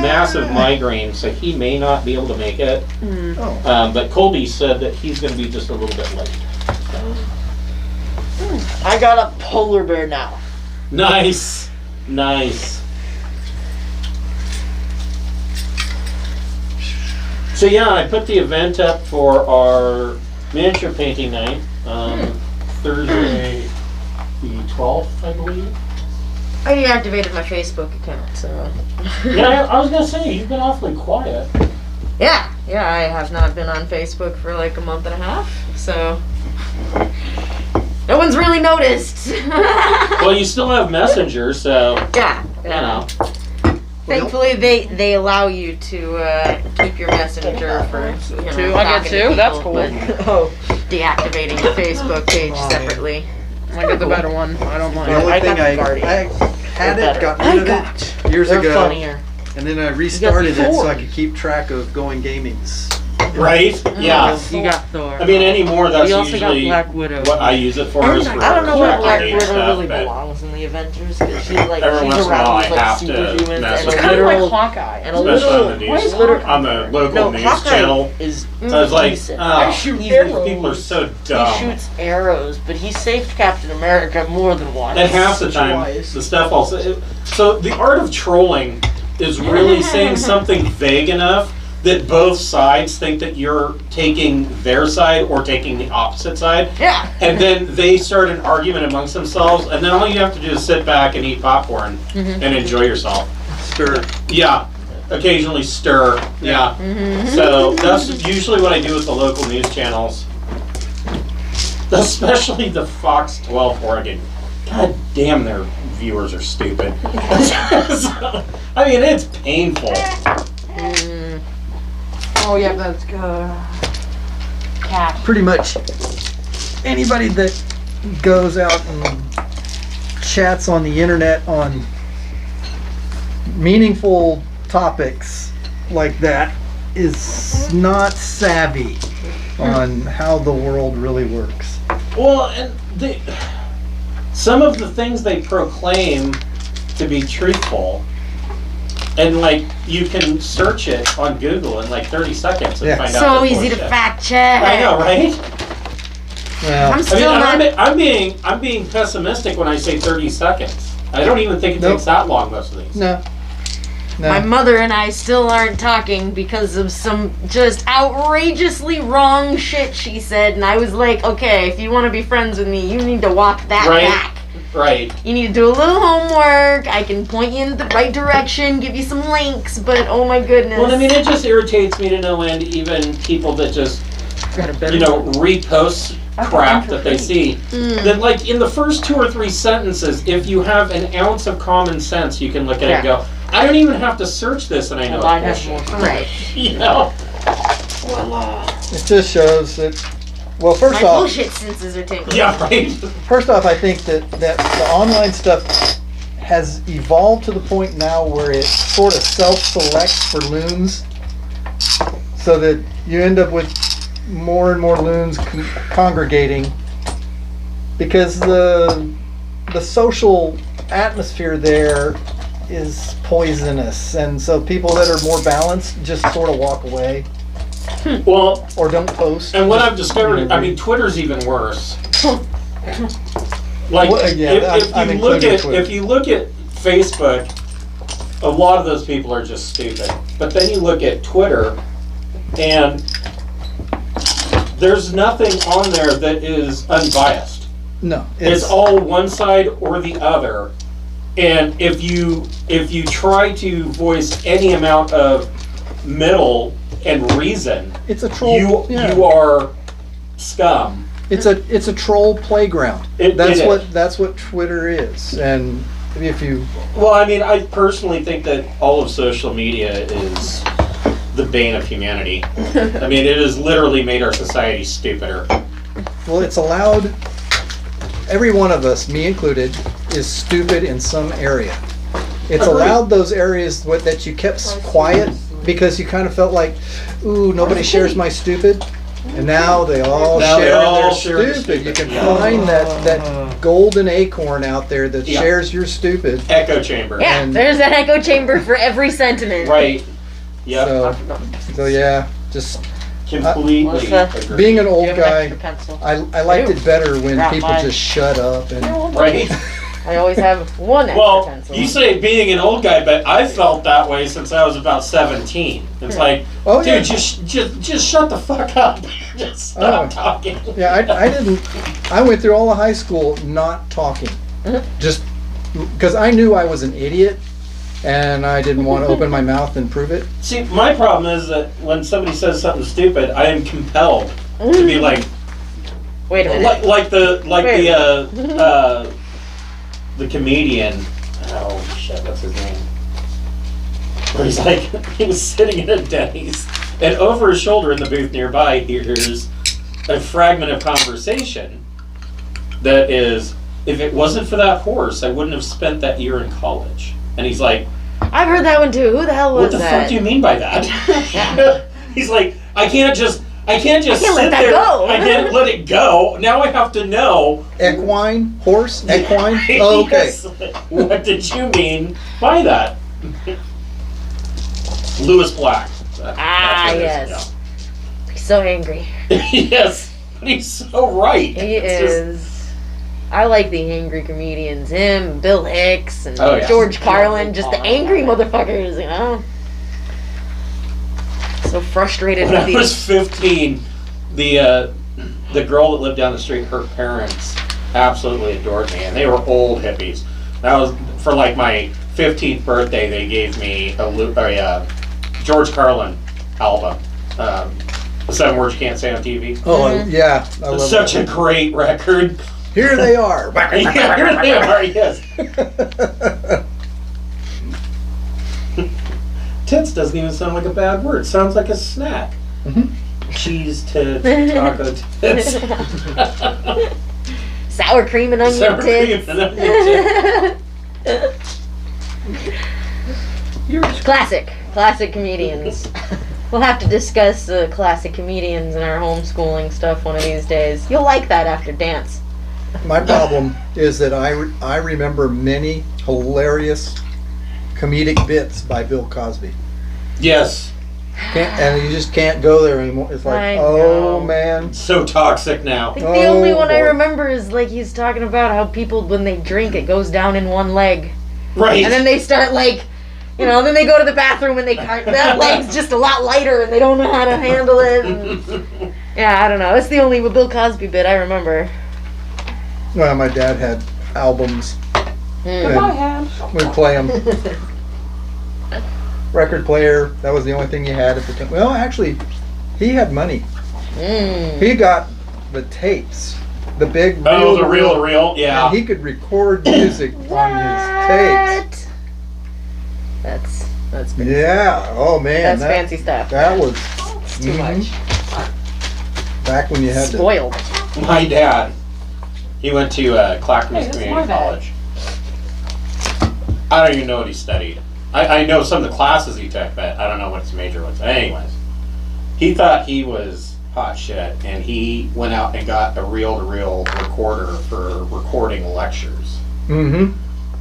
massive migraine, so he may not be able to make it. But Colby said that he's going to be just a little bit late. I got a polar bear now. Nice. Nice. So yeah, I put the event up for our miniature painting night, Thursday the 12th, I believe. I deactivated my Facebook account, so... Yeah, I was going to say, you've been awfully quiet. Yeah, I have not been on Facebook for like a month and a half, so... No one's really noticed. Well, you still have Messenger, so... Yeah. You know. Thankfully, they allow you to keep your Messenger for, you know, I get two? That's cool. Deactivating your Facebook page separately. I got the better one. I don't mind. The only thing got the Guardian. I had They're it, got better. rid of it years They're ago, funnier. and then I restarted it so Thor. I could keep track of going gamings. Right? Yeah. You got Thor. I mean, anymore, that's You also usually got Black Widow. what I use it for. Is for I don't know where Black tracking Widow stuff, really but belongs in the Avengers, because she's like, every once she's in a while around I with like have to superhumans mess and with a it. Kind of like literal... Hawkeye. And a especially on the little... news, literal- on the local No, news Hawkeye channel. is I was like, decent. oh, shoot these arrows. people are so He dumb. shoots arrows, but he saved Captain America more than once. And half the time, Twice. the stuff also. So the art of trolling is really saying something vague enough that both sides think that you're taking their side or taking the opposite side. Yeah. And then they start an argument amongst themselves, and then all you have to do is sit back and eat popcorn and enjoy yourself. Stir. Yeah. Occasionally stir. Yeah. So that's usually what I do with the local news channels. Especially the Fox 12 Oregon. God damn, their viewers are stupid. So, I mean, it's painful. Oh, yeah, that's good. Cat. Pretty much anybody that goes out and chats on the internet on meaningful topics like that is not savvy on how the world really works. Well, and some of the things they proclaim to be truthful, and like you can search it on Google in like 30 seconds and Yeah. find out. So they're easy to bullshit. fact check. I know, right? Well, I'm I still not... mean, I'm being pessimistic when I say 30 seconds. I don't even think it Nope. takes that long most of these. no. My mother and I still aren't talking because of some just outrageously wrong shit she said, and I was like, okay, if you want to be friends with me, you need to walk that Right. back. Right. You need to do a little homework. I can point you in the right direction, give you some links, but oh my goodness. Well, I mean, it just irritates me to no end, even people that just, Got a better you know, repost crap that they see. Then, like, in the first 2 or 3 sentences, if you have an ounce of common sense, you can look at it and go, I don't even have to search this, and I know Mine it's has more. bullshit. Right. You know? It just shows that, well, first My off, bullshit senses are tingling. Yeah, right? First off, I think that the online stuff has evolved to the point now where it sort of self-selects for loons, so that you end up with more and more loons congregating, because the social atmosphere there is poisonous, and so people that are more balanced just sort of walk away Well, or don't post. and what I've discovered, I mean, Twitter's even worse. Like, Well, yeah, I'm including Twitter. if you look at Facebook, a lot of those people are just stupid. But then you look at Twitter, and there's nothing on there that is unbiased. No, It's all one side or the other. And if you try to voice any amount of middle and reason, it's a troll. you are scum. It's a troll playground. It That's is. what Twitter is. And if you Well, I mean, I personally think that all of social media is the bane of humanity. I mean, it has literally made our society stupider. well, it's allowed every one of us, me included, is stupid in some area. It's Agreed. allowed those areas that you kept quiet because you kind of felt like, ooh, nobody shares my stupid. And now they all Now they share all their share their stupid. You stupid. can Yeah. find that golden acorn out there that Yeah. shares your stupid. Echo chamber. Yeah, And- there's an echo chamber for every sentiment. Right. Yep. So yeah, just Completely What's agree. being an Do old you have an guy, extra pencil? I liked it better when Drop people by. just shut up and Right. I always have one extra Well, pencil. you say being an old guy, but I felt that way since I was about 17. It's like, Oh, yeah. dude, just shut the fuck up. Just stop Oh. talking. yeah, I went through all of high school not talking, just because I knew I was an idiot and I didn't want to open my mouth and prove it. See, my problem is that when somebody says something stupid, I am compelled to be like, Wait a minute. like the comedian. Oh shit, what's his name? Where he's like, he was sitting in a Denny's, and over his shoulder in the booth nearby, he hears a fragment of conversation that is, if it wasn't for that horse, I wouldn't have spent that year in college. And he's like, I've heard that one too. Who the hell was what the that? fuck do you mean by that? He's like, I can't just I can't sit let that there. go. I can't let it go. Now I have to know. Equine, horse, equine. Oh, okay. Yes. What did you mean by that? Lewis Black. That's what it is, Yes. He's so angry. yeah. Yes, but he's so right. He It's just- is. I like the angry comedians. Him, Bill Hicks, and Oh, yeah. George Carlin. Just the angry motherfuckers, you know? So frustrated When with I these. was 15, the girl that lived down the street, her parents absolutely adored me, and they were old hippies. That was for like my 15th birthday. They gave me a George Carlin album, The 7 Words You Can't Say on TV. Oh yeah, I love It's such that. a great record. Here they are. Yeah, here they are. Yes. Tits doesn't even sound like a bad word. It sounds like a snack. Mhm. Cheese tits, taco tits. Sour cream and onion Sour cream tits. and onion Classic comedians. We'll have to discuss classic comedians in our homeschooling stuff one of these days. You'll like that after dance. My problem is that I remember many hilarious comedic bits by Bill Cosby. Yes. And you just can't go there anymore. It's like, I oh know. man. So toxic now. I think the only one I boy. remember is like he's talking about how people when they drink it goes down in one leg. Right. And then they start like, you know, then they go to the bathroom and that leg's just a lot lighter and they don't know how to handle it. And, yeah, I don't know. That's the only Bill Cosby bit I remember. Well, my dad had albums. Goodbye, And Ham. we'd play them. Record player, that was the only thing you had at the time. Well, actually, he had money. He got the tapes. The big Oh, the real, yeah. And he could record music on his tapes. That's Yeah. Oh man. that's fancy stuff. That was It's too much. back when you had to. Spoiled. My dad, he went to Clackamas that's Community my bad. College. I don't even know what he studied. I know some of the classes he took, but I don't know what his major was. Anyways, he thought he was hot shit, and he went out and got a reel-to-reel recorder for recording lectures. Mm-hmm.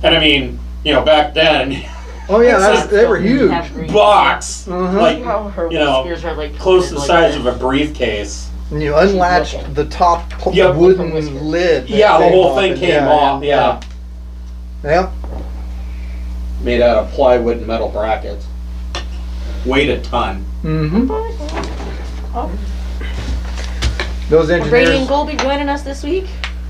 And I mean, you know, back then, Oh yeah, they were huge. box, Uh-huh. like, Her you know, whiskers are like close to the like size this. of a briefcase. And you unlatched the top Yep. wooden lid. that Yeah, the came whole off, thing and came off, yeah. Yeah. Made out of plywood and metal brackets. Weighed a ton. Mm-hmm. Those Are Brady and engineers. Colby joining us this week?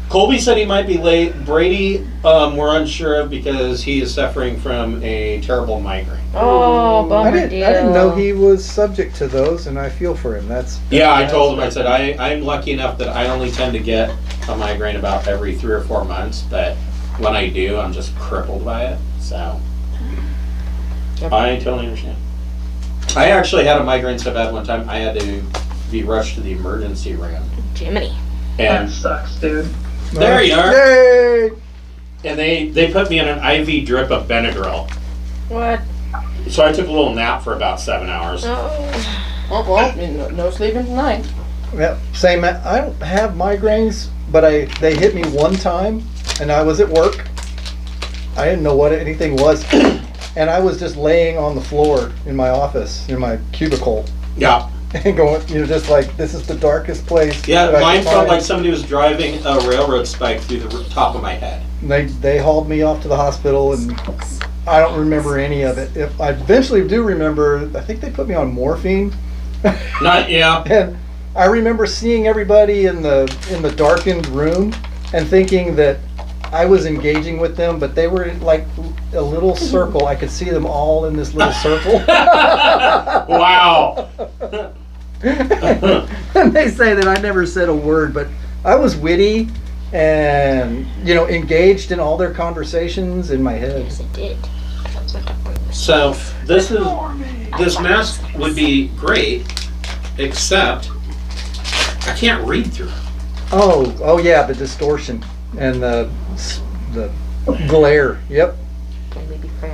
Colby said he might be late. Brady, we're unsure of because he is suffering from a terrible migraine. Oh, bummer I didn't deal. know he was subject to those, and I feel for him. That's Yeah, I told him, I said, I'm lucky enough that I only tend to get a migraine about every 3 or 4 months, but when I do, I'm just crippled by it, so. Yep. I totally understand. I actually had a migraine so bad one time, I had to be rushed to the emergency room. Jiminy. And sucks, dude. there you are. Yay! And they put me in an IV drip of Benadryl. What? So I took a little nap for about 7 hours. Oh. Oh, well, no sleeping tonight. Yeah, same. I don't have migraines, but they hit me one time, and I was at work. I didn't know what anything was, and I was just laying on the floor in my office, in my cubicle, Yeah. and going, just like, this is the darkest place. Yeah, that I mine can felt find. like somebody was driving a railroad spike through the top of my head. They hauled me off to the hospital, and I don't remember any of it. If I eventually do remember, I think they put me on morphine. Yeah. And I remember seeing everybody in the darkened room and thinking that I was engaging with them, but they were like a little circle. I could see them all in this little circle. Wow. And they say that I never said a word, but I was witty and, engaged in all their conversations in my head. Yes, it did. So this mask would be great, except I can't read through it. Oh yeah, the distortion and the glare. Yep.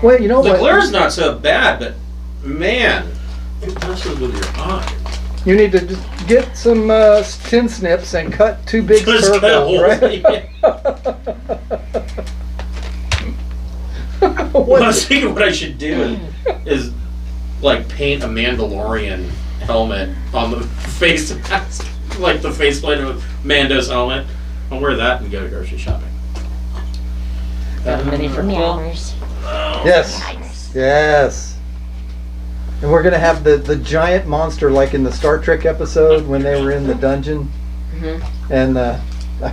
Well, you know The what? glare's not so bad, but man, it messes with your eye. You need to just get some tin snips and cut two big Just cut circles, holes. right? Well, I was thinking what I should do is like paint a Mandalorian helmet on the face mask, like the faceplate of Mando's helmet. I'll wear that and go grocery shopping. Got a mini for Quill. Meowers. Yes. Yes. And we're gonna have the giant monster like in the Star Trek episode when they were in the dungeon, and a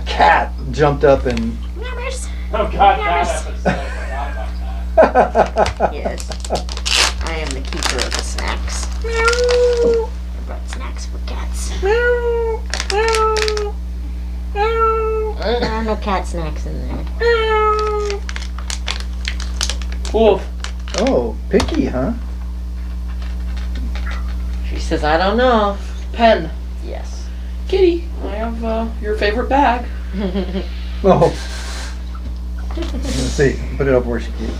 cat jumped up and. Meowers. Oh God, that episode. Yes. I am the keeper of the snacks. I brought snacks for cats. There are no cat snacks in there. Wolf. Oh, picky, huh? She says, I don't know. Pen. Yes. Kitty, I have your favorite bag. Oh. Let's see. Put it up where she can.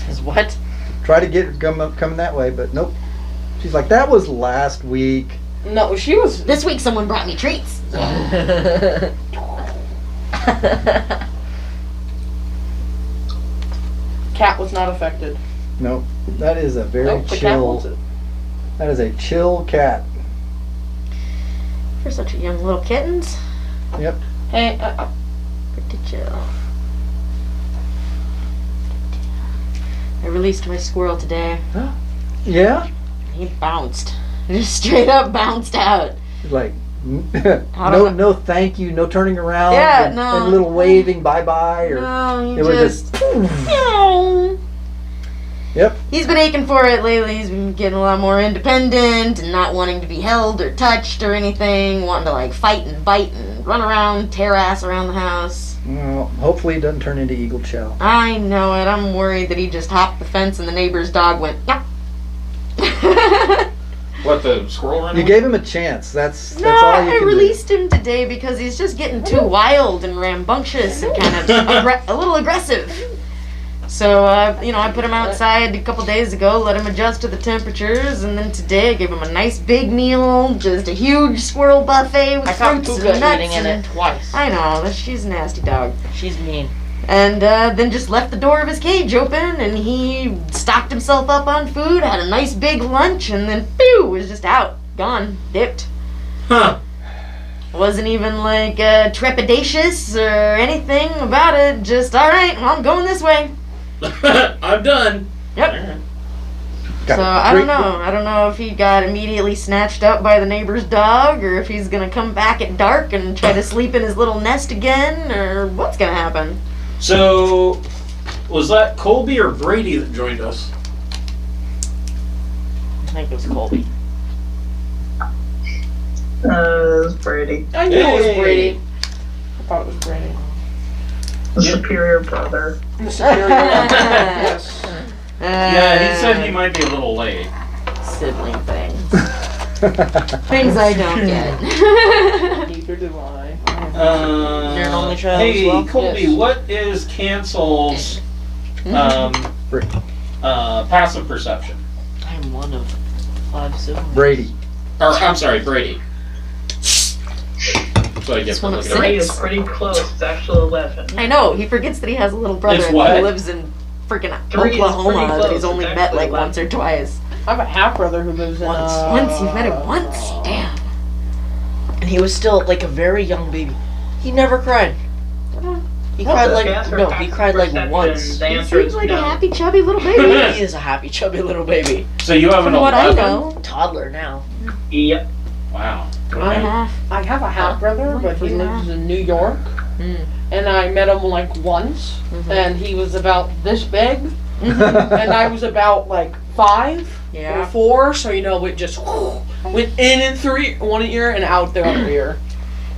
Says what? Try to get her coming that way, but nope. She's like, that was last week. No, she was. This week someone brought me treats. Cat was not affected. Nope. That is a very Nope, the cat chill. wants it. That is a chill cat. For such a young little kittens. Yep. Hey, Pretty chill. I released my squirrel today. Yeah? He bounced. Just straight up bounced out. Like, don't no thank you, no turning around. Yeah, and, no. and a little waving bye-bye. Or No, he it was just. just. Meow. Yep. He's been aching for it lately. He's been getting a lot more independent and not wanting to be held or touched or anything. Wanting to like fight and bite and run around, tear ass around the house. Well, hopefully it doesn't turn into Eagle Chow. I know it. I'm worried that he just hopped the fence and the neighbor's dog went, yep. What, the squirrel ran You away? gave him a chance. That's No, all you I can released him today because he's just getting too wild and rambunctious and kind of a little aggressive. So, I put him outside a couple days ago, let him adjust to the temperatures, and then today I gave him a nice big meal, just a huge squirrel buffet with I caught fruits Puka and nuts. eating in it twice. I know, she's a nasty dog. She's mean. And then just left the door of his cage open, and he stocked himself up on food, had a nice big lunch, and then, pew, was just out, gone, dipped. Huh. Wasn't even like trepidatious or anything about it, just, alright, well, I'm going this way. I'm done. Yep. Got So it. I don't Great- know. I don't know if he got immediately snatched up by the neighbor's dog, or if he's gonna come back at dark and try to sleep in his little nest again, or what's gonna happen. So, was that Colby or Brady that joined us? I think it was Colby. It was Brady, I knew it was Hey. Brady. I thought it was Brady. the superior brother. The superior. Yes. Yeah, he said he might be a little late. Sibling things. Things I don't get. Neither do I. You're an only child Hey, as well? Colby, Yes. what is Cancel's passive perception? I'm I'm one of 5 siblings. Brady. Or, I'm sorry, Brady. So I get It's one of looking at 3 it. is pretty close. It's actually 11. I know, he forgets that he has a little brother It's who what? lives in freaking 3 is Oklahoma pretty that close. he's only It's met like actually once or twice. I have a half brother who lives in. Once, you've met him once? Damn. And he was still like a very young baby. He never cried. He cried like he cried like once. The He answer seems is like a no. happy, chubby little baby. He is a happy, chubby little baby. So you have an From what I 11? know. Toddler now. Yep. Wow. I Half. I have a half brother, but he lives in New York. Mm. And I met him like once, and he was about this big, and I was about like 5 or Yeah. 4. So it just went in 1 ear and out the other ear.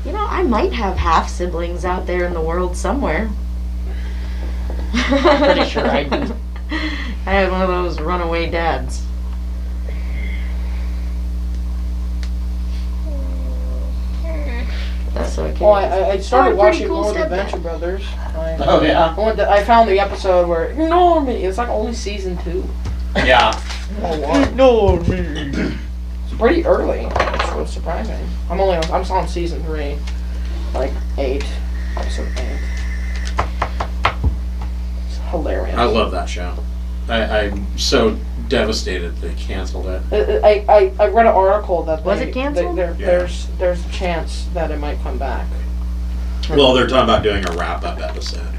You know, I might have half siblings out there in the world somewhere. I'm pretty sure I do. I had one of those runaway dads. That's okay. Well, I started Oh, pretty watching cool more of the stepdad. Adventure Brothers. Oh, yeah? I found the episode where Normie. It's like only season 2. Yeah. No, It's pretty early, which was surprising. I'm on season 3, like 8, episode 8. It's hilarious. I love that show. I'm so devastated they canceled it. I read an article that Was it canceled? There's a chance that it might come back. Well, they're talking about doing a wrap-up episode.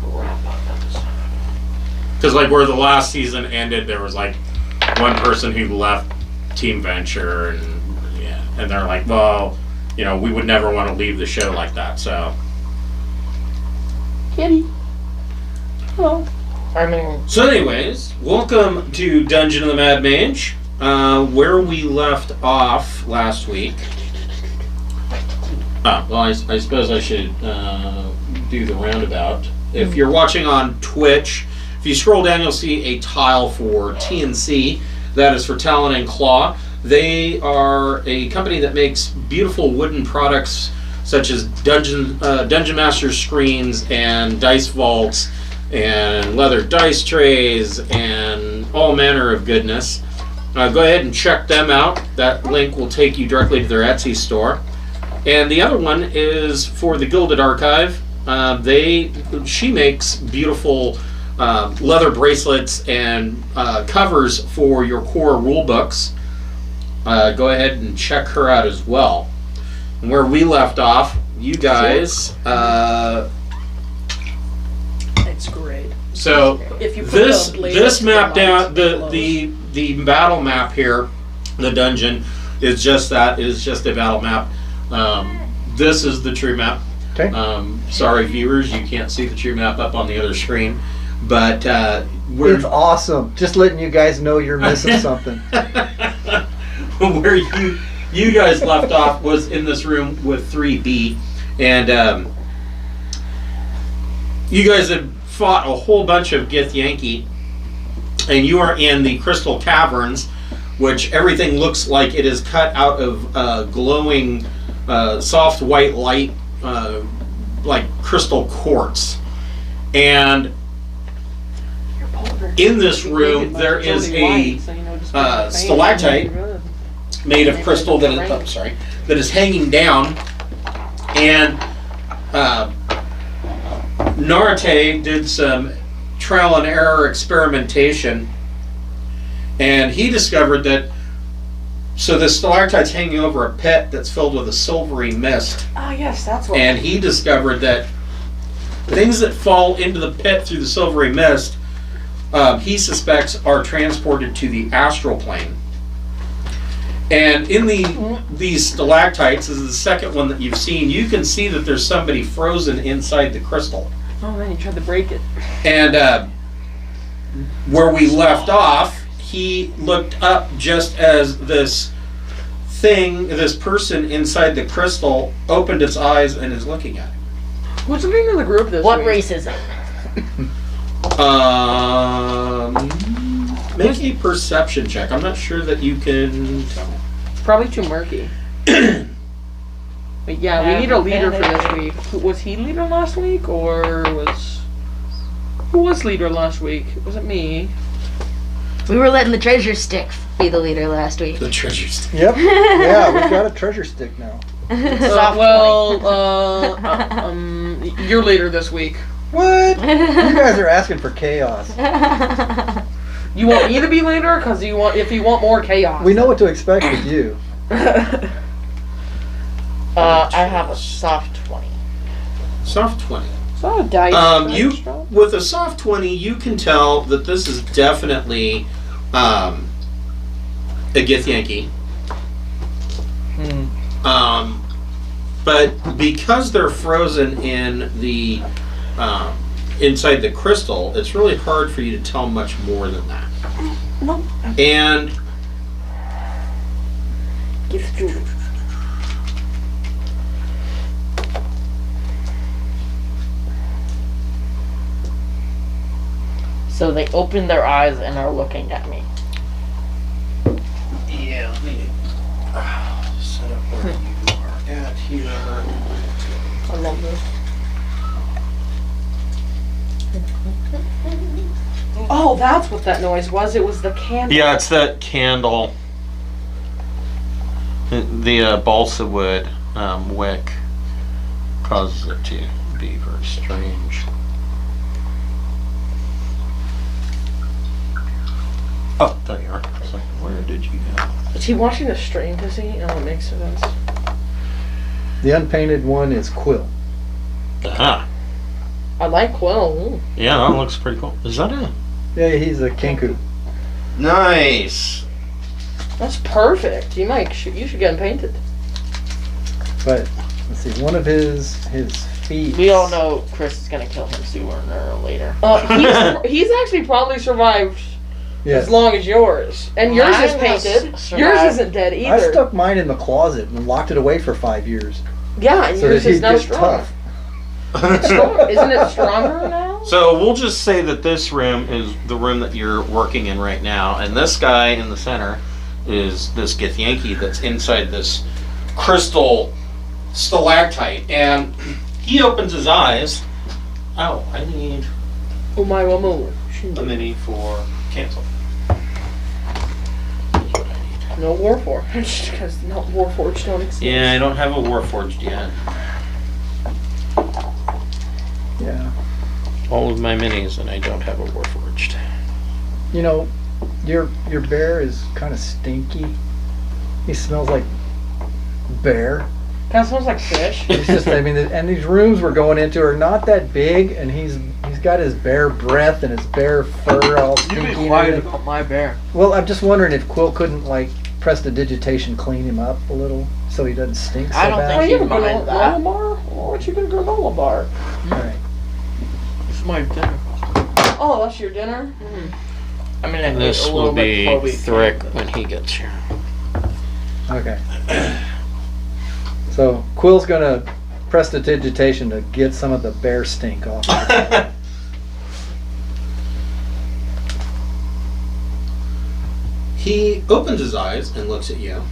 Wrap up episode. Because, like, where the last season ended, there was, like, one person who left Team Venture, and they're like, well, we would never want to leave the show like that, so. Kitty. Hello. I mean, So anyways, welcome to Dungeon of the Mad Mage, where we left off last week. Well, I suppose I should do the roundabout. If you're watching on Twitch, if you scroll down, you'll see a tile for TNC. That is for Talon and Claw. They are a company that makes beautiful wooden products such as Dungeon Master screens and dice vaults and leather dice trays and all manner of goodness. Go ahead and check them out. That link will take you directly to their Etsy store. And the other one is for the Gilded Archive. She makes beautiful leather bracelets and covers for your core rule books. Go ahead and check her out as well. And where we left off, you guys. it's great. So If you put this the blade this up map to down lights, the battle map here, the dungeon is just that. It is just a battle map. This is the true map. Okay. Sorry, viewers, you can't see the true map up on the other screen, but we're It's awesome. Just letting you guys know you're missing something. where you guys left off was in this room with 3B, and you guys have fought a whole bunch of Githyanki, and you are in the Crystal Caverns, which everything looks like it is cut out of glowing soft white light, like crystal quartz. And in this room there is a stalactite made of crystal that is hanging down, and Narate did some trial and error experimentation, and he discovered that this stalactite's hanging over a pit that's filled with a silvery mist, Oh yes, that's what. and he discovered that things that fall into the pit through the silvery mist, he suspects are transported to the astral plane. And in these stalactites, this is the second one that you've seen, you can see that there's somebody frozen inside the crystal. Oh man, you tried to break it. And where we left off, he looked up just as this person inside the crystal opened its eyes and is looking at him. What's the name of the group this What week? race is it? Make a perception check. I'm not sure that you can tell. Probably too murky. But yeah, we need a leader for this week. Was he leader last week, or who was leader last week? Was it me? We were letting the treasure stick be the leader last week. The treasures. Yep. Yeah, we've got a treasure stick now. You're leader this week. What? You guys are asking for chaos. You want me to be leader? Because if you want more chaos. We know what to expect with you. I have a soft 20. Soft 20. Is that a dice? With a soft 20, you can tell that this is definitely a Githyanki. But because they're frozen in the inside the crystal, it's really hard for you to tell much more than that. No. And Gift jewelry. So they open their eyes and are looking at me. yeah, let me set up where you are at here. I love this. Oh, that's what that noise was. It was the candle. Yeah, it's that candle. The balsa wood wick causes it to be very strange. Oh, there you are. I was like, where did you go? Is he watching the stream? Does he? Oh, it makes sense. The unpainted one is Quill. Ah, I like Quill. Ooh. yeah, that looks pretty cool. Is that it? Yeah, he's a Kenku. Nice. That's perfect. You should get him painted. But let's see, one of his feet. We all know Chris is gonna kill him sooner or later. He's actually probably survived Yes. as long as yours, and yours is Mine painted. has Yours survived. isn't dead I either. stuck mine in the closet and locked it away for 5 years. Yeah, and So yours that is he'd now get strong. tough. Isn't it stronger now? So we'll just say that this room is the room that you're working in right now, and this guy in the center is this Githyanki that's inside this crystal stalactite, and he opens his eyes. Oh, I need Oh my woman. a mini for cancel. No Warforged, because Warforged don't exist. Yeah, I don't have a Warforged yet. Yeah. All of my minis, and I don't have a Warforged. You know, your bear is kind of stinky. He smells like bear. Kind of smells like fish. It's just, I mean, and these rooms we're going into are not that big, and he's got his bear breath and his bear fur all stinky. and everything. about my bear. Well, I'm just wondering if Quill couldn't like prestidigitation clean him up a little so he doesn't stink so I don't bad. Oh, think you have a Mind granola that. bar? What you got a granola bar? All right. It's my dinner. Oh, that's your dinner? I mean, I ate This a will little bit be before we Thrick came, when he gets here. Okay. So Quill's gonna prestidigitation to get some of the bear stink off. He opens his eyes and looks at you.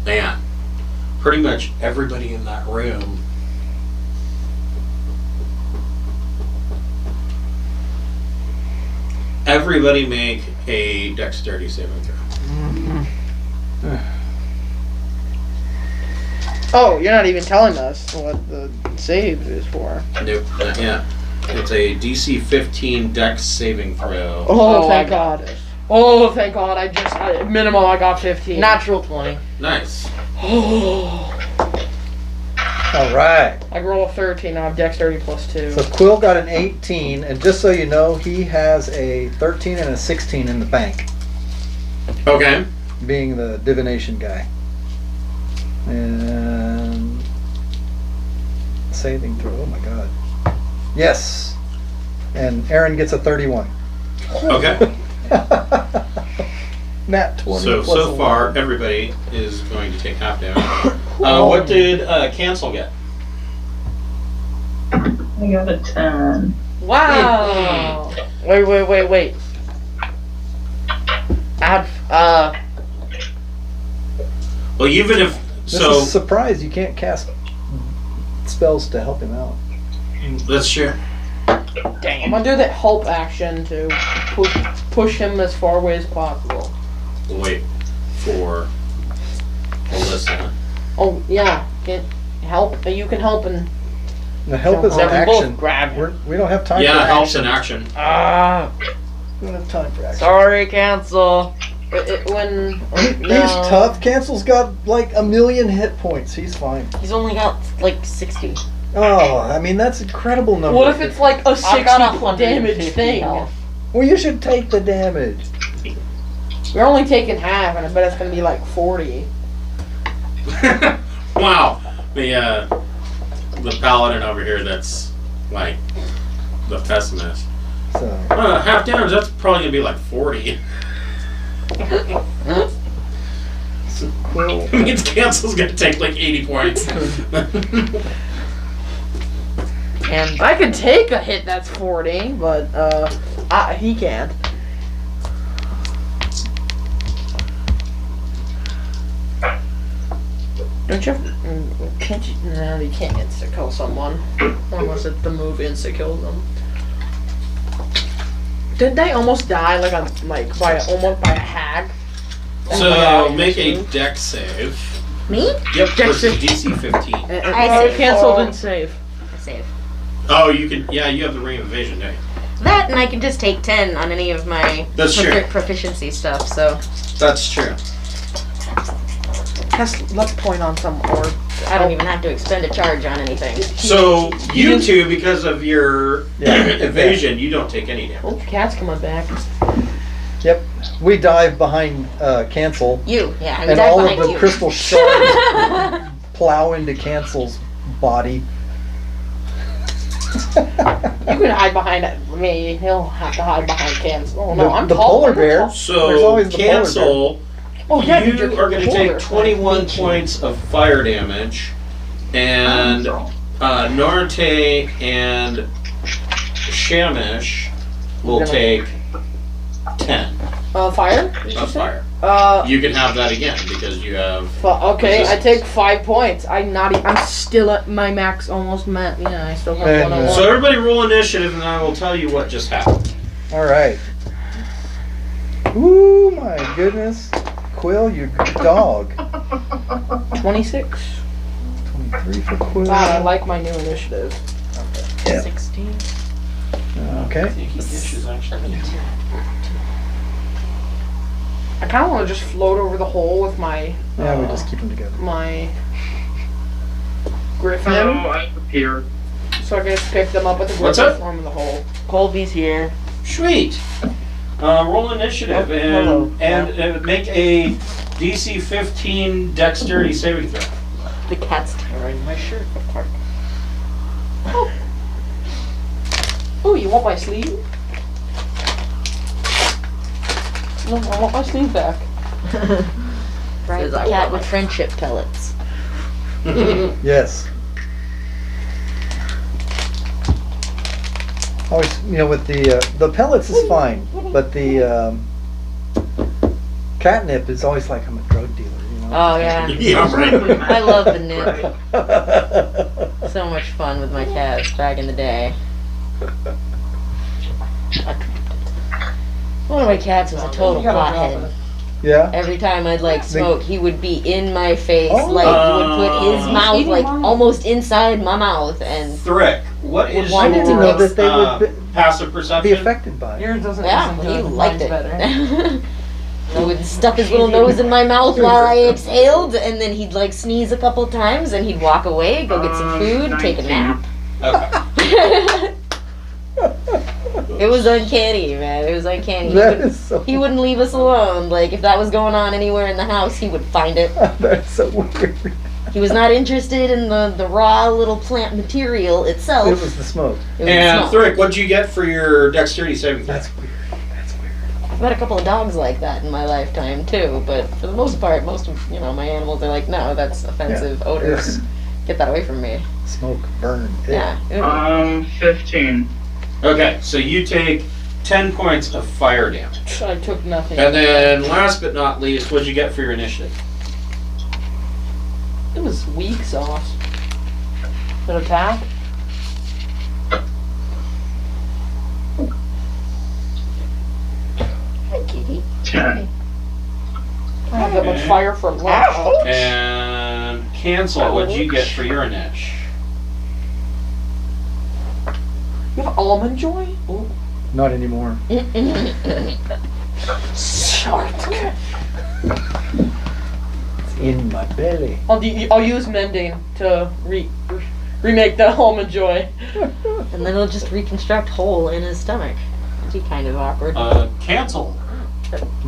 Man, pretty much everybody in that room everybody make a dexterity saving throw. Oh, you're not even telling us what the save is for. Nope, not yet. It's a DC 15 dex saving throw. Oh, I thank got God. Oh, thank God. Minimum, I got 15. Natural 20. Nice. Oh. All right. I roll a 13. I have dexterity plus 2. So Quill got an 18, and just so you know, he has a 13 and a 16 in the bank, Okay. being the divination guy. And saving throw. Oh my God. Yes. And Aaron gets a 31. Okay. Nat 20. So plus far, 11. everybody is going to take half damage. What did Cancel get? I got a 10. Wow. Wait. Add Well, even if This so, is a surprise. You can't cast spells to help him out. that's true. Dang. I'm gonna do that help action to push him as far away as possible. We'll wait for Alyssa. Oh yeah, get help. You can help and The help is an Then we both action. grab him. We don't have time Yeah, for helps action. in action. We don't have time for action. Sorry, cancel. When He's tough. Cancel's got like 1,000,000 hit points. He's fine. He's only got like 60. Oh, I mean that's incredible number. What if it's like a 60 I've got 150 damage thing? health. Well, you should take the damage. We're only taking half, and I bet it's gonna be like 40. Wow, the paladin over here that's like the pessimist. So Half damage, that's probably gonna be like 40. Quill. Means cancel's gonna take like 80 points. And I could take a hit that's 40, but he can't. Don't you? Can't you? No, you can't insta kill someone unless it's the move insta kills them. Did they almost die almost by a hag? So make a deck save. me? Yep, Dex versus DC 15. I saved. Cancel didn't save. I save. Oh, you can. Yeah, you have the ring of vision, don't you? That, and I can just take 10 on any of my That's true. proficiency stuff, so That's true. Cast luck point on some or I don't even have to expend a charge on anything. So you two, because of your Yeah. evasion, you don't take any damage. Oh, cat's coming back. Yep. We dive behind Cancel, You, yeah, I and dive all of behind the you. crystal shards plow into Cancel's body. You can hide behind me. He'll have to hide behind cancel. Oh no, I'm the tall. polar I'm bear. tall. There's So always the polar bear. cancel. Oh yeah, You you're are going to polar. take 21 points of fire damage, and Norte and Shamish will take 10 Fire? Did you of say? fire. You can have that again because you have. Okay, I resistance. take 5 points. I'm still at my max, almost max. Yeah, I still have And, 101. So everybody roll initiative, and I will tell you what just happened. All right. Ooh, my goodness. Quill, you dog. 26. 23 for Quill. God, I like my new initiative. Yeah. 16. Okay. I kind of want to just float over the hole with my Yeah, we just keep them together. my griffin, I'm here. so I can just pick them up with the What's griffin, up? throw them in the hole. Colby's here. Sweet. Roll initiative Oh, hello. and make a DC 15 dexterity saving throw. The cat's tearing my shirt apart. Oh, you want my sleeve? No, I want my sleeve back. There's a cat with friendship pellets. Yes. Always, with the pellets is fine, but the catnip is always like I'm a drug dealer. Oh, yeah. Yeah, right. I love the nip. So much fun with my cats back in the day. One of my cats was a total pothead. Yeah. Every time I'd smoke, he would be in my face. Oh. He would put his mouth Eating mine. almost inside my mouth, and Thrick, what is want I your didn't know that they would passive be perception? affected by it. Yours doesn't yeah, listen to he it. liked Mine's it. better. He would stuff his little nose in my mouth while I exhaled, and then he'd sneeze a couple times, and he'd walk away, go get some food, take a nap. Okay. It was uncanny, man. It was uncanny. That is so. He wouldn't leave us alone. If that was going on anywhere in the house, he would find it. That's so weird. He was not interested in the raw little plant material itself. It was the smoke. It was And small. Thrick, what'd you get for your dexterity saving throw? That's weird. That's weird. I've had a couple of dogs like that in my lifetime too, but for the most part, most of my animals are like, no, that's offensive odors. Yes. Get that away from me. Smoke, burn. Yeah. 15. Okay, so you take 10 points of fire damage. I took nothing. And then, last but not least, what'd you get for your initiative? It was weak sauce. An attack? Hi, kitty. 10. I have that much fire for lunch. And cancel, what'd you get for your niche? You have almond joy? Ooh. Not anymore. Short. It's in my belly. I'll use mending to remake the almond joy. And then it'll just reconstruct hole in his stomach. That'd be kind of awkward. Cancel.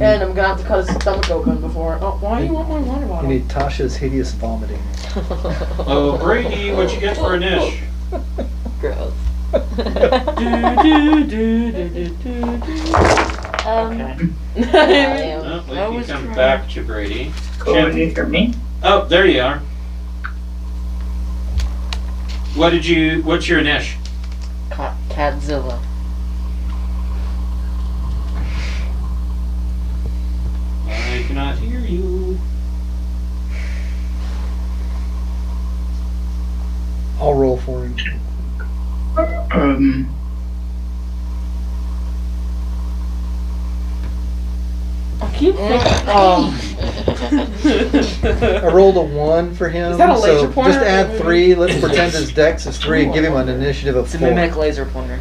And I'm gonna have to cut his stomach open before. Oh, why do you want my water You bottle? need Tasha's hideous vomiting. Oh, Brady, what'd you get for a niche? Gross. Do, do, do, do, do, do. Oh, we can come back to Brady. Cool, you hear me? Oh, there you are. What's your niche? Catzilla. I cannot hear you. I'll roll for him. I keep thinking. I rolled a 1 for him. Is that a laser so pointer? just add 3. Let's pretend his dex is 3 and give him an initiative of It's a 4. mimic laser pointer.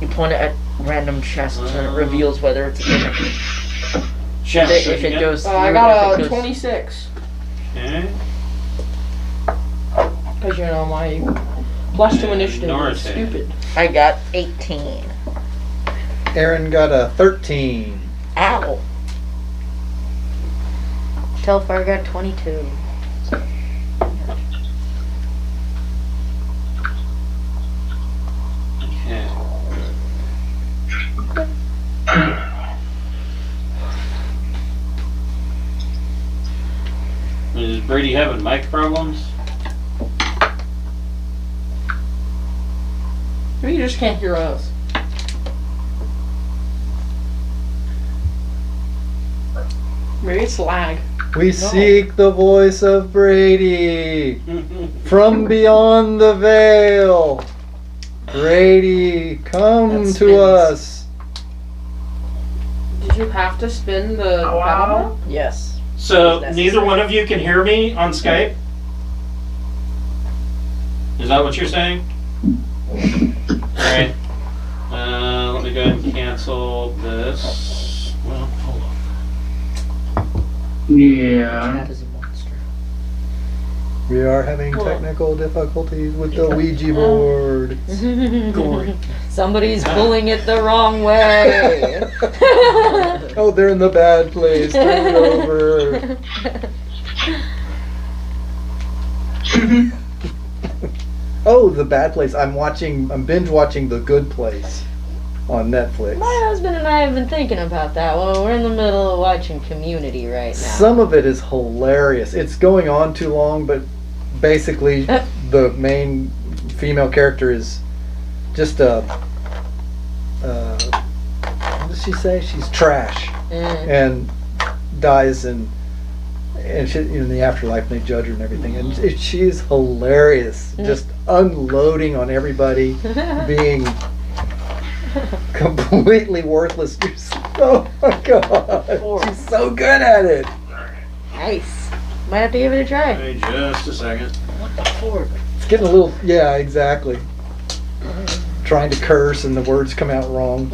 You point it at random chests and it reveals whether it's a mimic. Chef, If it goes through, I if got it a goes- 26. Okay. Because you know my plus 2 initiative Norte. is stupid. I got 18. Aaron got a 13. Ow. Telfar got 22. Okay. Is Brady having mic problems? Maybe you just can't hear us. Maybe it's lag. We seek the voice of Brady from beyond the veil. Brady, come That to spins. us. Did you have to spin the battle? Yes. So Necessary. neither one of you can hear me on Skype? Is that what you're saying? Alright. Let me go ahead and cancel this. Well, hold on. Yeah. That is a monster. We are having technical difficulties with the Ouija board. Somebody's pulling it the wrong way. Oh, they're in the bad place. Turn it over. Oh, the bad place. I'm binge watching The Good Place on Netflix. My husband and I have been thinking about that. Well, we're in the middle of watching Community right now. Some of it is hilarious. It's going on too long, but basically the main female character is just what does she say? She's trash and dies and she, in the afterlife they judge her and everything. And she's hilarious, just unloading on everybody, being completely worthless. Oh my god, she's so good at it. Nice. Might have to give it a try. Wait just a second. It's getting a little, yeah, exactly. Trying to curse and the words come out wrong.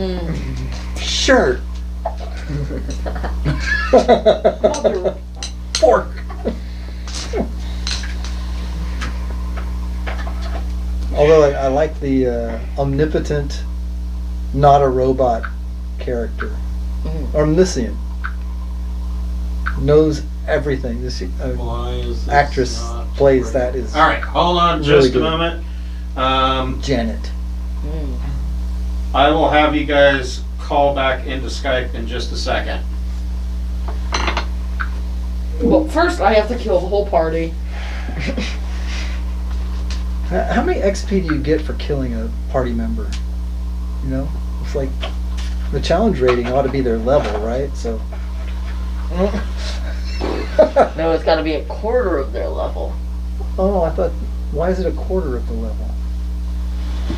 Sure. Fork. Although I like the omnipotent, not a robot character. Omniscient. Knows everything. This Why is this actress not plays working? that is Alright, hold on really just a good. moment. Janet. I will have you guys call back into Skype in just a second. Well, first I have to kill the whole party. How many XP do you get for killing a party member? You know, it's like the challenge rating ought to be their level, right? So. No, it's got to be a quarter of their level. Oh, I thought. Why is it a quarter of the level?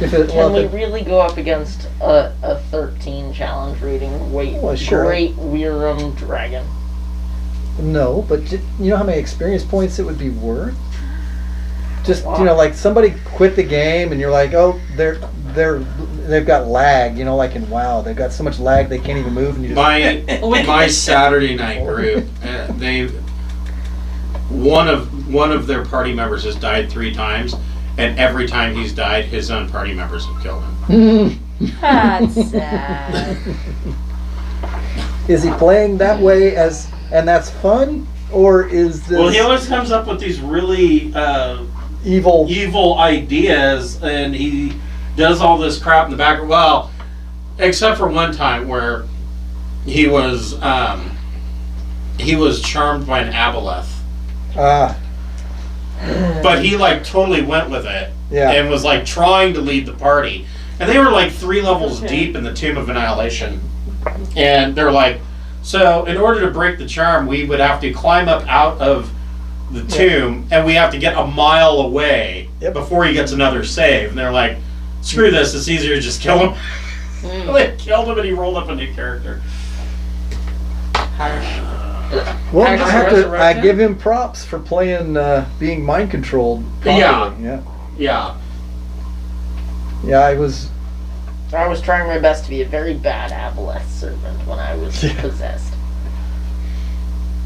If it, Can we really go up against a 13 challenge rating? Wait, Well, sure. Great Weiram Dragon. No, but you know how many experience points it would be worth? Just Wow. you know, like somebody quit the game and you're like, oh, they've got lag. You know, like in WoW, they've got so much lag they can't even move, and you just My Saturday night group, one of their party members has died 3 times, and every time he's died, his own party members have killed him. That's sad. Is he playing that way and that's fun, or is this Well, he always comes up with these really evil? ideas, and he does all this crap in the background. Well, except for one time where he was charmed by an aboleth, but he like totally went with it, Yeah. and was like trying to lead the party, and they were like 3 levels deep in the Tomb of Annihilation, and they're like, so in order to break the charm, we would have to climb up out of the tomb, and we have to get a mile away before he gets another save. And they're like, screw this, it's easier to just kill him. They killed him and he rolled up a new character. Well, Actually, I give him props for playing, being mind controlled. Yeah. Yeah. Yeah. I was trying my best to be a very bad Aboleth servant when I was possessed.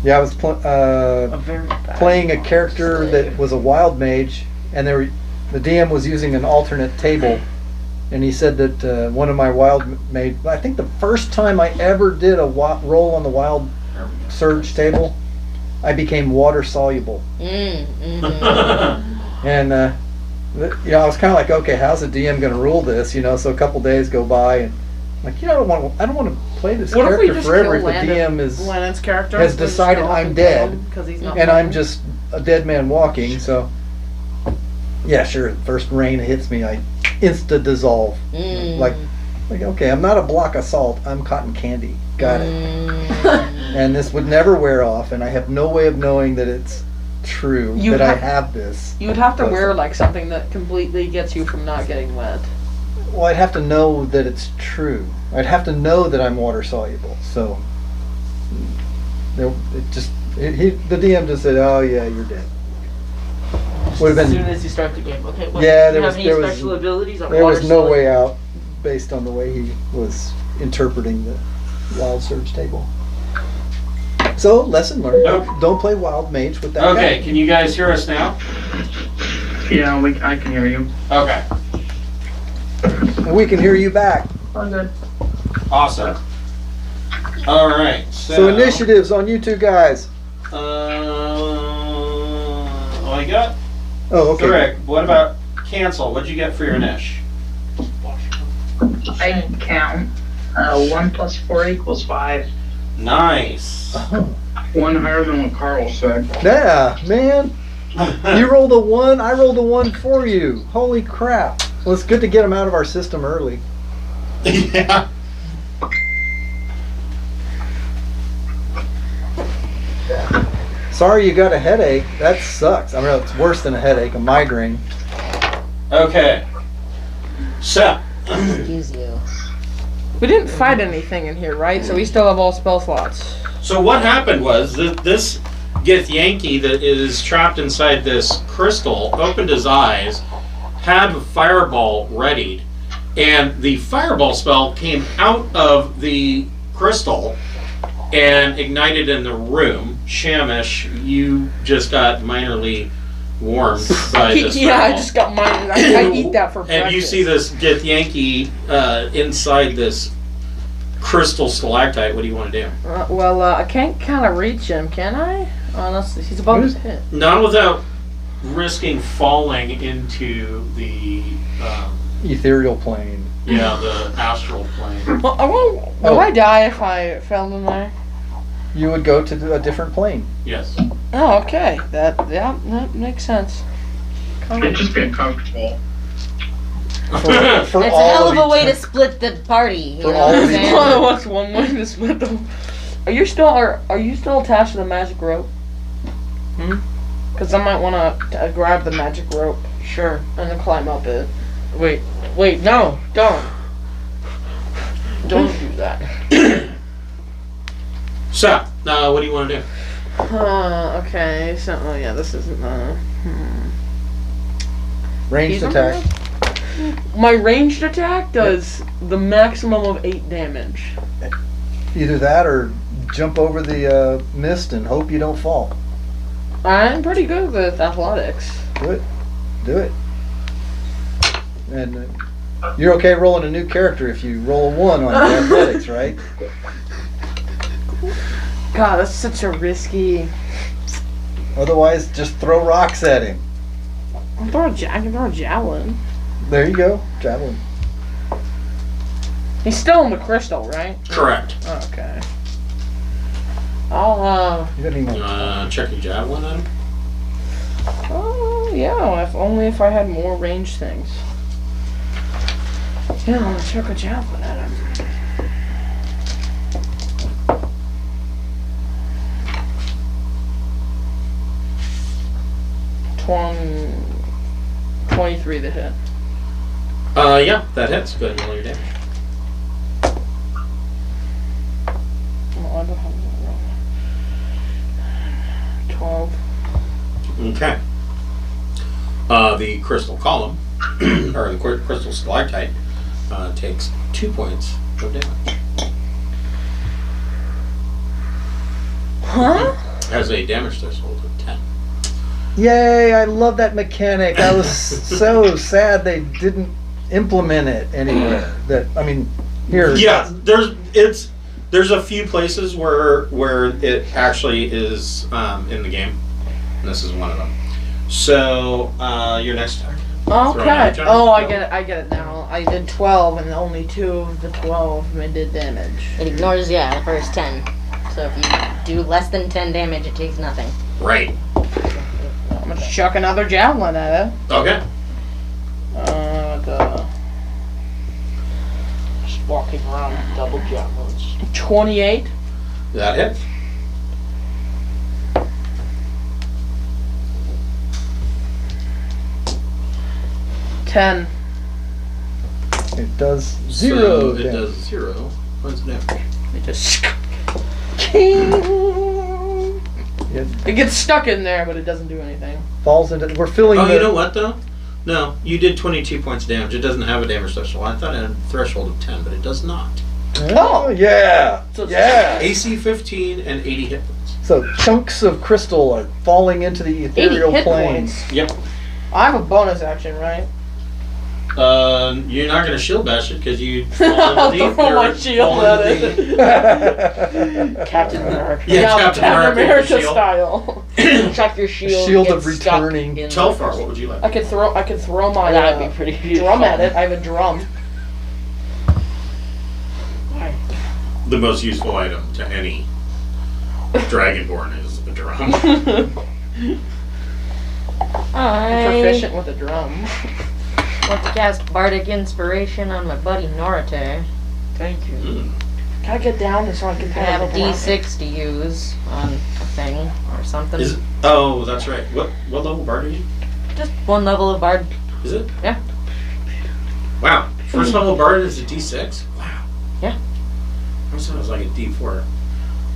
Yeah, I was A very bad playing a character that was a wild mage, and the DM was using an alternate table, and he said that one of my wild mage. I think the first time I ever did a roll on the wild surge table, I became water soluble, and you know, I was kind of like, okay, how's the DM going to rule this? You know, so a couple days go by, and I'm like, you know, I don't want to play this What if we character just forever if kill the DM is. Lennon's character has decided I'm dead, because he's not and I'm playing? just a dead man walking, so yeah, sure, first rain hits me, I insta dissolve. Like okay, I'm not a block of salt, I'm cotton candy. Got it. And this would never wear off, and I have no way of knowing that it's true You that I have- have this. You would have to wear like something that completely gets you from not getting wet. Well, I'd have to know that it's true. I'd have to know that I'm water soluble. So the DM just said, "Oh yeah, you're dead." Would have As soon been. as you start the game. Okay, well, Yeah, do you have any there was special abilities on There was water no slide? way out based on the way he was interpreting the wild surge table. So lesson learned: Okay. don't play wild mage with that Okay, guy. can you guys hear us now? Yeah, I can hear you. Okay, And we can hear you back. Oh, good. awesome. All right, So initiatives on you two guys. I got Oh, okay. Rick. What about cancel? What'd you get for your niche? I can count. 1 plus 4 equals 5. Nice. Oh. 1 higher than what Carl said. Yeah, man. You rolled a 1, I rolled a 1 for you. Holy crap. Well, it's good to get them out of our system early. Yeah. Sorry you got a headache. That sucks. I mean, it's worse than a headache, a migraine. Okay. So. Excuse you. We didn't fight anything in here, right? So we still have all spell slots. So what happened was that this Githyanki that is trapped inside this crystal opened his eyes, had a fireball readied, and the fireball spell came out of the crystal and ignited in the room. Shamish, you just got minorly warmed by this Yeah, I fireball. just got mine. I eat that for breakfast. And you see this Githyanki inside this crystal stalactite. What do you want to do? I can't kind of reach him, can I? Honestly, he's above his head. Not without risking falling into the Ethereal plane. the astral plane. Well, will I die if I fell in there? You would go to a different plane. Yes. Oh, okay. That makes sense. It'd just be uncomfortable. For It's a all hell of a way to eternity. split the party. You For know all what I'm of saying? Well, what's one way to split them? Are you still attached to the magic rope? Because I might want to grab the magic rope Sure. and then climb up it. Wait, no, don't. Don't do that. So, what do you want to do? Okay, so, oh yeah, this isn't, Ranged He's attack. My ranged attack does the maximum of 8 damage. Either that or jump over the mist and hope you don't fall. I'm pretty good with athletics. Do it. Do it. And you're okay rolling a new character if you roll a 1 on your athletics, right? God, that's such a risky... Otherwise, just throw rocks at him. I can throw a javelin. There you go. Javelin. He's still in the crystal, right? Correct. Okay. I'll, You don't need You more. want to check your javelin at him? oh, yeah, if only if I had more ranged things. Yeah, I'll chuck a javelin at him. Twen- 23 to hit. Yeah, that hits. Go ahead and roll your damage. Oh, I don't have that wrong. 12. Okay. The crystal column, or the crystal stalactite, takes 2 points of damage. Huh? Has a damage threshold of 10. Yay, I love that mechanic. I was so sad they didn't implement it anywhere. Here. Yeah, there's a few places where it actually is in the game, and this is one of them. So your next attack. Throw an Okay. average on Oh, it. I get it now. I did 12, and only 2 of the 12 did damage. It ignores, the first 10. So if you do less than 10 damage, it takes nothing. Right. I'm gonna chuck another javelin at it. Okay. Just walking around with double javelins. 28. That hits. It does 0 So it damage. does 0 points of damage. It just. It It gets stuck in there, but it doesn't do anything. falls into. We're filling Oh, the. you know what though? No, you did 22 points of damage. It doesn't have a damage threshold. I thought it had a threshold of 10, but it does not. Oh yeah, So it's- yeah. AC 15 and 80 hit points. So chunks of crystal are falling into the 80 ethereal hit plane. points. Yep. I have a bonus action, right? You're not going to shield bash it because you I'll fall underneath. throw my or shield fall at into it. the- Captain America. Yeah, Captain America shield. style. Chuck your shield. Shield get of stuck returning. in Telfar, the- what would you like? I could throw my That'd be pretty drum at fun. it. I have a drum. The most useful item to any Dragonborn is a drum. I'm proficient with a drum. Want to cast Bardic Inspiration on my buddy Norite. Thank you. Mm. Can I get down so I can I have a D6 to use on a thing or something. Is it? Oh, that's right. What level bard are you? Just one level of Bard. Is it? Yeah. Wow. First level bard is a D6? Wow. Yeah. I thought it was like a D4.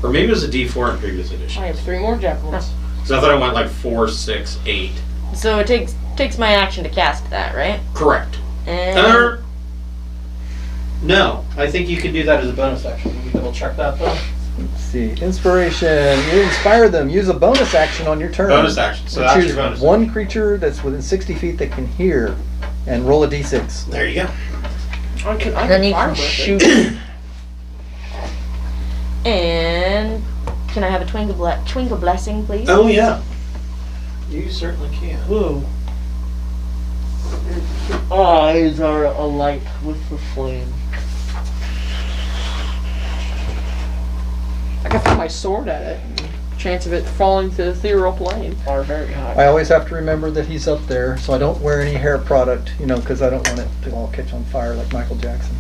Or maybe it was a D4 in previous editions. I have 3 more javelins. Because I thought I went like 4, 6, 8. So it takes my action to cast that, right? Correct. And No, I think you can do that as a bonus action. Can we double check that though? Let's see. Inspiration. You inspire them. Use a bonus action on your turn. Bonus action. So And that's choose your bonus. one creature that's within 60 feet that can hear, and roll a d6. There you go. I can then you fire can with it. shoot. And can I have a twinkle blessing, please? Oh yeah. You certainly can. Whoa. Eyes are alight with the flame. I can throw my sword at it and chance of it falling to the ethereal plane are very high. I always have to remember that he's up there, so I don't wear any hair product, because I don't want it to all catch on fire like Michael Jackson.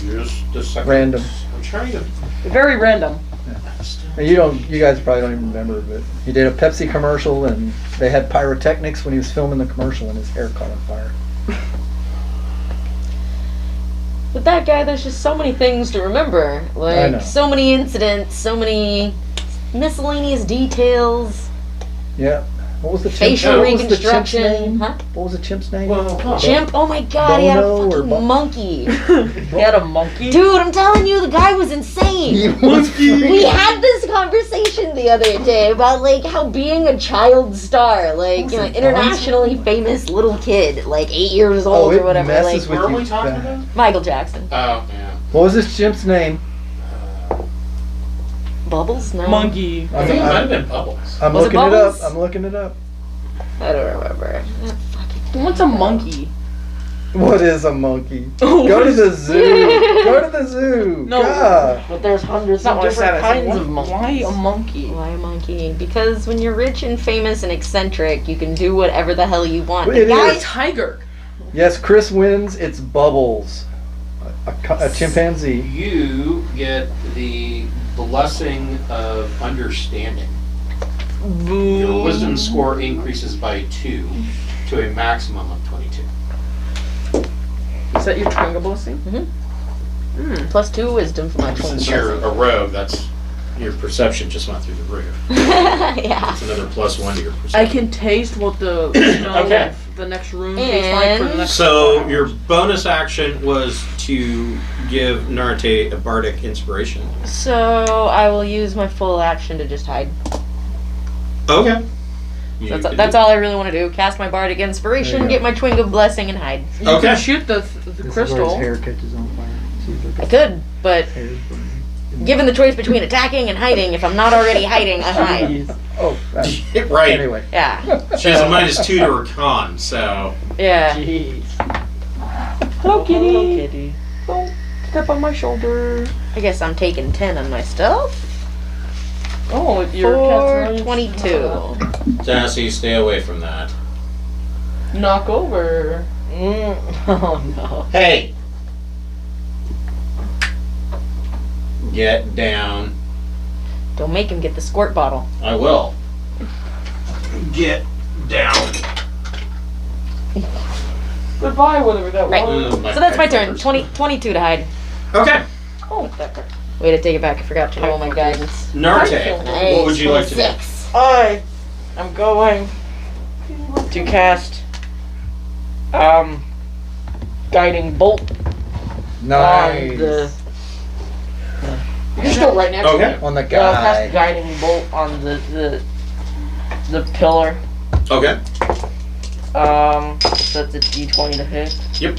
Just a second. Random. I'm trying to. Very random. And you guys probably don't even remember, but he did a Pepsi commercial, and they had pyrotechnics when he was filming the commercial, and his hair caught on fire. With that guy, there's just so many things to remember. I know. So many incidents, so many miscellaneous details, Yeah. What was the chimp? facial What was the chimp's reconstruction. name? Huh? What was the chimp's name? Well, Chimp? Oh my god, he had a Bono or fucking monkey. He had a monkey. Dude, I'm telling you, the guy was insane. He was We had this conversation the other day about how being a child star, internationally famous little kid, 8 years old it or whatever, messes what with are we you talking bad. about? Michael Jackson. Oh, yeah. What was this chimp's name? Bubbles? No. Monkey. I think it might have been Bubbles. I'm Was it looking it up. Bubbles? I'm looking it up. I don't remember. What's a monkey? What is a monkey? Oh, Go to the zoo. Go to the zoo. No. God. But there's hundreds That's not of what I said. different I said, kinds of monkeys. why a monkey? Why a monkey? Because when you're rich and famous and eccentric, you can do whatever the hell you want. It The Why is. a tiger? Yes, Chris wins. It's Bubbles. A chimpanzee. You get the blessing of understanding. Your wisdom score increases by 2 to a maximum of 22. Is that your Twinga blessing? Plus 2 wisdom for my twin Since you're a rogue, that's your perception just went through the roof. Yeah. It's another +1 to your I perception. can taste what the smell Okay. of the next room tastes like for the next So 4 hours. your bonus action was to give Narate a bardic inspiration. So I will use my full action to just hide. Okay. You That's, can that's do- all I really want to do. Cast my bardic inspiration, There you get my twinge of blessing, and hide. You Okay. can shoot the This is where his crystal. hair catches on fire. See, look I at could, but his hair's burning. given the choice between attacking and hiding, if I'm not already hiding, I hide. Jeez. Oh, Right. anyway. Yeah. She has a -2 to her con, so. Yeah. Jeez. Hello, kitty. Don't step on my shoulder. I guess I'm taking 10 on my stealth. Oh, your cat's 422. Sassy, stay away from that. Knock over. Oh no. Hey! Get down. Don't make him get the squirt bottle. I will. Get down. Goodbye, whatever that Right. was. So that's my turn. 22 to hide. Okay. Oh, that hurt. Way to take it back. I forgot to roll my guidance. Narte, what would you like to do? 6. I am going to cast guiding bolt on Nice. the You're still right next to Okay. me. On the I'll cast guy. guiding bolt on the pillar. Okay. So that's a D20 to hit. Yep.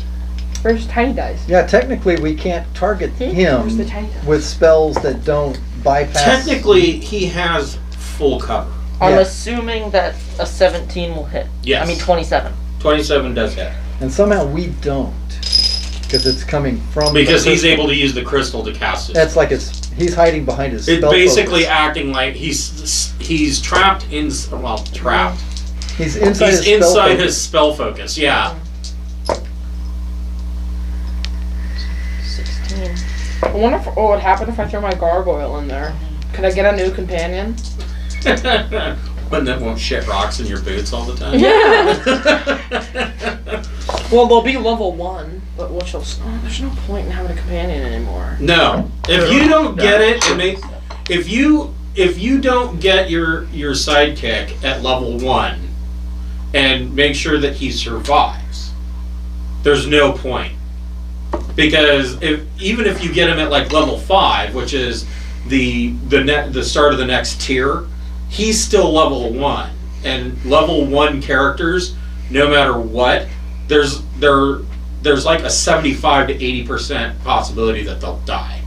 Where's Tiny Dice? Yeah, technically we can't target Where's the him Tiny Dice? with spells that don't bypass. Technically, he has full cover. I'm Yeah. assuming that a 17 will hit. Yes. I mean 27. 27 does hit. And somehow we don't. Because it's coming from the Because he's crystal. able to use the crystal to cast it. That's like he's hiding behind his It's spell basically focus. acting like he's trapped in, well, trapped. He's inside He's his spell inside focus. his spell focus, yeah. 16. I wonder what would happen if I throw my gargoyle in there. Could I get a new companion? One that won't shit rocks in your boots all the time. Well, they'll be level 1, but there's no point in having a companion anymore. No. If you don't get it, if you don't get your sidekick at level 1 and make sure that he survives, there's no point. Because even if you get him at like level 5, which is the start of the next tier, he's still level 1. And level 1 characters, no matter what, there's like a 75 to 80% possibility that they'll die.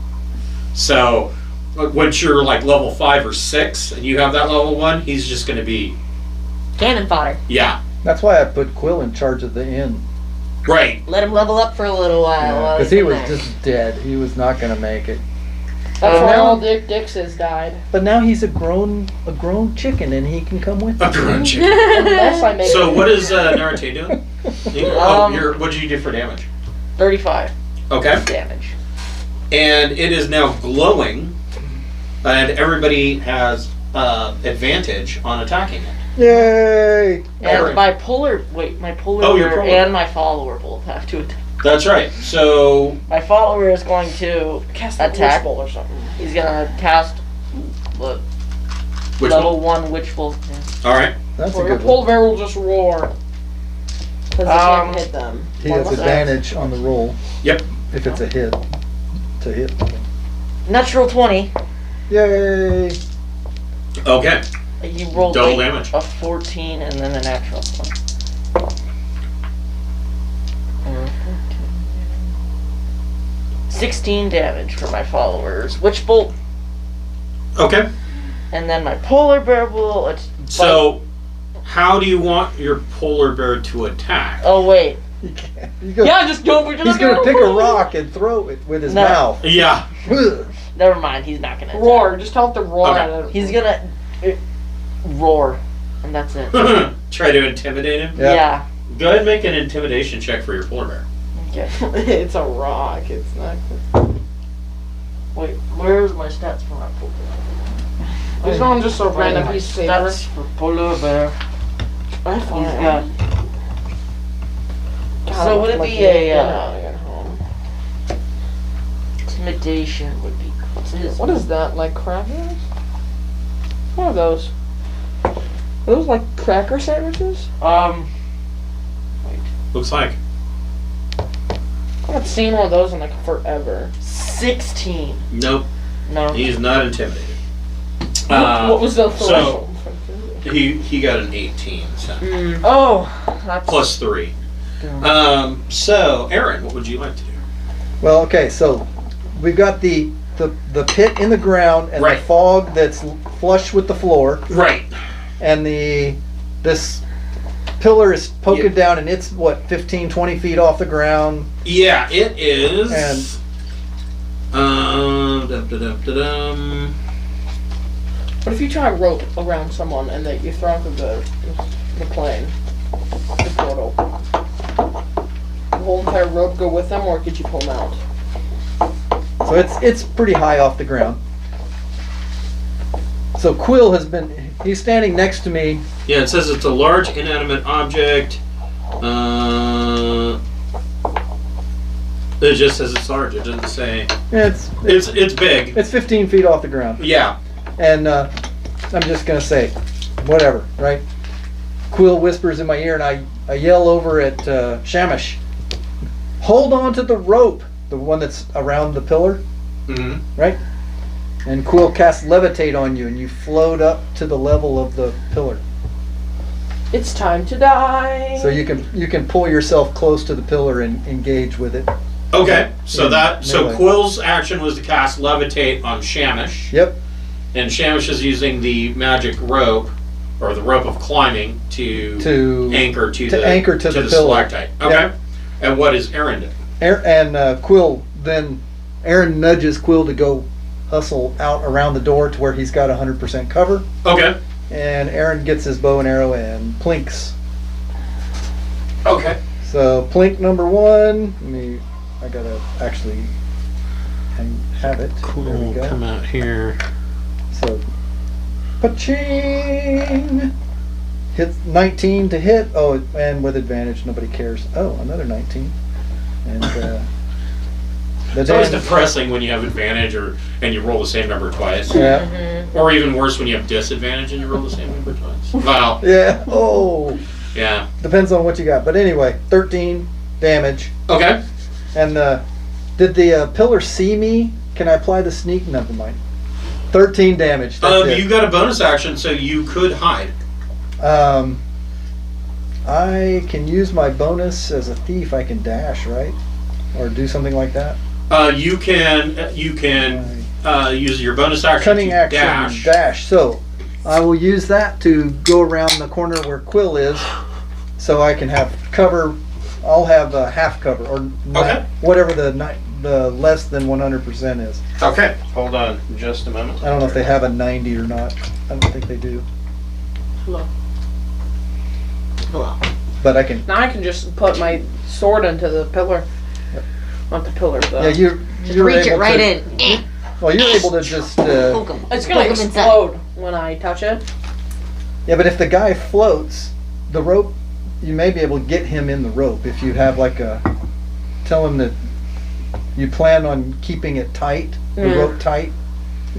So once you're like level 5 or 6 and you have that level 1, he's just going to be, Cannon fodder. yeah, That's why I put Quill in charge of the inn. Right. Let him level up for a little while. while Because he's he in was there. just dead. He was not going to make it. That's why all Dix's died. But now he's a grown chicken, and he can come with A us. grown chicken. Unless I make So it. what is Narate doing? What did you do for damage? 35 Okay. damage. And it is now glowing, and everybody has advantage on attacking it. Yay! And my polar Oh, your bear polar. and my follower both have to attack. That's right. So My follower is going to Cast the attack. Witch Bolt or something. He's gonna cast the which level one? 1 Witch Bolt. All right. That's a Or your good one. polar bear will just roar. Because they can't hit them. He has Unless- advantage on the roll. Yep. If it's a hit. To hit. Natural 20. Yay! Okay. You rolled Double like damage. a 14 and then a natural 20. 16 damage for my followers. Witch Bolt. Okay. And then my polar bear will. So, how do you want your polar bear to attack? Oh, wait. He can't. He goes, Yeah, just go over to he's the going to pick a barrel. rock and throw it with his No. mouth. Yeah. Ugh. Never mind, he's not gonna attack. Roar. Just tell it to roar Okay. at it. He's gonna roar. And that's it. Try to intimidate him. Yeah. Yeah. Go ahead and make an intimidation check for your polar bear. Okay. It's a rock. It's not. Wait, where's my stats for my polar bear? It's not just a random piece of paper. Stats for polar bear. I He's find got. God, So would it like be you a, get out of your home. Intimidation would be. What is that? Like crackers? What are those? Are those like cracker sandwiches? Looks like. I haven't seen one of those in like forever. 16. Nope. No. He's not intimidated. What was the so threshold? he got an 18. So. Oh, that's Plus 3. So, Aaron, what would you like to do? Well, okay, so we've got the pit in the ground and Right. the fog that's flush with the floor, Right. and this pillar is poking down, and it's what, 15, 20 feet off the ground. Yeah, it is. And- Dum-da-dum-da-dum. What if you try a rope around someone and that you throw into the plane, the portal? The whole entire rope go with them, or could you pull them out? So it's pretty high off the ground. So Quill he's standing next to me. Yeah, it says it's a large inanimate object. It just says it's large. It doesn't say. It's big. it's 15 feet off the ground. Yeah. And I'm just gonna say, whatever, right? Quill whispers in my ear, and I yell over at Shamish, hold on to the rope, the one that's around the pillar, Mm-hmm. right? And Quill casts levitate on you, and you float up to the level of the pillar. It's time to die. So you can pull yourself close to the pillar and engage with it. Okay. So melee. Quill's action was to cast levitate on Shamish, Yep. and Shamish is using the magic rope, or the rope of climbing, to anchor to the pillar. stalactite. Okay. Yep. And what is Aaron doing? And Quill Aaron nudges Quill to go hustle out around the door to where he's got 100% cover. Okay. And Aaron gets his bow and arrow and plinks. Okay. So plink number 1. I gotta actually have it. There we go. Come out here. So, pa-ching! Hits 19 to hit. Oh, and with advantage, nobody cares. Oh, another 19. And the It's always damage. depressing when you have advantage and you roll the same number twice. Yeah. Or even worse when you have disadvantage and you roll the same number twice. Wow. Yeah. Oh. Yeah. Depends on what you got. But anyway, 13 damage. Okay. And did the pillar see me? Can I apply the sneak? Never mind. 13 damage. That's it. You got a bonus action, so you could hide. I can use my bonus as a thief. I can dash, right? Or do something like that. You can use your bonus action Cunning to action, dash. So I will use that to go around the corner where Quill is, so I can have cover. I'll have half cover or Okay. whatever the less than 100% is. Okay, hold on just a moment. I don't know if they have a 90 or not. I don't think they do. Hello. But I can. Now I can just put my sword into the pillar. Yep. Not the pillar, though. Yeah, you're Reach able it right to, in. Eh. Well, you're able to just. Poke 'em. It's gonna Poke 'em inside. explode when I touch it. Yeah, but if the guy floats, the rope, you may be able to get him in the rope if you have like a. Tell him that you plan on keeping it tight, the Yeah. rope tight,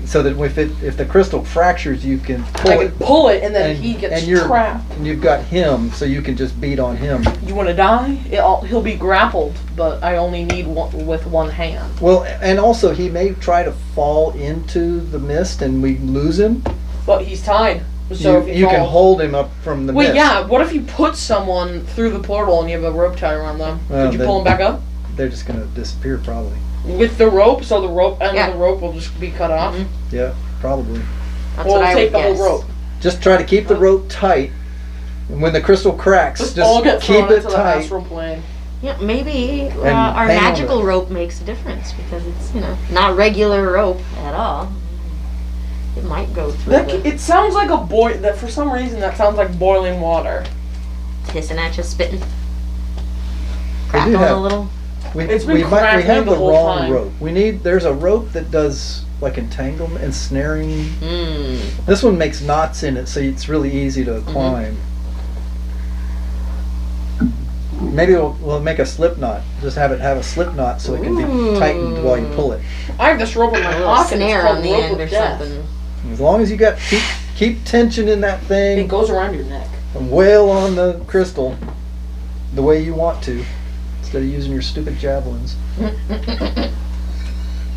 so that if the crystal fractures, you can pull I can it, pull it, and then and- he gets and you're- trapped. and you've got him, so you can just beat on him. You want to die? He'll be grappled, but I only need one with one hand. Well, and also he may try to fall into the mist, and we lose him. But he's tied. So if he You can falls- hold him up from the Wait, mist. yeah. What if you put someone through the portal and you have a rope tie around them? Well, Could you then- pull them back up They're just gonna disappear probably. with the rope? So the rope end Yeah. of the rope will just be cut off. Mhm. Yeah, probably. That's We'll what I take would the guess. whole rope. Just try to keep the rope tight. And when the crystal cracks, Just just all get keep thrown it into the tight. astral plane. Yeah, maybe And our hang on magical to it. rope makes a difference because it's not regular rope at all. It might go through It sounds like a boil. That for some reason that sounds like boiling water. hissing at you, spitting, We do crackling have- a little. It's been we crackling have the the whole wrong time. rope. There's a rope that does like entanglement and snaring. Mm. This one makes knots in it, so it's really easy to climb. Maybe we'll make a slip knot. Just have a slip knot so it can be tightened while you pull it. I have this rope in my A little pocket. It's snare called on the rope end of or death. something. As long as you got keep tension in that It thing goes around your neck. and wail on the crystal the way you want to, instead of using your stupid javelins. They're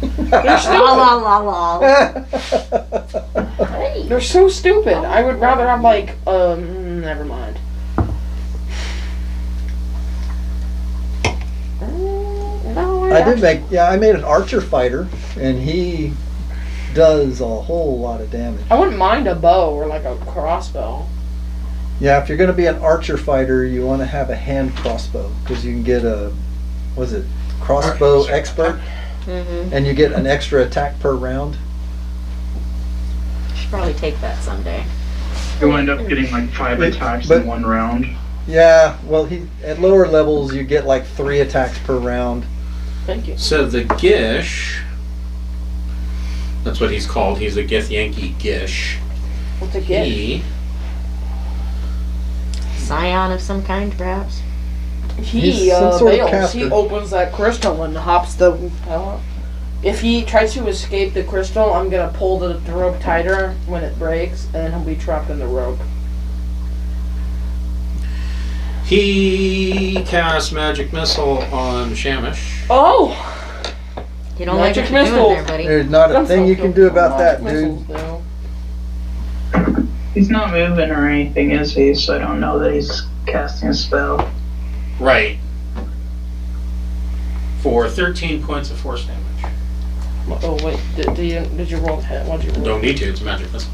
stupid. La la la la. Hey. They're so stupid. I would rather have never mind. No, I made an archer fighter, and he does a whole lot of damage. I wouldn't mind a bow or like a crossbow. Yeah, if you're going to be an archer fighter, you want to have a hand crossbow, because you can get crossbow expert, Mm-hmm. and you get an extra attack per round. Should probably take that someday. You end up getting like 5 attacks but- in one round. Yeah, well, at lower levels, you get like 3 attacks per round. Thank you. So the Gish, that's what he's called. He's a Githyanki Gish. What's a gift? He, Scion of some kind, perhaps. He He's some sort of bails. caster. He opens that crystal and hops the. If he tries to escape the crystal, I'm gonna pull the rope tighter when it breaks, and then he'll be trapped in the rope. he casts Magic Missile on Shamish. Oh! You don't like Magic what you're missile. doing there, buddy. There's not a That's thing not you can good. do about that, Magic dude. missiles, though. He's not moving or anything, is he? So I don't know that he's casting a spell. Right. For 13 points of force damage. Oh wait, did you roll the hit? What'd you roll? Don't need to, it's a magic missile.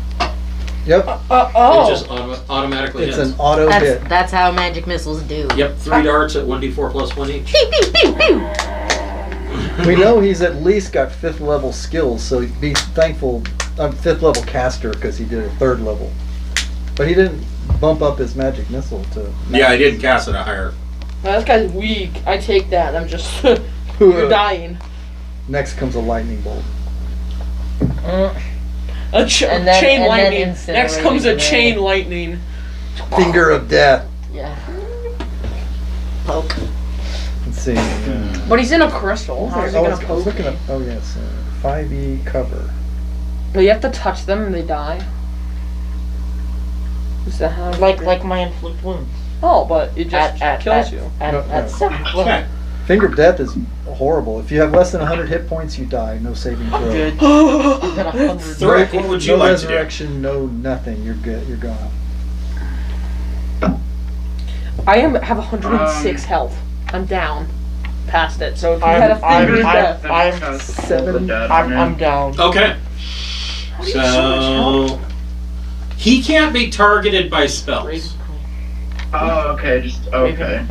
Yep, Oh! It just automatically it's hits. an auto hit. That's how magic missiles do. Yep, 3 darts at 1d4 plus 1 each. Pew, pew, pew, pew. We know he's at least got 5th level skills, so be thankful. I'm 5th level caster because he did a 3rd level, but he didn't bump up his magic missile to. Yeah, I didn't cast it a higher. Now, this guy's weak. I take that and I'm just. You're dying. Next comes a lightning bolt. A And then- chain and then lightning. incinerating Next comes a the- chain lightning. Finger of death. Yeah. Poke. Let's see. But he's in a crystal. How is he I gonna was poke? looking up. Oh yes, 5e cover. But you have to touch them and they die. Is that how? Like my inflict wounds. Oh, but it just kills you. At No. 7th level. Okay. Finger of death is horrible. If you have less than 100 hit points, you die. No saving throw. Good. I've got 100. Thrick, what would you no like to do? resurrection, no nothing. You're good. You're gone. I have 106 health. I'm down past it. So if you had a finger of death, I'm 7. I'm down. Okay. How do you have so much health? So he can't be targeted by spells. Oh, okay, just okay.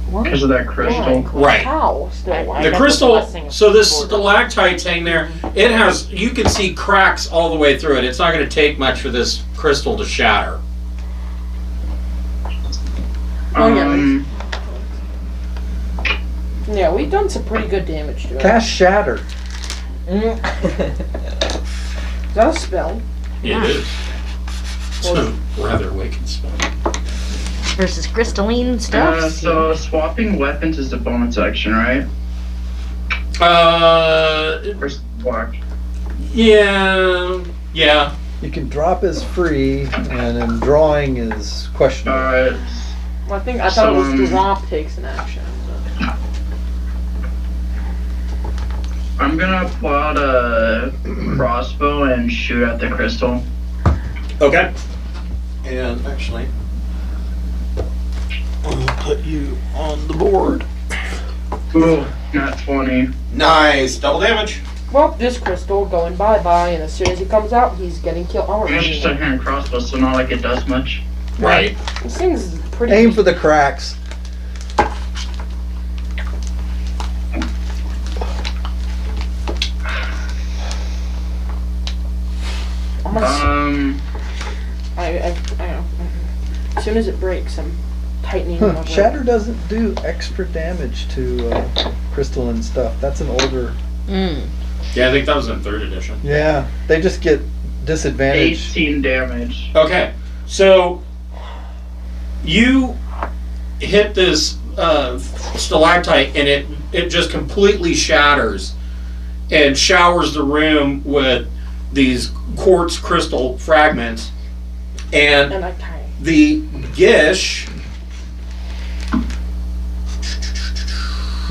What? Because of that crystal. Right. How? Still, I The got crystal, blessing of so this border. stalactite's hanging there. It has, you can see cracks all the way through it. It's not going to take much for this crystal to shatter. Yeah, we've done some pretty good damage to it. Cast Shatter. Is that a spell? It is. It's a rather wicked spell. Versus crystalline stuff. So swapping weapons is a bonus action, right? Or block. Yeah. You can drop as free, and then drawing is questionable. Alright. Well, I thought it was drop takes an action. But... I'm gonna pull out a crossbow and shoot at the crystal. Okay. And actually, I'll put you on the board. Ooh, not 20. Nice. Double damage. Well, this crystal going bye-bye, and as soon as he comes out, he's getting killed. Oh, It's just a hand crossbow, so not like it does much. Right. This thing's pretty. Aim for the cracks. As soon as it breaks, I'm tightening it up. Shatter doesn't do extra damage to crystalline stuff. That's an older. Yeah, I think that was in 3rd edition. Yeah, they just get disadvantage. 18 damage. Okay, so you hit this stalactite and it just completely shatters and showers the room with these quartz crystal fragments, and And I tie. the Gish.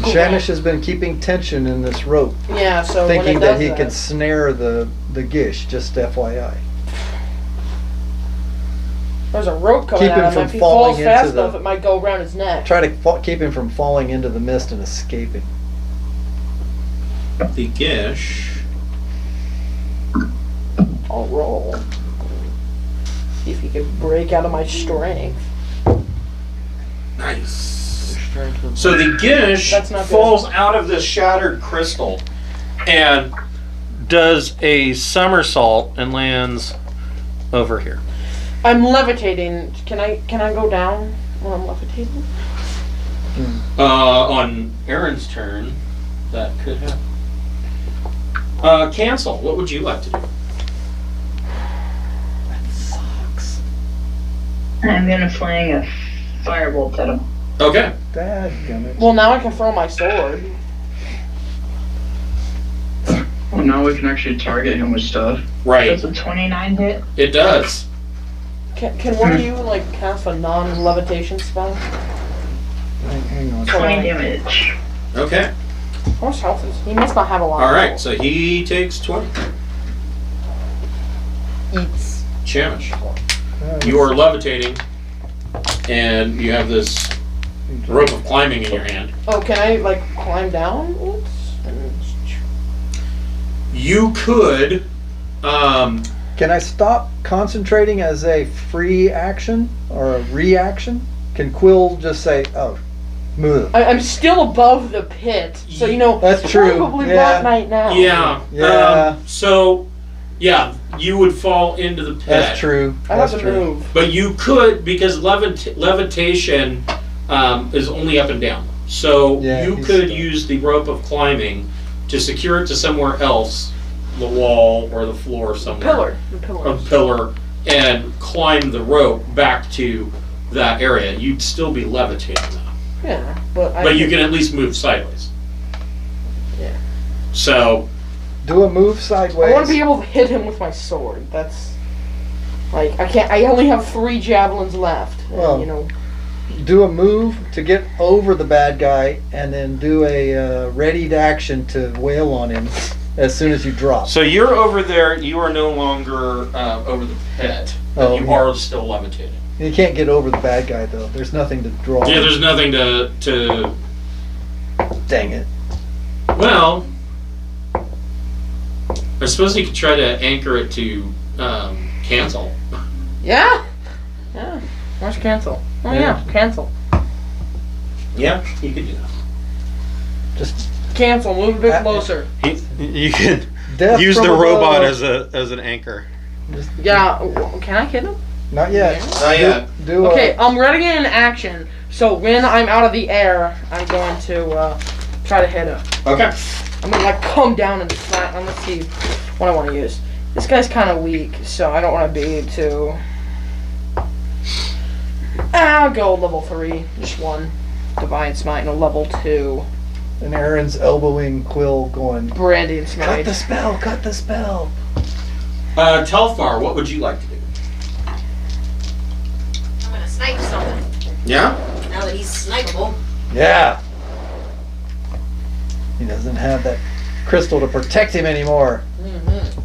Shanish has been keeping tension in this rope, Yeah, so thinking when it that does he that, could snare the Gish, just FYI. there's a rope coming keep him out of him. from If he falling falls fast into the- enough, it might go around his neck. Try to keep him from falling into the mist and escaping. The Gish. I'll roll. See if he can break out of my strength. Nice. So the Gish That's not good. falls out of this shattered crystal and does a somersault and lands over here. I'm levitating. Can I go down when I'm levitating? On Aaron's turn, that could happen. Cancel. What would you like to do? That sucks. I'm gonna fling a firebolt at him. Okay. Dadgummit. Well, now I can throw my sword. Well, now we can actually target him with stuff. Right. Does a 29 hit? It does. Can one of you like cast a non-levitation spell? Hang on. 20 damage. Okay. How much health is he? Must not have a lot. All of right. health. So he takes 20. Eats. Chamish. You are levitating, and you have this rope of climbing in your hand. Oh, can I like climb down? Oops. You could. Can I stop concentrating as a free action or a reaction? Can Quill just say, "Oh, move"? I'm still above the pit, so you know. That's it's true, Probably yeah. black night now. Yeah. Yeah. So, yeah, you would fall into the pit. That's true. I have That's to true. move. But you could, because levitation is only up and down. So Yeah, you he's could stuck. use the rope of climbing to secure it to somewhere else, the wall or the floor somewhere. The A pillar. pillar, and climb the rope back to that area. You'd still be levitating though. Yeah, but But you can at least move sideways. Yeah. So, Do a move I sideways. want to be able to hit him with my sword. That's like I can't. I only have 3 javelins left. and, Well, you know. Do a move to get over the bad guy, and then do a readied action to wail on him as soon as you drop. so you're over there. You are no longer over the pit. But Oh, you yeah. are still levitating. You can't get over the bad guy though. There's nothing to draw. Yeah, there's nothing to. Dang it. Well, I suppose you could try to anchor it to cancel. Yeah. Yeah. Where's cancel? Oh Yeah. yeah, cancel. Yeah, you could do that. Just Cancel. Move a bit closer. You can death use from the robot above. as an anchor. Just, Yeah. Can I hit him? not yet. Not yet. Do Okay, I'm ready in action. So when I'm out of the air, I'm going to try to hit him. Okay. I'm gonna like come down and smack. Let's see what I want to use. This guy's kind of weak, so I don't want to be too. I'll go level 3, just one. Divine Smite and a level 2. And Aaron's elbowing Quill, going, Branding Smite. cut the spell, cut the spell. Telfar, what would you like to do? I'm gonna snipe something. Yeah? Now that he's snipeable. Yeah. He doesn't have that crystal to protect him anymore. Mm-hmm.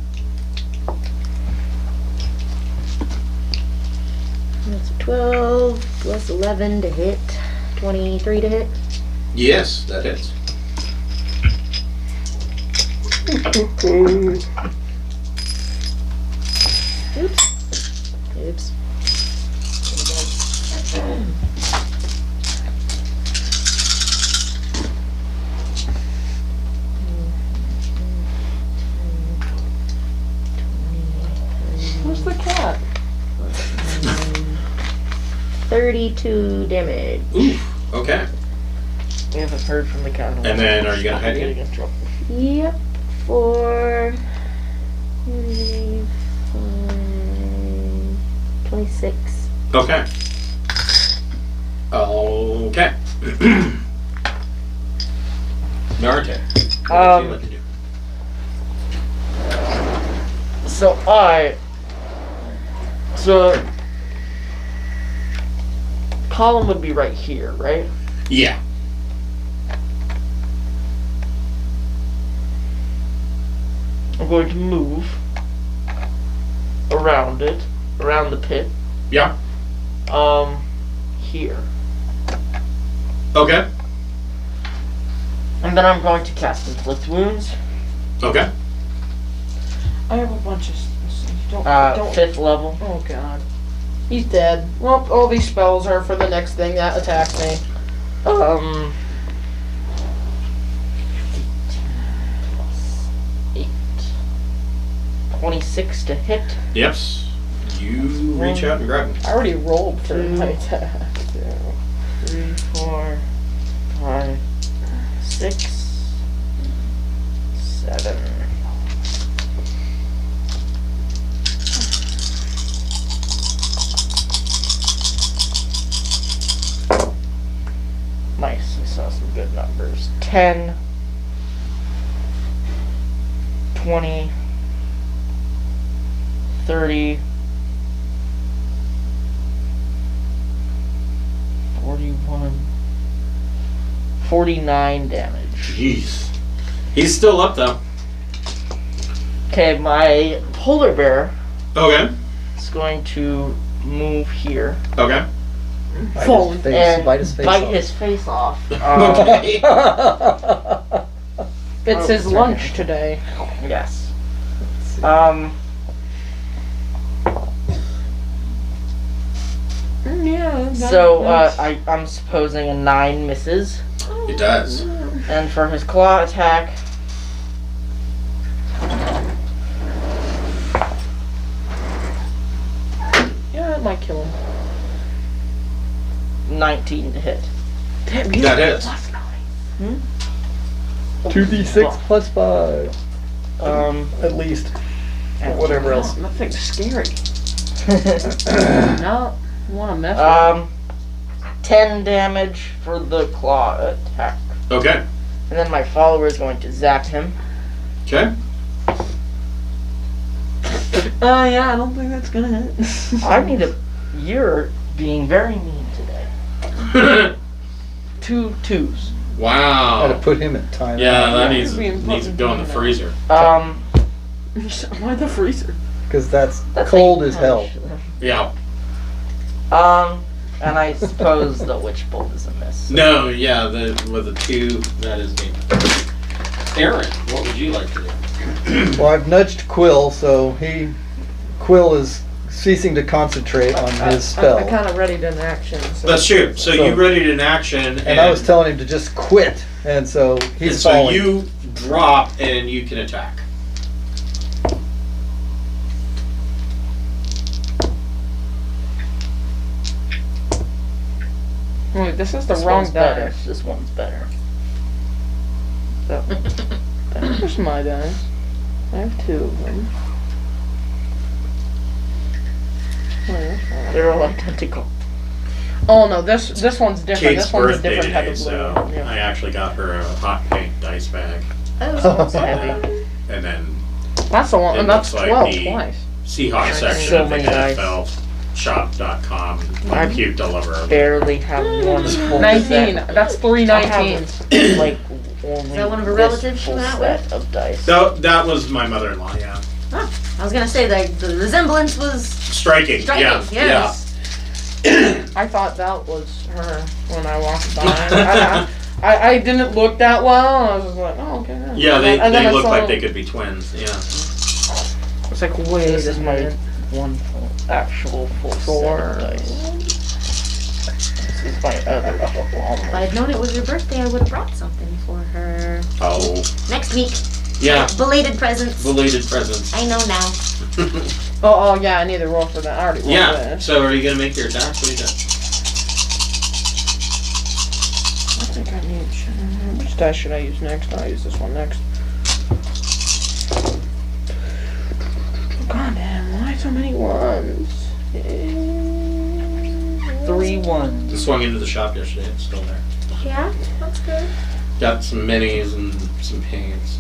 That's 12 plus 11 to hit. 23 to hit. Yes, that is. Oops. 32 damage. Oof. Okay. We haven't heard from the cat. And then are you gonna hit him? Yep. For 26. Okay. Okay. Naruto, what would you like to do? So column would be right here, right? Yeah. I'm going to move around it, around the pit. Yeah. Here. Okay. And then I'm going to cast Inflict Wounds. Okay. I have a bunch of. Don't. 5th level. Oh god. He's dead. Well, all these spells are for the next thing that attacks me. 8. 26 to hit. Yep. You reach out and grab him. I already rolled for my attack. 3, 4, 5, 6, 7. Nice, I saw some good numbers. 10, 20, 30, 41, 49 damage. Jeez. He's still up though. Okay, my polar bear Okay. is going to move here Okay. Phone. and bite his face bite off. his face off. Okay. It's his lunch today. Yes. Yeah. So I'm supposing a 9 misses, It does. and for his claw attack, Yeah, it might kill him. 19 to hit. Damn, That is. 2d6 plus 5. At least. And Whatever else. Nothing's scary. No, you want to mess with 10 damage for the claw attack, Okay. and then my follower is going to zap him. Okay. Yeah, I don't think that's gonna hit. I need a. You're being very mean today. 2 2s. Gotta Wow. put him in time. Yeah, that needs Being to go in the freezer. Why the freezer? Because that's That's cold 8 as hell. punch. Yeah. And I suppose the witch bolt is a miss. No, yeah, with a 2, that is me. Aaron, what would you like to do? Well, I've nudged Quill, so Quill is ceasing to concentrate on his spell. I kind of readied an action. So Let's shoot. So you readied an action, And I was telling him to just quit, and so he's so falling. you drop and you can attack. Wait, this is the This wrong one's better. dice. This one's better. Where's my dice? I have 2 of them. They're all identical. Oh no, this one's different. Kate's This one's a birthday different type today, of blue. so Yeah. I actually got her a hot pink dice bag, Oh, Heavy. and then That's the one, It and that's looks like 12 the- twice. Seahawks section So of the many dice. NFL shop.com. I Cute deliver. Barely have one full 19. set. That's 3 I have 19s. like only Is that one of her this relatives she full went out set with? of dice. So that was my mother-in-law. Yeah, I was gonna say that the resemblance was striking. striking. Yeah, Yes. I thought that was her when I walked by. I didn't look that well. I was just like, oh, okay. yeah. And then They I look saw- like they could be twins. Yeah. It's like, wait This a is my minute. one actual full Four. set of dice. This is my other If I had known it was her birthday, I would have brought something for her Oh, next week. yeah. Belated presents. Belated presents. I know now. Oh, yeah, I need to roll for that. I already rolled Yeah. this. So are you gonna make your attack? What do you got? I think I need. Which dice should I use next? I'll use this one next. God damn, why so many ones? 3 1s. Just swung into the shop yesterday. It's still there. Yeah, that's good. Got some minis and some paints.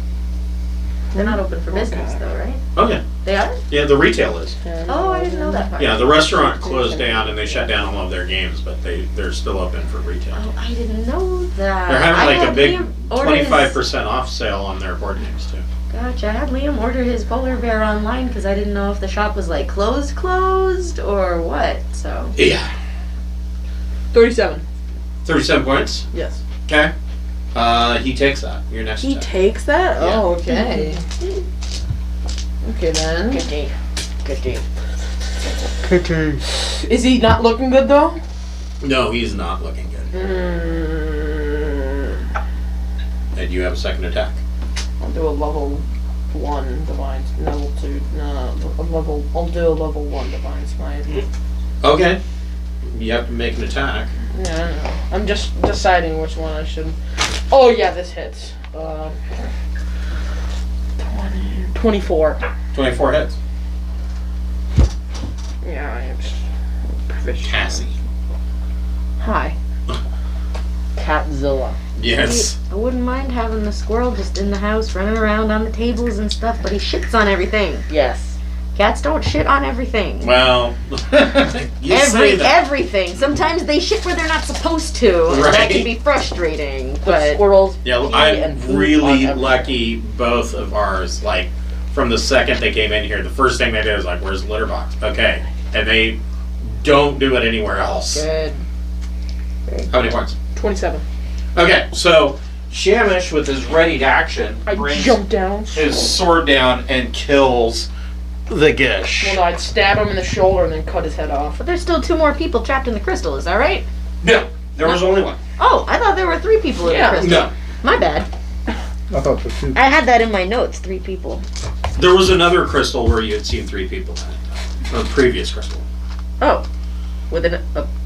They're not open for business though, right? Oh yeah. They are? Yeah, the retail is. Oh, I didn't know that part. Yeah, the restaurant closed down and they shut down all of their games, but they're still open for retail. Oh, I didn't know that. They're I having like had a big Liam order his- 25% off sale on their board games too. Gotcha. I had Liam order his polar bear online because I didn't know if the shop was like closed or what. So Yeah. 37. 37 points. Yes. Okay. He takes that. Your next He attack. takes that? Yeah. Oh, okay. Okay then. Good day. Good day. Is he not looking good though? No, he's not looking good. And you have a second attack. I'll do a level 1 divine. Level 2. No, a level. I'll do a level 1 divine smite. Okay. You have to make an attack. Yeah, I know. I'm just deciding which one I should. Oh yeah, this hits. 24. 24 hits. Yeah, I am proficient. Cassie. Hi. Catzilla. Yes. I wouldn't mind having the squirrel just in the house running around on the tables and stuff, but he shits on everything. Yes. Cats don't shit on everything. Well, you say that. Everything. Sometimes they shit where they're not supposed to, and that Right. can be frustrating. But But squirrels. Yeah, pee I'm and poop really on everything. lucky. Both of ours, like, from the second they came in here, the first thing they did was like, "Where's the litter box?" Okay, and they don't do it anywhere else. Good. How many points? 27. Okay, so Shamish with his readied action I brings jump down. his sword down and kills the Gish. Well, no, I'd stab him in the shoulder and then cut his head off. But there's still 2 more people trapped in the crystal, is that right? No, there was only one. Oh, I thought there were 3 people in Yeah. the crystal. No, My bad. I thought so too. I had that in my notes, 3 people. there was another crystal where you had seen 3 people in it. A previous crystal. Oh. With a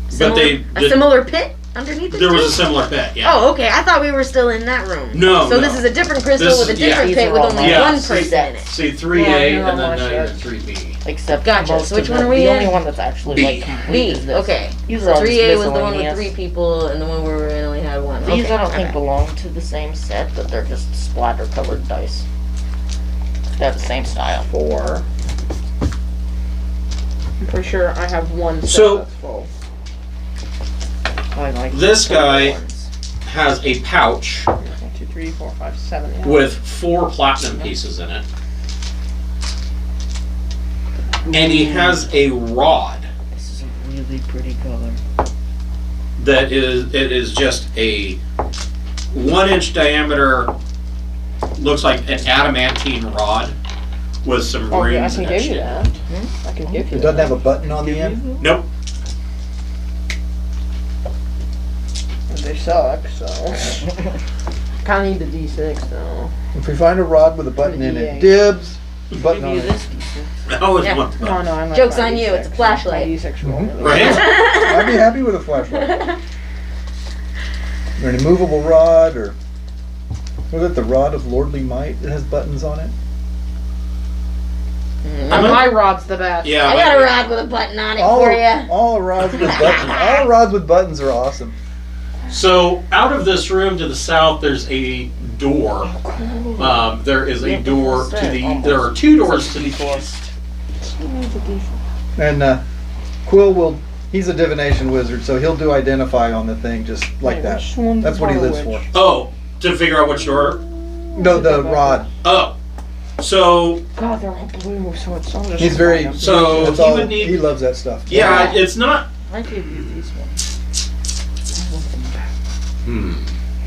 similar, they a did- similar pit underneath it? There was too? a similar pit, yeah. Oh, okay. I thought we were still in that room. No, So no. this is a different crystal This with a is- yeah. different These pit are with all only Yeah, one see- person in it. See, 3A, Yeah, and you're then on now you're in one 3B. Except Gotcha, most so which of one them. are we The in? only one that's actually B. like complete B. is this. Okay. These So are all just 3A was the one with miscellaneous. 3 people, and the one where we only had 1. These okay. I don't think okay. belong to the same set, but they're just splatter colored dice. They have the same style. 4. I'm pretty sure I have 1 set So- that's full. I like This the guy- ones. Has a pouch 1, 2, 3, 4, 5, 7. Yeah. with 4 platinum pieces in it. And he has a rod This is a really pretty color. that is just a 1-inch diameter, looks like an adamantine rod with some Oh, yeah, I runes can give etched you in. that. I can give you It that. doesn't have a button on the end. Nope. They suck, so. Kinda need the D6 though. If we find a rod with a button in it, dibs. Button on Give you it. this. I always Yeah. want No, that. no, I'm not. Joke's my on you, D6. it's a flashlight. My D6 roll. Right? I'd be happy with a flashlight. Or an immovable rod, or was it the rod of lordly might that has buttons on it? My rod's the best. Yeah. I got a rod with a button on it for you. All rods with buttons. All rods with buttons are awesome. So out of this room to the south, there's a door. There is a door to the. There are two doors to the east. And Quill will. He's a divination wizard, so he'll do identify on the thing just like that. That's what he lives for. Oh, to figure out which door. No, the rod. Oh, so God, they're all blue, so it's all just. He's very. So that's he all, would need- he loves that stuff. yeah, it's not. I give you these ones.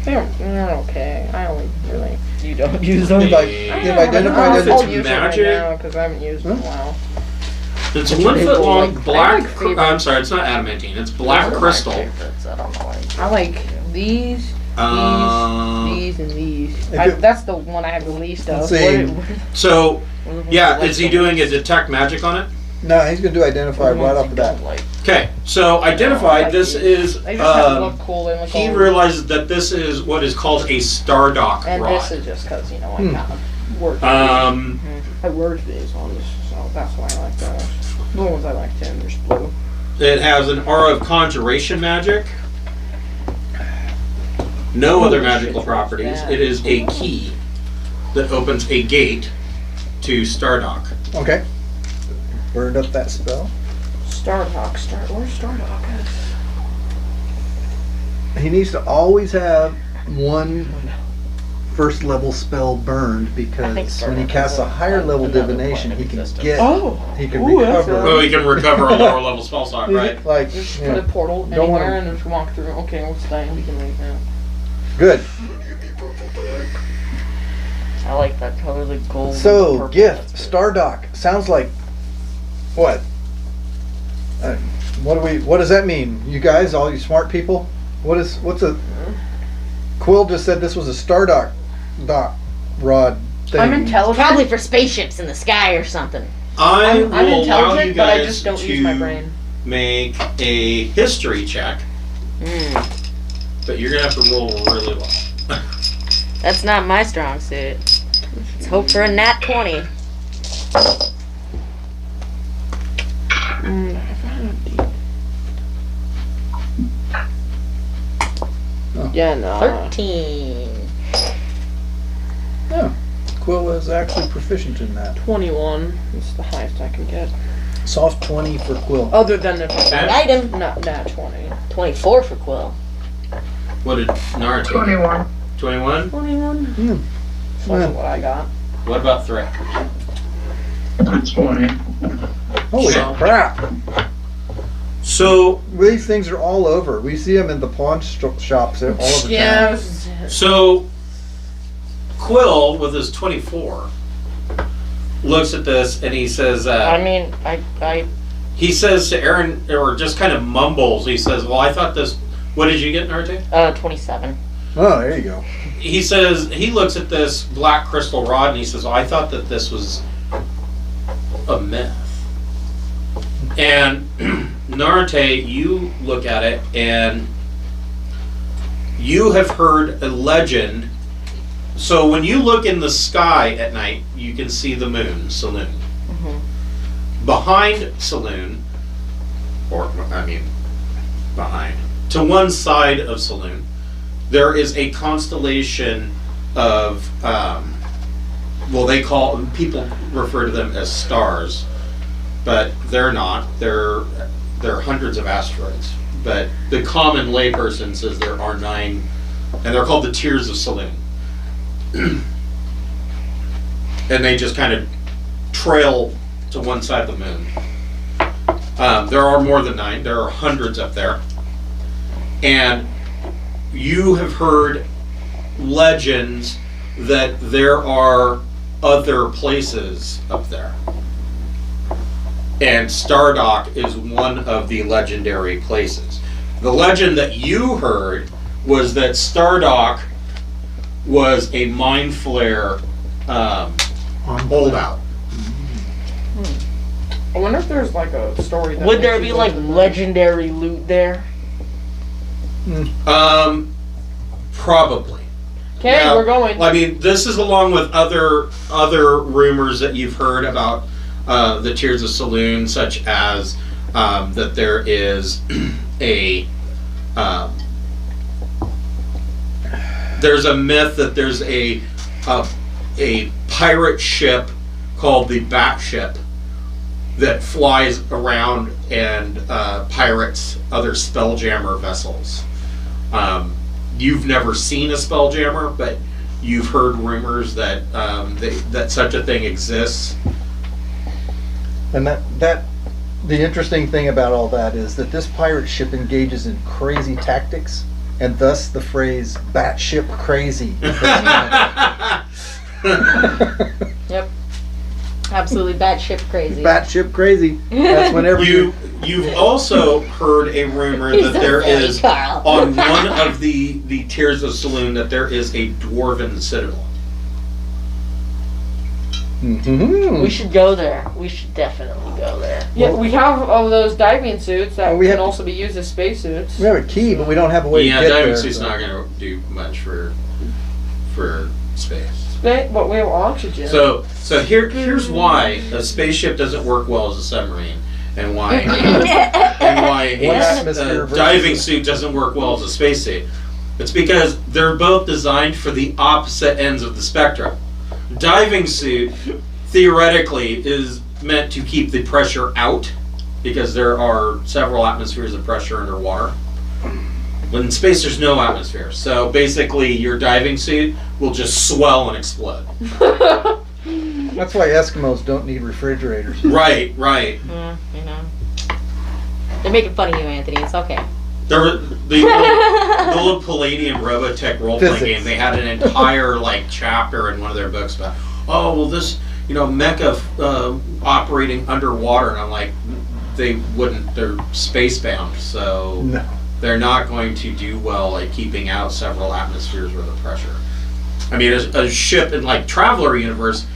They're okay. I only really. You don't use them. If identified I'll as It's use magic. it right now because I haven't used it in a while. It's a 1 foot long like- black. I like favorite- I'm sorry, it's not adamantine. It's black crystal. Favorites. I don't know why. I like these, these, and these. If it- That's the one I have the least of. Let's see. So, yeah, is he doing a detect magic on it? No, he's gonna do identify right off the bat. Okay, so identified. This is. They just have to look cool. They look He all- realizes that this is what is called a Stardock And rod. this is just because, you know, I kind of worked. I worked these ones, so that's why I like those. The ones I like too, they're just blue. It has an aura of conjuration magic. No other magical properties. It is a key that opens a gate to Stardock. Okay. Burned up that spell. Stardock, where's Stardock at? He needs to always have one first level spell burned because when he casts a higher level divination, he can get, he can recover. Oh, you can recover a lower level spell slot, right? Like, Just yeah. put a portal Don't anywhere wanna- and just walk through. Okay, what's that? We can leave now. Good. I like that color, the gold. and the So, purple. gift, That's good. Stardock. Sounds like, what? What does that mean? You guys, all you smart people? What's a, Quill just said this was a Stardock rod thing. I'm intelligent. Probably for spaceships in the sky or something. I will I'm allow you intelligent, but I guys just don't use my to brain. make a history check, but you're gonna have to roll really well. That's not my strong suit. Let's hope for a nat 20. Yeah, no. 13. Yeah. Quill is actually proficient in that. 21. It's the highest I can get. Soft 20 for Quill. Other than if Okay. Item. not nat 20. 24 for Quill. What did Nara take? 21. 21? 21? That's what I got. What about Threat? 20. Holy crap. So, These things are all over. We see them in the pawn shops all over town. so Quill with his 24 looks at this and he says, I mean, he says to Aaron, or just kind of mumbles, he says, well, I thought this, what did you get, Naruto? 27. Oh, there you go. He says, he looks at this black crystal rod and he says, well, I thought that this was a myth. And Narate, you look at it and you have heard a legend. So when you look in the sky at night, you can see the moon, Saloon. Behind Saloon, behind, to one side of Saloon, there is a constellation of, people refer to them as stars, but they're not. They're hundreds of asteroids. But the common layperson says there are 9, and they're called the Tears of Saloon. And they just kind of trail to one side of the moon. There are more than 9. There are hundreds up there. And you have heard legends that there are other places up there. And Stardock is one of the legendary places. The legend that you heard was that Stardock was a mind flare holdout. I wonder if there's like a story. That Would there makes be you like go to the- legendary loot there? Probably. Okay, Now, we're going. I mean, this is along with other rumors that you've heard about the Tears of Saloon, such as that there is there's a myth that there's a pirate ship called the Bat Ship that flies around and pirates other Spelljammer vessels. You've never seen a Spelljammer, but you've heard rumors that that such a thing exists. And that the interesting thing about all that is that this pirate ship engages in crazy tactics, and thus the phrase "batship crazy." Yep. Absolutely batshit crazy. Batship crazy. That's whenever You've also heard a rumor that there is on one of the tiers of saloon that there is a dwarven citadel. Mhm. We should go there. We should definitely go there. Yeah, we have all those diving suits that Oh, we can have- also be used as spacesuits. We have a key, but we don't have a way Yeah, to get diving there. suit's so- not going to do much for space. But we have oxygen. So here's why a spaceship doesn't work well as a submarine, and why a atmosphere versus- diving suit doesn't work well as a spacesuit. It's because they're both designed for the opposite ends of the spectrum. Diving suit theoretically is meant to keep the pressure out because there are several atmospheres of pressure underwater. But in space, there's no atmosphere. So basically, your diving suit will just swell and explode. That's why Eskimos don't need refrigerators. Right. You know. They're making fun of you, Anthony. It's okay. The little Palladium Robotech role-playing Physics. game, they had an entire chapter in one of their books about, this mecha operating underwater, and I'm like, they wouldn't. They're space-bound, so No. they're not going to do well at keeping out several atmospheres worth of pressure. I mean, a ship in Traveler Universe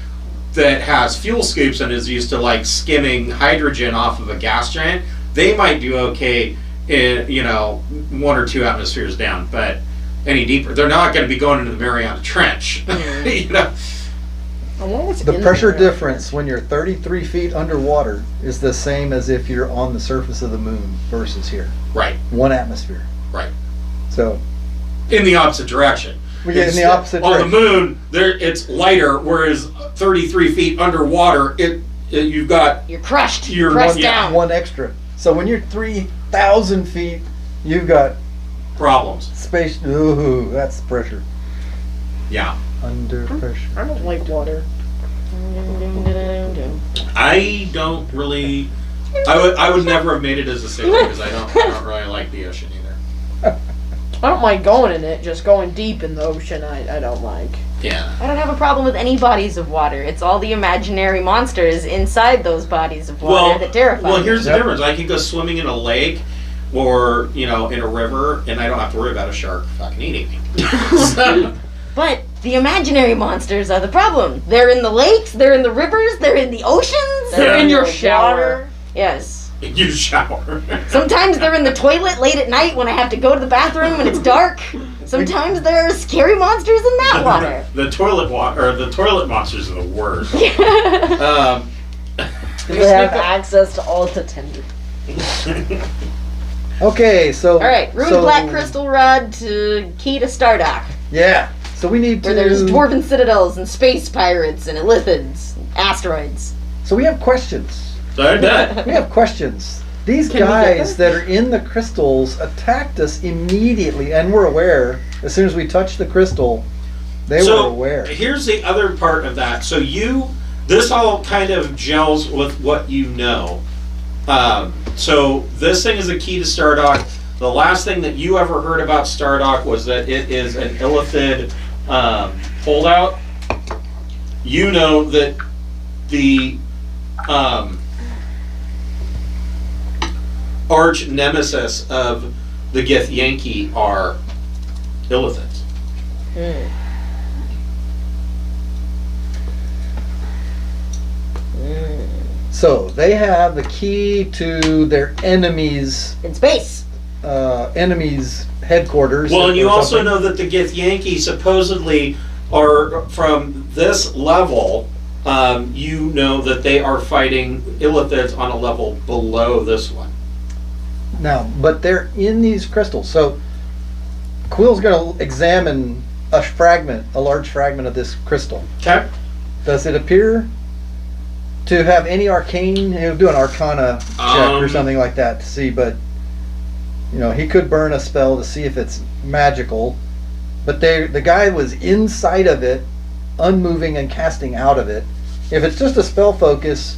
that has fuel scoops and is used to skimming hydrogen off of a gas giant, they might do okay in 1 or 2 atmospheres down, but any deeper, they're not going to be going into the Mariana Trench. I wonder what's The in pressure there. difference when you're 33 feet underwater is the same as if you're on the surface of the moon versus here. Right. 1 atmosphere. Right. So In the opposite direction. we get in the opposite On the direction. moon, it's lighter, whereas 33 feet underwater, you've got You're crushed. You're pressed one- yeah. down. 1 extra. So when you're 3,000 feet, you've got problems. space. Ooh, that's pressure. Yeah. Under pressure. I don't like water. I don't really. I would never have made it as a sailor because I don't really like the ocean either. I don't mind going in it, just going deep in the ocean I don't like. Yeah. I don't have a problem with any bodies of water. It's all the imaginary monsters inside those bodies of water that terrify Well, me. here's the Yep. difference. I can go swimming in a lake or, in a river, and I don't have to worry about a shark fucking eating me. So, But the imaginary monsters are the problem. They're in the lakes, they're in the rivers, they're in the oceans. They're Yeah. in your Water. shower. Yes. you shower. Sometimes they're in the toilet late at night when I have to go to the bathroom when it's dark. Sometimes there are scary monsters in that water. The toilet monsters are the worst. They have access to all the tender. Okay, so. All right, ruined so- black crystal rod to key to Stardock, Yeah. So we need where to. there's dwarven citadels and space pirates and illithids, asteroids. So we have questions. So I bet. We have questions. These Can we get guys them? that are in the crystals attacked us immediately, and we're aware. As soon as we touched the crystal, they were aware. Here's the other part of that. So this all kind of gels with what you know. So this thing is a key to Stardock. The last thing that you ever heard about Stardock was that it is an illithid holdout. you know that the arch nemesis of the Githyanki are Illithids. So they have the key to their enemies' In space. enemies' headquarters. Well, and you or also something. know that the Githyanki supposedly are from this level. You know that they are fighting Illithids on a level below this one. Now, but they're in these crystals. So Quill's going to examine a large fragment of this crystal. Okay. Does it appear to have any arcane? He'll do an arcana check or something like that to see, but he could burn a spell to see if it's magical. But the guy was inside of it, unmoving and casting out of it. If it's just a spell focus,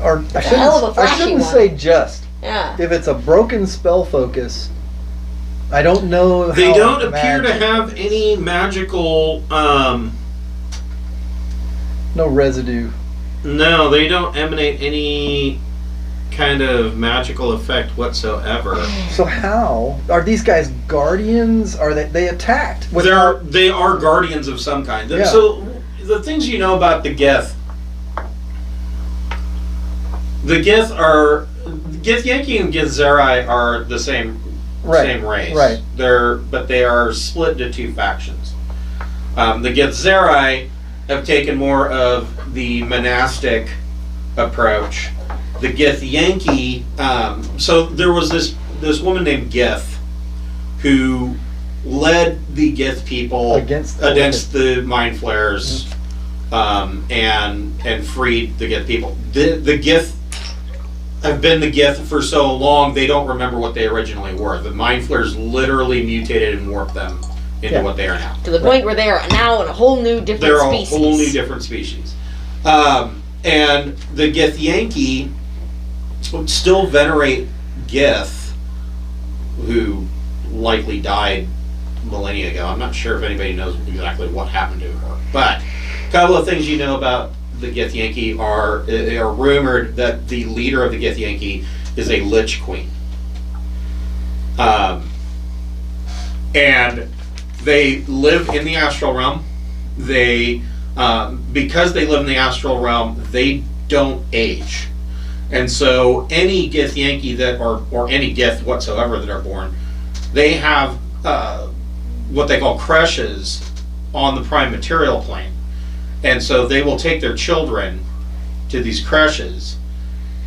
or I hell of a flashy shouldn't one. say just. Yeah. If it's a broken spell focus, I don't know. They how don't appear to magic- have any magical. no residue. No, they don't emanate any kind of magical effect whatsoever. So how are these guys guardians? Are they attacked? They are guardians of some kind. Yeah. So the things you know about the Gith. The Githyanki and Githzerai are the same race. Right. But they are split into two factions. The Githzerai have taken more of the monastic approach. The Githyanki, so there was this woman named Gith who led the Gith people Against the mind flayers, and freed the Gith people. The Gith have been the Gith for so long they don't remember what they originally were. The mind flayers literally mutated and warped them into what they are now. To the point where they are now in a whole new different They're species. a whole new different species. And the Githyanki still venerate Gith, who likely died millennia ago. I'm not sure if anybody knows exactly what happened to her. But a couple of things you know about the Githyanki are rumored that the leader of the Githyanki is a Lich Queen. And they live in the astral realm. They, because they live in the astral realm, they don't age. And so any Githyanki or any Gith whatsoever that are born, they have what they call creches on the prime material plane. And so they will take their children to these creches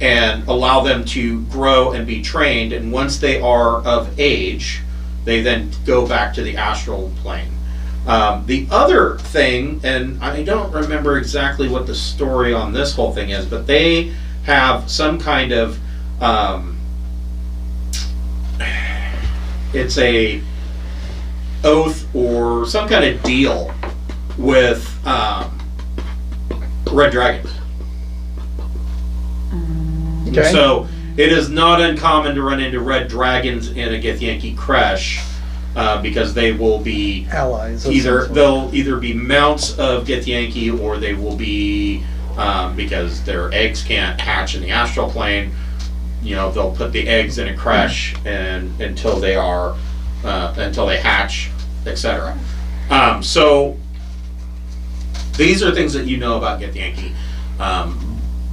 and allow them to grow and be trained. And once they are of age, they then go back to the astral plane. The other thing, and I don't remember exactly what the story on this whole thing is, but they have some kind of, it's a oath or some kind of deal with red dragons. Okay. So it is not uncommon to run into red dragons in a Githyanki creche, because they will be Allies. of either some sort. they'll either be mounts of Githyanki, or they will be because their eggs can't hatch in the astral plane. They'll put the eggs in a creche and until they hatch, etc. So these are things that you know about Githyanki.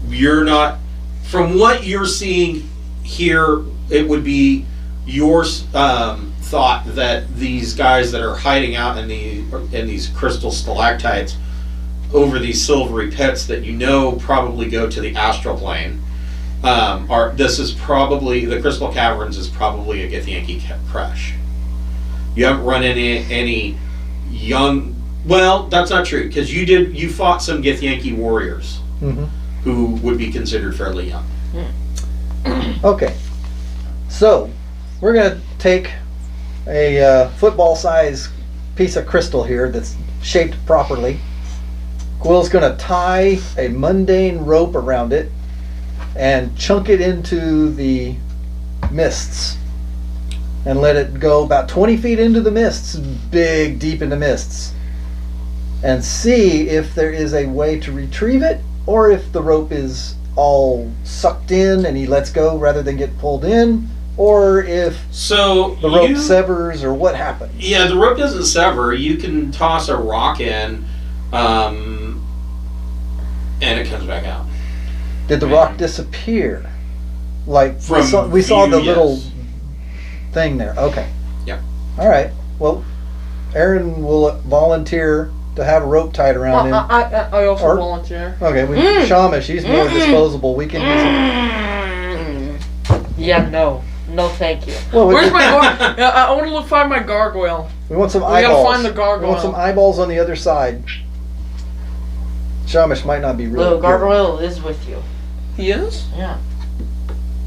You're not, from what you're seeing here, it would be your thought that these guys that are hiding out in these crystal stalactites over these silvery pits that probably go to the astral plane, this is probably, the crystal caverns is probably a Githyanki creche. You haven't run into any young, well, that's not true, because you fought some Githyanki warriors who would be considered fairly young. Okay, so we're gonna take a football-sized piece of crystal here that's shaped properly. Quill's gonna tie a mundane rope around it and chunk it into the mists and let it go about 20 feet into the mists, big, deep in the mists. and see if there is a way to retrieve it, or if the rope is all sucked in and he lets go rather than get pulled in, or if So the rope severs, or what happens. Yeah, the rope doesn't sever. You can toss a rock in, and it comes back out. Did the rock disappear? Like From we saw view, the little yes. thing there. Okay. Yep. All right. Well, Aaron will volunteer to have a rope tied around him. I also Or- volunteer. Okay. Shama, she's more disposable. We can use Yeah, no, thank you. it. Well, Where's my gar? I want to find my gargoyle. we want some We eyeballs. gotta find the We want some gargoyle. eyeballs on the other side. Shamish might not be really The good. gargoyle is with you. He is? Yeah.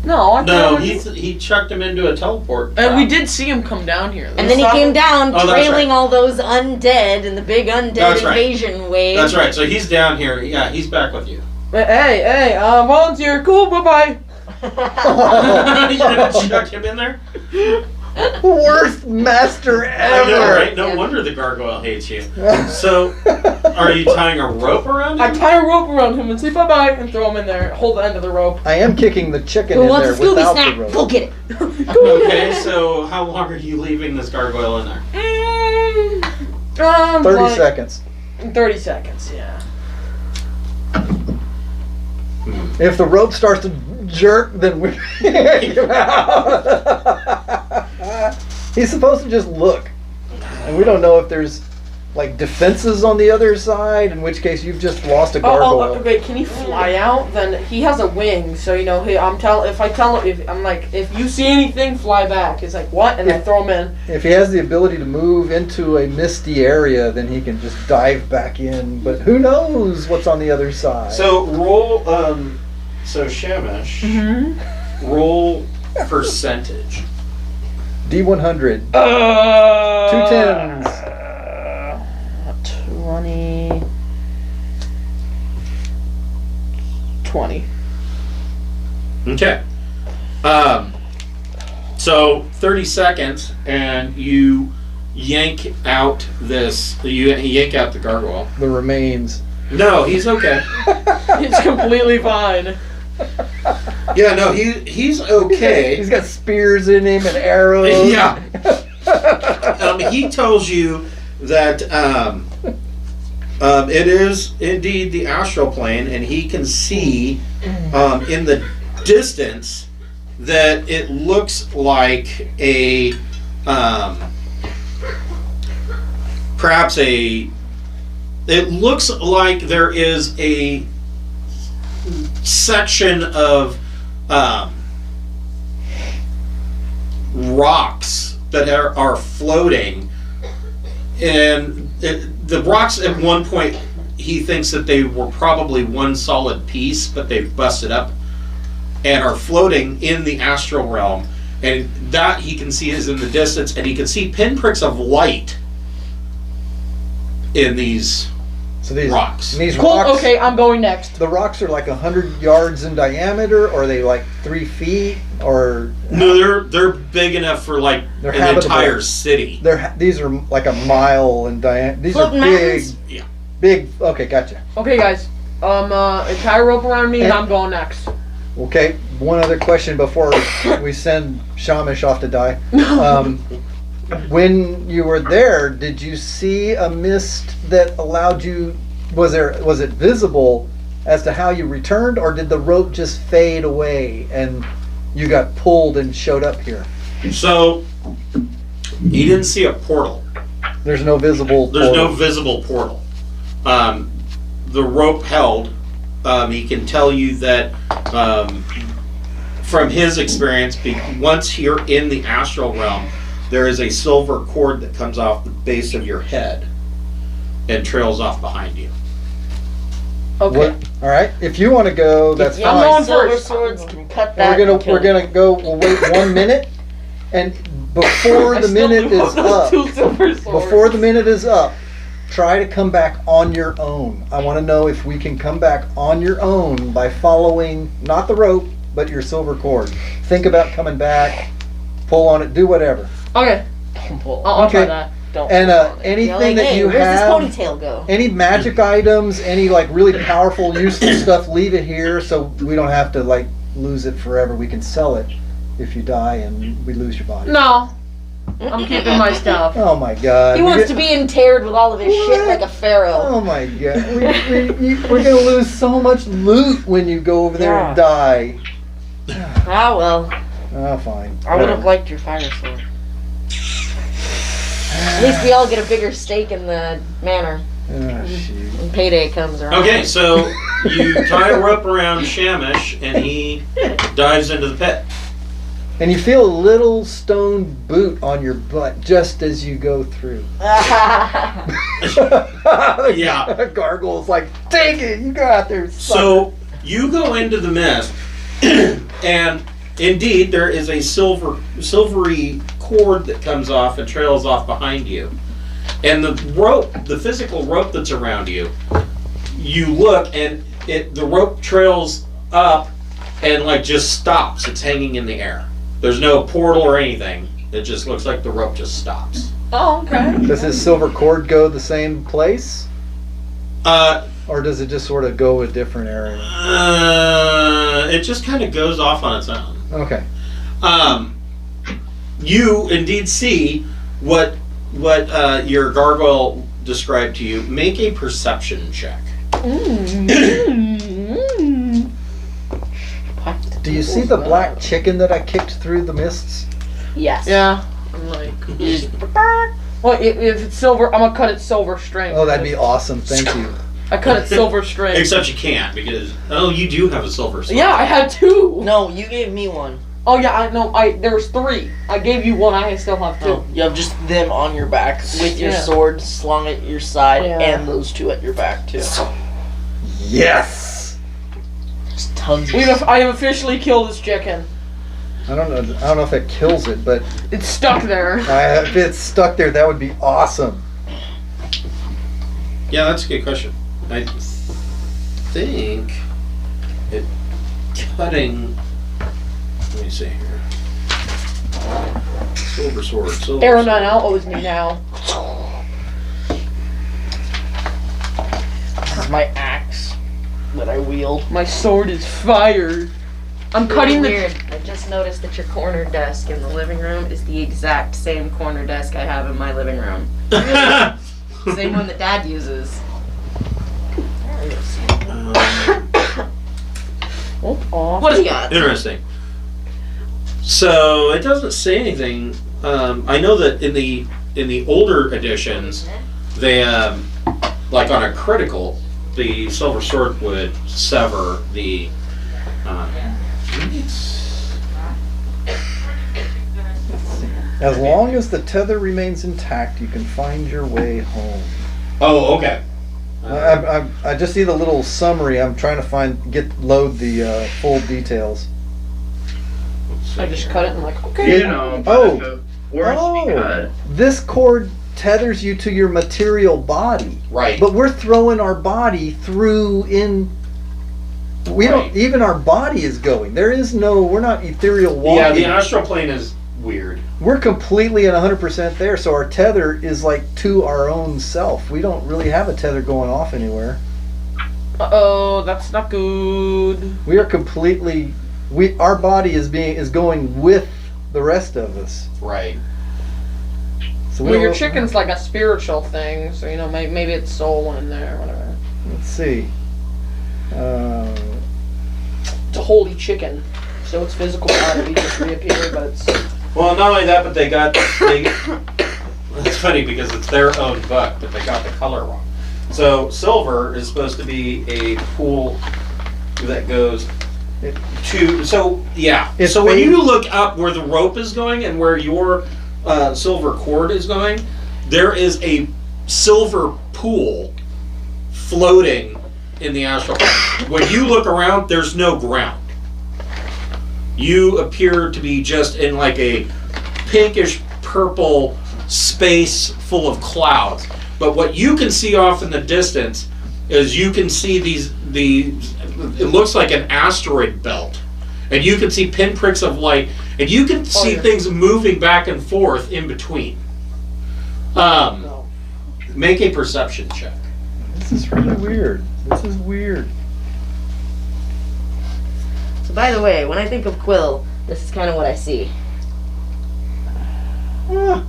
No, I No, thought he chucked him into a teleport. And we trap. did see him come down here. And then he came down, Oh, that's trailing right. all those undead in the big undead That's right. invasion wave. That's right. So he's down here. Yeah, he's back with you. Hey, volunteer. Cool, bye-bye. You gonna chuck him in there? Worst master I know, ever. right? No wonder the gargoyle hates you. So, are you tying a rope around I him? tie a rope around him and say bye-bye and throw him in there. Hold the end of the rope. I am kicking the chicken Who in wants there a Scooby without the snack? rope. Go get it. Okay, so how long are you leaving this gargoyle in there? 30 seconds. 30 seconds, yeah. If the rope starts to jerk, then we kick him out. He's supposed to just look. And we don't know if there's like defenses on the other side, in which case you've just lost a gargoyle. Okay, can he fly out? Then he has a wing, so you know, hey, if I'm like, if you see anything, fly back. It's like, what? And I throw him in. If he has the ability to move into a misty area, then he can just dive back in. But who knows what's on the other side? So roll, so Shamish, roll percentage. D100. 2 tens. 20. 20. Okay. So 30 seconds, and you yank out the gargoyle. The remains. No, he's okay. It's completely fine. Yeah, no, he's okay. He's got spears in him and arrows. Yeah. He tells you that it is indeed the astral plane, and he can see in the distance that it looks like a perhaps a. It looks like there is a section of rocks that are floating, and the rocks at one point he thinks that they were probably one solid piece, but they've busted up and are floating in the astral realm, and that he can see is in the distance, and he can see pinpricks of light in these rocks. And these Cool, rocks. okay, I'm going next. The rocks are like 100 yards in diameter, or are they like 3 feet, or No, they're big enough for like They're an habitable. entire city. these are like a mile in diameter. These Floating are big, mountains? Yeah. big. Okay, gotcha. Okay, guys. Tie a rope around me and And- I'm going next. Okay, one other question before we send Shamish off to die. When you were there, did you see a mist that allowed you? Was it visible as to how you returned, or did the rope just fade away and you got pulled and showed up here? So he didn't see a portal. There's no visible. There's no portal. visible portal. The rope held. He can tell you that from his experience, once you're in the astral realm, there is a silver cord that comes off the base of your head and trails off behind you. Okay. What? All right. If you want to go, that's Young fine. silver first. swords can cut that. We're and kill gonna you. go. We'll wait 1 minute, and before I the still minute do is those up, two silver swords. before the minute is up, try to come back on your own. I want to know if we can come back on your own by following not the rope but your silver cord. Think about coming back, pull on it, do whatever. Okay. Don't pull. I'll try Okay. that. don't. And hold on it. anything You're like, that hey, you where's have, this ponytail go? any magic items, any like really powerful, useful stuff, leave it here so we don't have to like lose it forever. We can sell it if you die and we lose your body. No, I'm keeping my stuff. Oh my god. He wants to be interred with all of his shit like a pharaoh. Oh my god. We're gonna lose so much loot when you go over there and die. Ah, well. Oh, fine. I would have liked your fire sword. At least we all get a bigger stake in the manor Oh, shoot. when payday comes around. Okay, so you tie a rope around Shamish, and he dives into the pit. And you feel a little stone boot on your butt just as you go through. Yeah. Gargoyle's like, take it, you go out there. So you go into the mist, and indeed there is a silvery cord that comes off and trails off behind you. And the rope, the physical rope that's around you, you look and the rope trails up and like just stops. It's hanging in the air. There's no portal or anything. It just looks like the rope just stops. Oh, okay. Does his silver cord go the same place? Or does it just sort of go a different area? It just kind of goes off on its own. Okay. You indeed see what your gargoyle described to you. Make a perception check. Do you see the black chicken that I kicked through the mists? Yes. Yeah. I'm like, well, if it's silver, I'm gonna cut it silver strength. Oh, that'd be awesome. Thank you. I cut it silver strength. Except you can't because you do have a silver sword. Yeah, I had 2. No, you gave me one. Oh yeah, I know. There's 3. I gave you 1. I still have 2. No, you have just them on your back with your Yeah. sword slung at your side, Yeah. and those 2 at your back too. Yes! Just tons of. I have officially killed this chicken. I don't know if it kills it, but It's stuck there. if it's stuck there, that would be awesome. Yeah, that's a good question. I think it cutting. Let me see here. Silver sword. Silver Arrow sword. 9 out owes me now. This is my axe that I wield. My sword is fired. I'm cutting the. Weird. I just noticed that your corner desk in the living room is the exact same corner desk I have in my living room. Same one that Dad uses. What do you got? Interesting. So it doesn't say anything. I know that in the older editions, they like on a critical, the silver sword would sever the. As long as the tether remains intact, you can find your way home. Oh, okay. I just see the little summary. I'm trying to load the full details. I just cut it and like, okay. You know, but Oh. if it were to be cut, This cord tethers you to your material body, Right. but we're throwing our body through in. We Right. don't even our body is going. We're not ethereal walking. Yeah, the astral plane is weird. We're completely at 100% there, so our tether is like to our own self. We don't really have a tether going off anywhere. Uh-oh, that's not good. We are completely. Our body is going with the rest of us. Right. So Well, don't- your chicken's like a spiritual thing, so maybe it's soul in there, whatever. Let's see. It's a holy chicken, so its physical body just reappeared, but it's. Well, not only that, but it's funny because it's their own book, but they got the color wrong. So silver is supposed to be a pool that goes to. So yeah. It's So when fade- you look up where the rope is going and where your silver cord is going, there is a silver pool floating in the astral plane. When you look around, there's no ground. You appear to be just in like a pinkish purple space full of clouds. But what you can see off in the distance is you can see these it looks like an asteroid belt. And you can see pinpricks of light, and you can see yeah. things moving back and forth in between. No. Make a perception check. This is really weird. This is weird. So by the way, when I think of Quill, this is kind of what I see.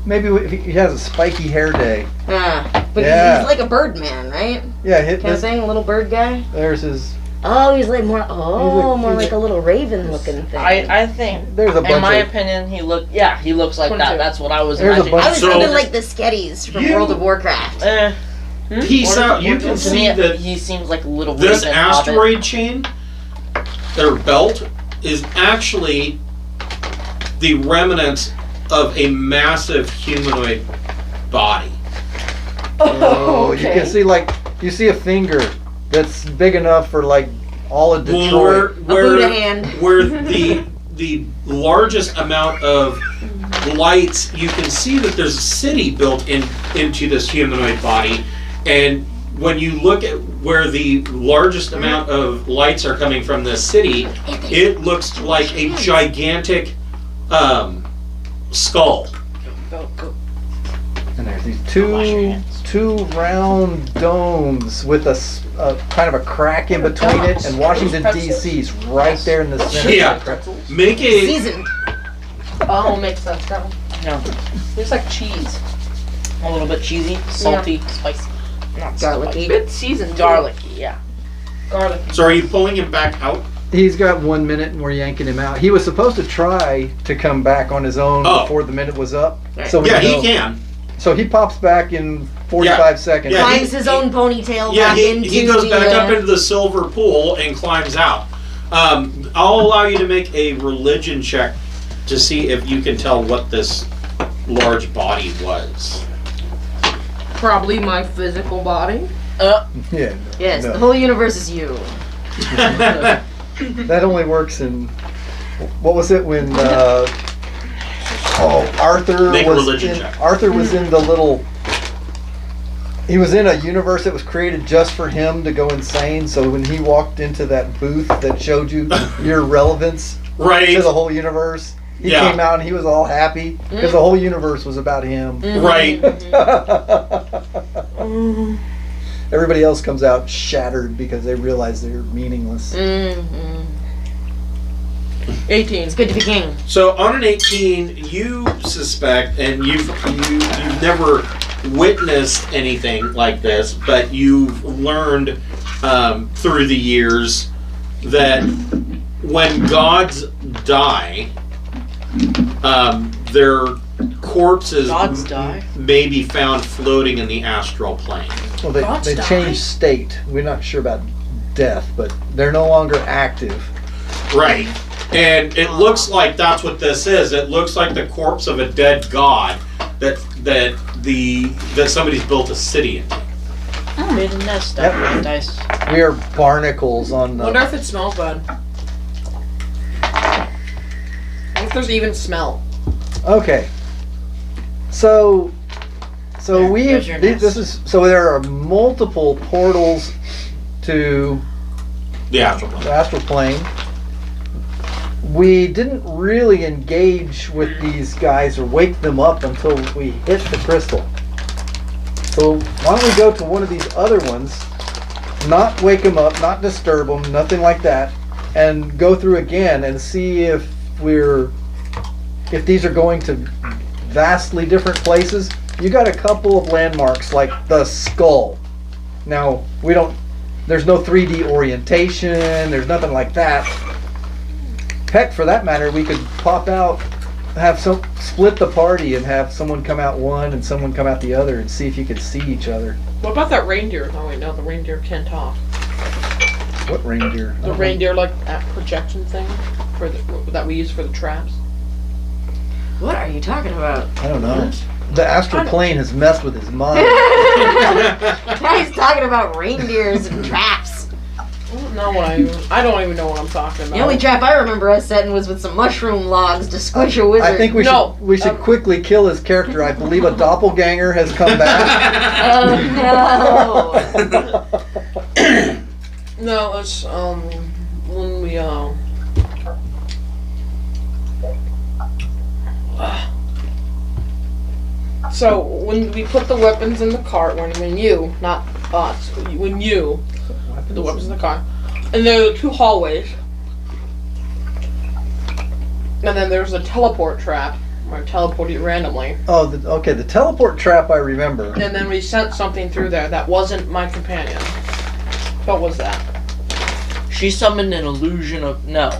Maybe if he has a spiky hair day. But Yeah. he's like a bird man, right? Yeah, hit Kind of this. thing, a little bird guy. There's his. Oh, he's like more. Oh, He's more a- like a little raven-looking thing. I think, There's a in bunch my of. opinion, he looks like 22. that. That's what I was There's a imagining. bunch- I was So- thinking like the Sketties from You- World of Warcraft. You can To see me, that he seems like a little this raven hobbit. asteroid chain, their belt, is actually the remnants of a massive humanoid body. Oh, you can see you see a finger that's big enough for like all of Detroit. A Buddha hand. Where the largest amount of lights, you can see that there's a city built into this humanoid body, and when you look at where the largest amount of lights are coming from this city, it looks like a gigantic skull. And there's these two round domes with a kind of a crack in between it, and Washington D.C.'s right there in the center. Yeah. Make a Seasoned. Oh, makes sense now. No, It's like cheese. a little bit cheesy, salty, spicy, not Garlicky. Bit seasoned. garlicky. Yeah. Garlic. So are you pulling him back out? He's got 1 minute and we're yanking him out. He was supposed to try to come back on his own Oh. before the minute was up. So we Yeah, know. he can. So he pops back in 45 seconds. Yeah, Finds his own ponytail Yeah, back into he goes the, back up into the silver pool and climbs out. I'll allow you to make a religion check to see if you can tell what this large body was. Probably my physical body. Yeah. Yes, no. the whole universe is you. That only works in. What was it when? Arthur Make a was religion in. check. Arthur was in the little. He was in a universe that was created just for him to go insane. So when he walked into that booth that showed you your relevance Right, to the whole universe, he Yeah. came out and he was all happy because the whole universe was about him. right. Everybody else comes out shattered because they realize they're meaningless. 18. It's good to be king. So on an 18, you suspect, and you've never witnessed anything like this, but you've learned through the years that when gods die, their corpses Gods die? may be found floating in the astral plane. Well, Gods they die? changed state. We're not sure about death, but they're no longer active. Right. And it looks like that's what this is. It looks like the corpse of a dead god that somebody's built a city in. Made a nest Yep. out of dice. We are barnacles on I wonder the. if it smells bad. What if there's even smell? Okay. So There- we there's your this nest. is so there are multiple portals to The astral plane. the astral plane. We didn't really engage with these guys or wake them up until we hit the crystal. So why don't we go to one of these other ones, not wake them up, not disturb them, nothing like that, and go through again and see if these are going to vastly different places. You got a couple of landmarks like the skull. Now there's no 3D orientation, there's nothing like that. Heck, for that matter, we could pop out, split the party and have someone come out one and someone come out the other and see if you could see each other. What about that reindeer? Oh wait, no, the reindeer can't talk. What reindeer? The reindeer, like that projection thing that we use for the traps. What are you talking about? I don't know. The astral plane has messed with his mind. Now he's talking about reindeers and traps. I don't even know what I'm talking about. The only trap I remember us setting was with some mushroom logs to squish a wizard. I think we should quickly kill his character. I believe a doppelganger has come back. Oh no! No, it's when we So when we put the weapons in the cart, when you, not us, when you put the weapons in the cart, and there are 2 hallways, and then there's a teleport trap where I teleport you randomly, Oh, okay. The teleport trap I remember. and then we sent something through there that wasn't my companion. What was that? She summoned an illusion of no.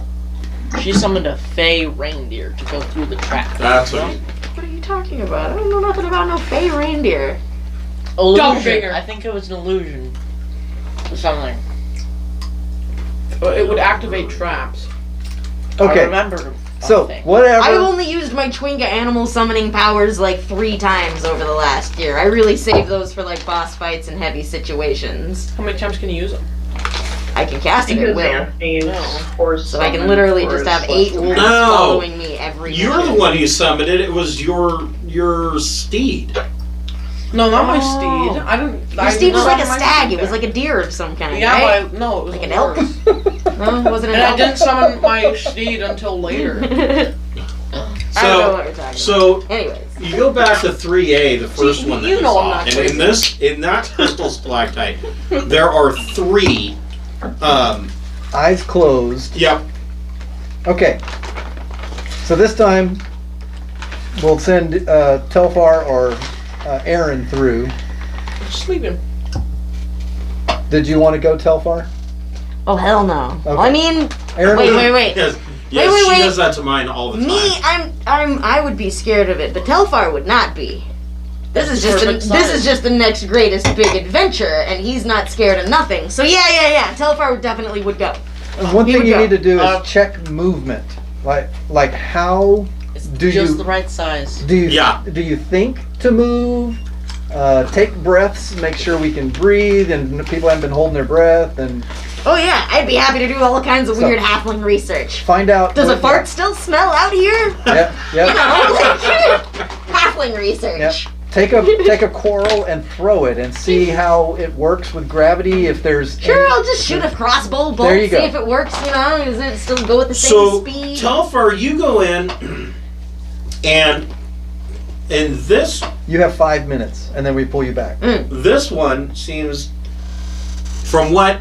She summoned a fey reindeer to go through the trap. That's what. What are you talking about? I don't know nothing about no fey reindeer. Illusion. Doppelganger. I think it was an illusion. Or something. It would activate traps. I Okay. remember. So something. whatever. I've only used my Chwinga animal summoning powers like 3 times over the last year. I really save those for like boss fights and heavy situations. How many times can you use them? I can cast it at will. So I can literally just have 8 wolves No. following me every You're minute. the one who summoned it. It was your steed. No, not my Oh. steed. I didn't. Your steed was like a stag. It was like a deer of some kind, Yeah, right? but no, it was Like an elk? worse. No, was it an And I elk? didn't summon my steed until later. I don't know what you're talking So about. Anyways. you go back to 3A, the first See, one that you we know saw, I'm not and crazy. in that crystal stalactite, there are 3. Eyes closed. Yep. Okay. So this time we'll send Telfar or Aaron through. Sleeping. Did you want to go, Telfar? Oh, hell no. Okay. I mean, Aaron, wait. Yes, Wait, she wait. does that to mine all the time. Me, I would be scared of it, but Telfar would not be. This is Perfect size. the next greatest big adventure, and he's not scared of nothing. So yeah. Telfar definitely would go. one He thing would you go. need to do is Uh, check movement. Like how It's do just you the right size. do you Yeah. do you think to move? Take breaths, make sure we can breathe, and people haven't been holding their breath, and Oh yeah, I'd be happy to do all kinds of So- weird halfling research. find out. Does a what- fart still smell out here? Yep. You know, like, halfling research. Yep. Take a coral and throw it and see how it works with gravity. If there's Sure, any- I'll just shoot a crossbow bolt, There you see go. if it works, you know, does it still go at the same So speed? Telfar, you go in, and this You have 5 minutes, and then we pull you back. this one seems, from what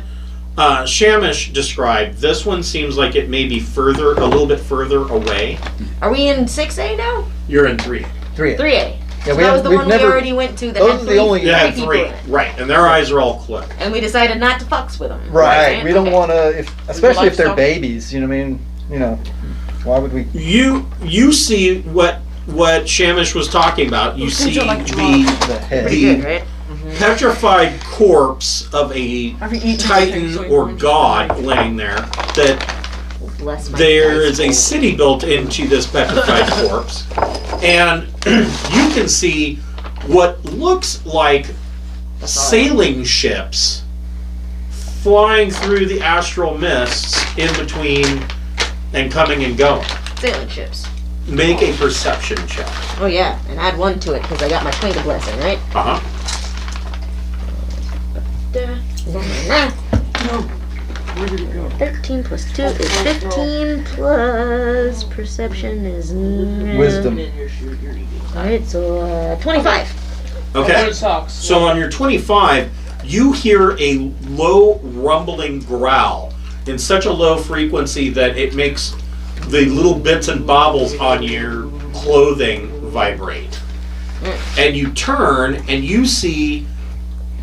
Shamish described, this one seems like it may be a little bit further away. Are we in 6A now? You're in 3. 3. 3A. Yeah, So we that was have- the we've one never- we already went to that those had are the three, only- three Yeah, people 3. in it. Right, and their eyes are all closed. And we decided not to fucks with them. Right. We don't Okay. want to, especially if they're livestock? babies. You know what I mean? You know, why would we? You see what Shamish was talking about. You see The head. Pretty good, right? petrified corpse of a titan or god laying there. That Bless my there dice is a roll. city built into this petrified corpse, and you can see what looks like sailing ships flying through the astral mists in between and coming and going. Sailing ships. Make a perception check. Oh yeah, and add 1 to it because I got my Twinga blessing, right? Uh-huh. 13 plus 2 is 15 plus perception is Wisdom. Alright, so 25. Okay. It sucks. So on your 25, you hear a low rumbling growl in such a low frequency that it makes the little bits and bobbles on your clothing vibrate. And you turn and you see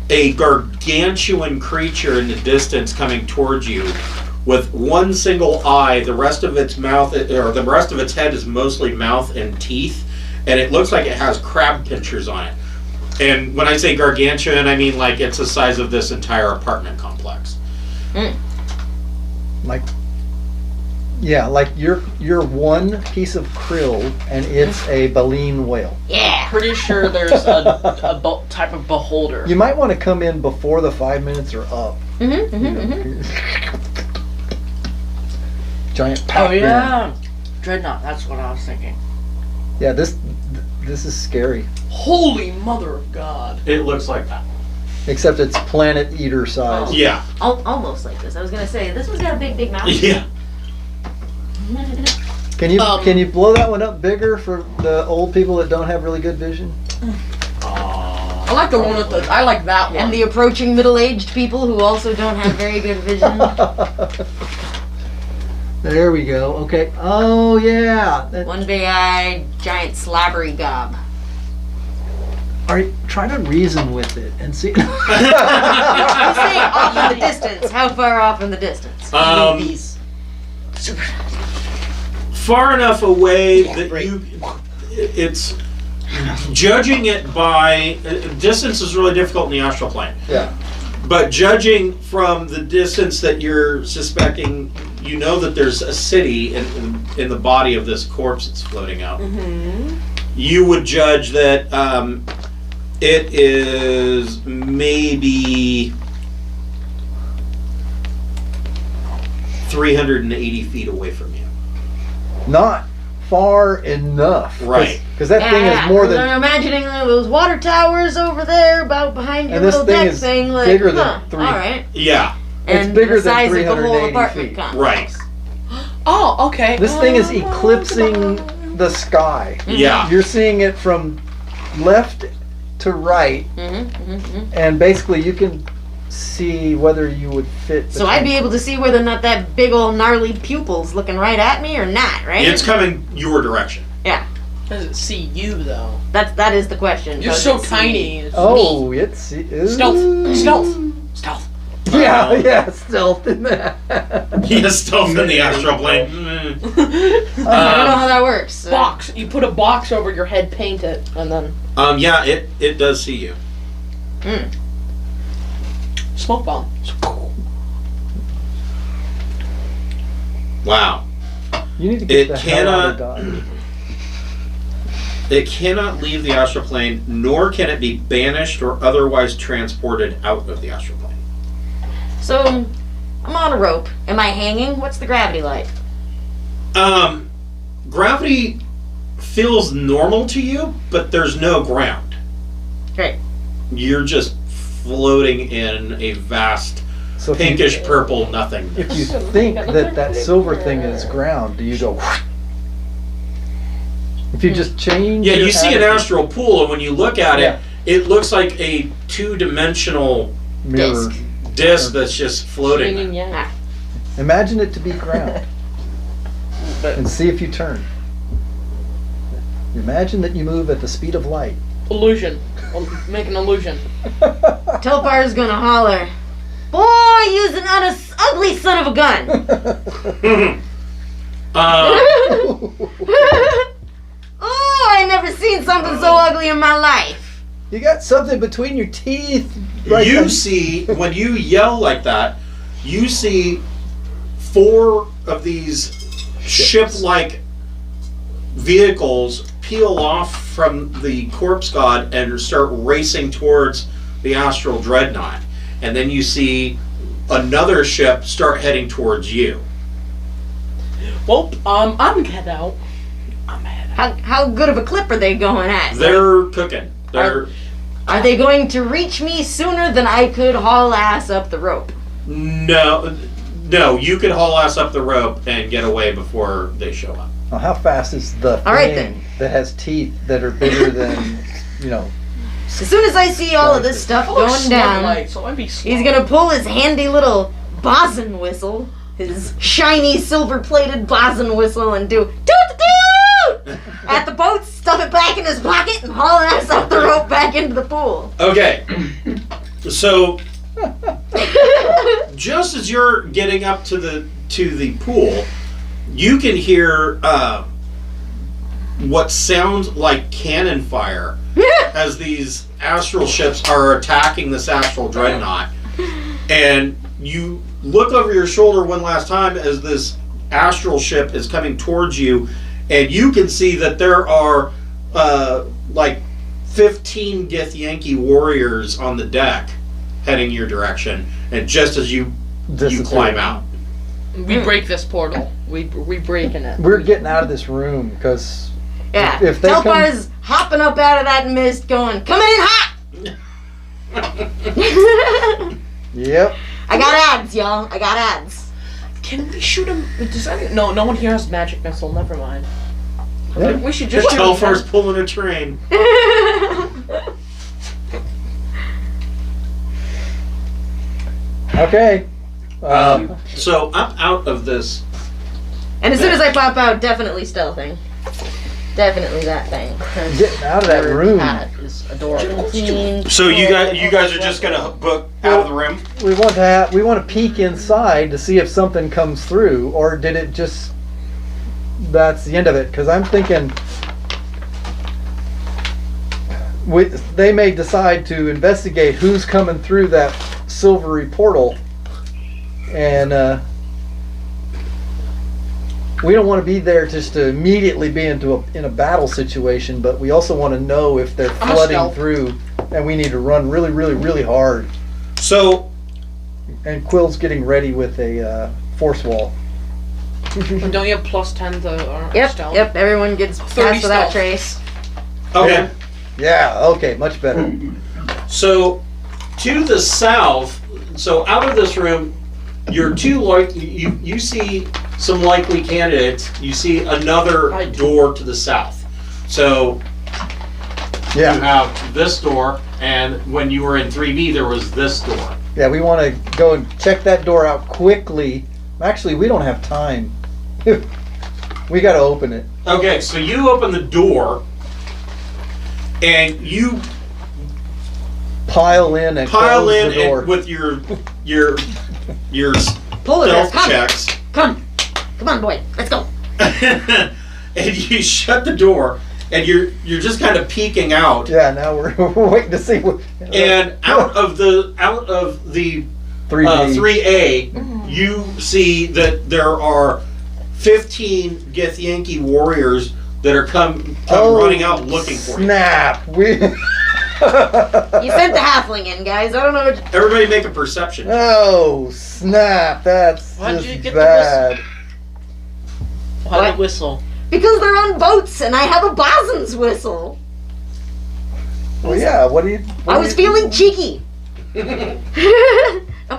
a gargantuan creature in the distance coming towards you with one single eye. The rest of its mouth, or the rest of its head, is mostly mouth and teeth, and it looks like it has crab pinchers on it. And when I say gargantuan, I mean like it's the size of this entire apartment complex. Like, yeah, like you're one piece of krill, and it's a baleen whale. Yeah. Pretty sure there's a type of beholder. You might want to come in before the 5 minutes are up. Giant Oh pac-man. yeah, Dreadnought. That's what I was thinking. Yeah, this is scary. Holy mother of God. It looks like that. Except it's planet eater size. Yeah. Almost like this. I was gonna say, this one's got a big mouth. Yeah. Can you blow that one up bigger for the old people that don't have really good vision? I like the one with the. I like that one. And the approaching middle-aged people who also don't have very good vision. There we go. Okay. Oh yeah. One big-eyed, giant slabbery gob. All right. Try to reason with it and see. You say off in the distance. How far off in the distance? These. Far enough away that it's judging it by distance is really difficult in the astral plane. Yeah. But judging from the distance that you're suspecting, you know that there's a city in the body of this corpse that's floating out. Mm-hmm. You would judge that it is maybe 380 feet away from you. Not far enough. Right. Because that thing is more than. I'm imagining those water towers over there, about behind your And this little thing deck is thing. Like, bigger than huh, 3. all right. Yeah, It's And bigger the than size of the whole 380 apartment feet. complex. right. Oh, okay. This thing is eclipsing the sky. Yeah. You're seeing it from left to right, Mm-hmm, mm-hmm. and basically you can see whether you would fit. So I'd be able to see whether or not that big old gnarly pupil's looking right at me or not, right? It's coming your direction. Yeah, Does it see you though? that is the question. You're Does so it see tiny. me? Oh, it's ooh. Stealth. Yeah, yeah, stealth in that. Yes, stealth in the astral plane. I don't know how that works. so- Box. You put a box over your head, paint it, and then Yeah, it does see you. Mm. smoke bomb. Wow. You need to get It the hell out of cannot- Dodge. It cannot leave the astral plane, nor can it be banished or otherwise transported out of the astral plane. So, I'm on a rope. Am I hanging? What's the gravity like? Gravity feels normal to you, but there's no ground. Great. You're just floating in a vast So if pinkish you, purple nothing. if you think that silver thing is ground, do you go? If you just change. Yeah, your you see an attitude- astral pool, and when you look at Yeah. it looks like a two-dimensional mirror. disc that's just floating. Swinging, yeah. Imagine it to be ground, and see if you turn. Imagine that you move at the speed of light. Illusion. Make an illusion. Telfar's gonna holler, "Boy, you's an ugly son of a gun!" Oh, I never seen something so ugly in my life. You got something between your teeth. Right You there. see, when you yell like that, you see 4 of these ship-like vehicles peel off from the corpse god and start racing towards the astral dreadnought. And then you see another ship start heading towards you. Well, I'm gonna head out. I'm head out. How good of a clip are they going at? They're cooking. They're Are they going to reach me sooner than I could haul ass up the rope? no, you could haul ass up the rope and get away before they show up. Well, how fast is the All right, thing that has teeth that are bigger than, As soon as I see all of this stuff going down, Light, so I'd be slow. he's gonna pull his handy little bosun whistle, his shiny silver-plated bosun whistle, and do toot-toot at the boat, stuff it back in his pocket, and haul ass up the rope back into the pool. Okay. So just as you're getting up to the pool, you can hear what sounds like cannon fire as these astral ships are attacking this astral dreadnought. And you look over your shoulder one last time as this astral ship is coming towards you, and you can see that there are like 15 Githyanki warriors on the deck heading your direction, and just as you climb out. We break this portal. We breaking it. We're getting out of this room because Yeah, if they come, Telfar's hopping up out of that mist going, "Coming in hot!" yep. I got ads, y'all. I got ads. Can we shoot him? No one here has magic missile. Never mind. Yeah. We should just shoot him. Telfar's pulling a train. Okay. So I'm out of this. And as soon as I pop out, definitely stealthing. Definitely that thing. Getting out of that room. That is adorable. So you guys are just gonna book out of the room? We want to peek inside to see if something comes through, or did it just? That's the end of it. Because I'm thinking they may decide to investigate who's coming through that silvery portal, and we don't want to be there just to immediately be in a battle situation, but we also want to know if they're I'm a flooding stealth. through, and we need to run really, really, really hard. So And Quill's getting ready with a force wall. Don't you have plus 10 to Yep, stealth? yep, everyone gets 30 past without stealth. trace. okay. Yeah, okay, much better. So to the south, so out of this room, you're you see some likely candidates. You see another door to the south. So you Yeah, have this door, and when you were in 3B, there was this door. yeah, we want to go and check that door out quickly. Actually, we don't have time. We got to open it. Okay, so you open the door, and you Pile in and pile close in the door. and with your Pull it, stealth come, checks, come on, boy, let's go. and you shut the door, and you're just kind of peeking out. Yeah, now we're waiting to see what. And out of the 3D. 3A, you see that there are 15 Githyanki warriors that are come running out looking for you. Snap! We. You sent the halfling in, guys. I don't know what Everybody make a perception. Oh snap! That's Why'd just you get the bad. Why What? the whistle? because they're on boats and I have a bosun's whistle. Well, yeah. What do you? I was feeling cheeky. I'm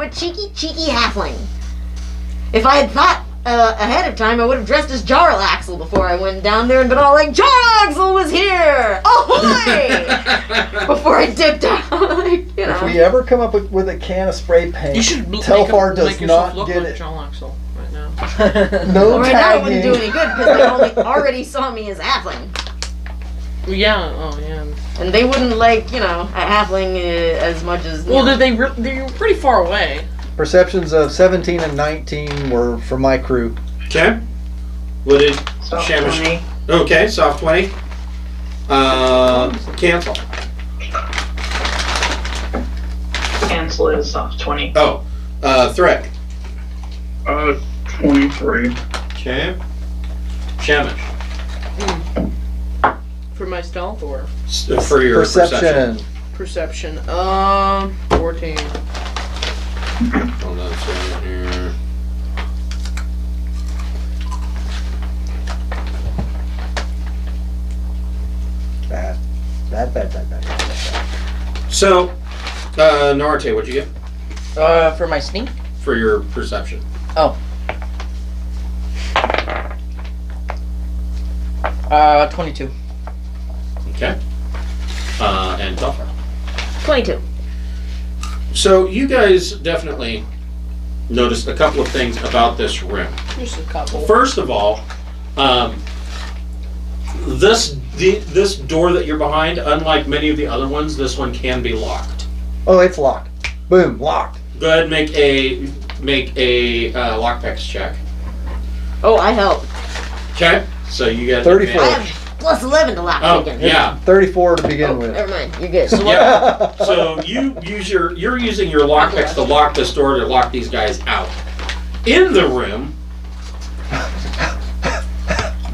a cheeky halfling. If I had thought ahead of time, I would have dressed as Jarl Axel before I went down there and been all like, Jarl Axel was here! Ahoy! Before I dipped out. Like, you If know. we ever come up with a can of spray paint, You should Telfar does make yourself not look get like it. John Axel right now. No Well, right now it wouldn't do tagging. any good because they already saw me as a halfling. Yeah, oh yeah. And they wouldn't like, a halfling as much as. Well, they were pretty far away. Perceptions of 17 and 19 were for my crew. Okay. What did Soft Shamish? 20. Okay, soft 20. Cancel. Cancel is soft 20. Oh, threat. 23. Okay. Shamish. For my stealth or For your perception. Perception. 14. Hold on a second here. Bad. So, Norte, what'd you get For my sneak? for your perception? Oh. 22. Okay. And Telfar. 22. So you guys definitely noticed a couple of things about this room. Just a couple. First of all, this door that you're behind, unlike many of the other ones, this one can be locked. Oh, it's locked. Boom, locked. Go ahead and make a lockpicks check. Oh, I help. Okay. So you get 34. I have plus 11 to lock Oh again. yeah. 34 to begin Oh, with. never mind. You're good. Yeah. So you're using your lockpicks to lock this door to lock these guys out. In the room,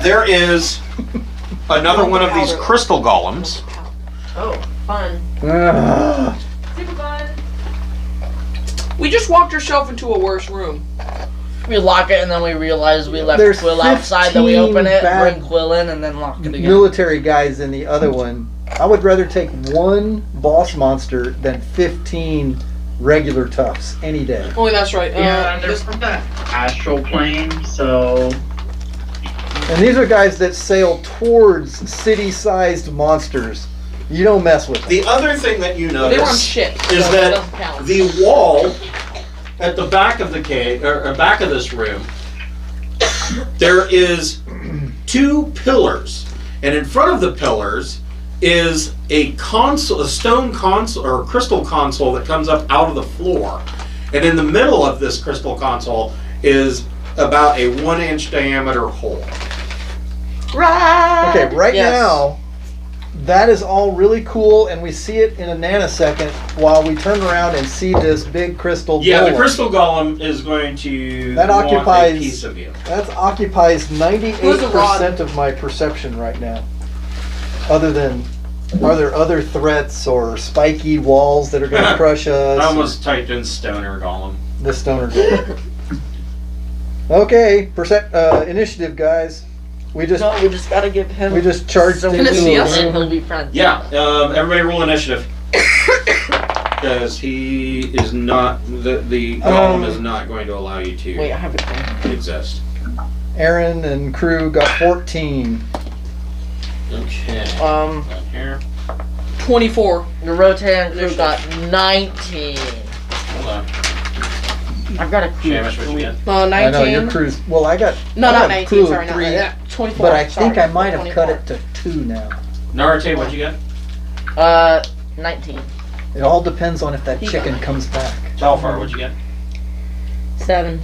there is another one of these crystal golems. Oh, fun. Ah, Super fun. We just walked ourselves into a worse room. We lock it and then we realize we left There's Quill outside, then we 15 open it, bad bring Quill in, and then lock it again. military guys in the other one. I would rather take one boss monster than 15 regular toughs any day. Oh, that's right. Yeah, they're This- from the astral plane, so And these are guys that sail towards city-sized monsters. You don't mess with them. The other thing that you they were on notice shit. is so that it doesn't count. the wall at the back of the cave, or back of this room, there is 2 pillars, and in front of the pillars is a console, a stone console or a crystal console that comes up out of the floor, and in the middle of this crystal console is about a 1-inch diameter hole. Right. Okay, right Yes. now, that is all really cool, and we see it in a nanosecond while we turn around and see this big crystal Yeah, the golem. crystal golem is going to That want occupies- a piece of you. That occupies 98% of my perception right now. Other than, are there other threats or spiky walls that are going to crush us? I almost typed in stoner golem. The stoner golem. Okay, initiative, guys. We just No, we just gotta give him. charged some into Can it see a us? and room. he'll be friends. Yeah, everybody roll initiative. Because he is not, the golem is not going to allow you Wait, I to have it. exist. Aaron and crew got 14. Okay. Um, Down here. 24. the Rotan crew got 19. Hold on. I've got a clue. Shamish, what you get? 19. I know your crew's. Well, I got. No, I not got 19. crew Sorry, of not 3, that. 24. but I think sorry, I might have 24. cut it to 2 now. Narate, what'd you get? 19. It all depends on if that He chicken got it. comes back. Telfar, what'd you get? 7.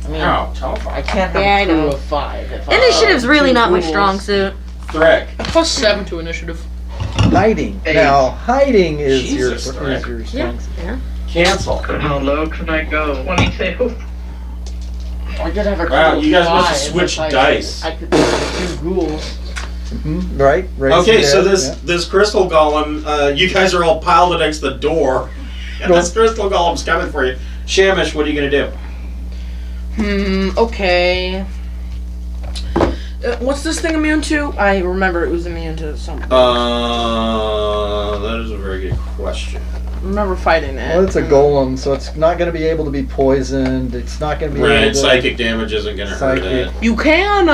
I mean, Oh, Telfar. I can't have Yeah, I a crew know. of 5. If Initiative's really two not my rules. strong suit. Thrick. Plus 7 to initiative. Hiding. Hey. Now, hiding is Jesus, your Rick. strong. Yeah. Cancel. How low can I go? 22. I did have a crew Wow, of you guys must have 5 switched if dice. I could do 2 ghouls. Right. Raise Okay, your so head, this crystal golem, you guys are all piled against the door, and Go. this crystal golem's coming for you. Shamish, what are you gonna do? Okay. What's this thing immune to? I remember it was immune to something. That is a very good question. I remember fighting it. Well, it's a golem, so it's not going to be able to be poisoned. It's not going to be able Right, to. psychic damage isn't gonna hurt Psychic. it. You can,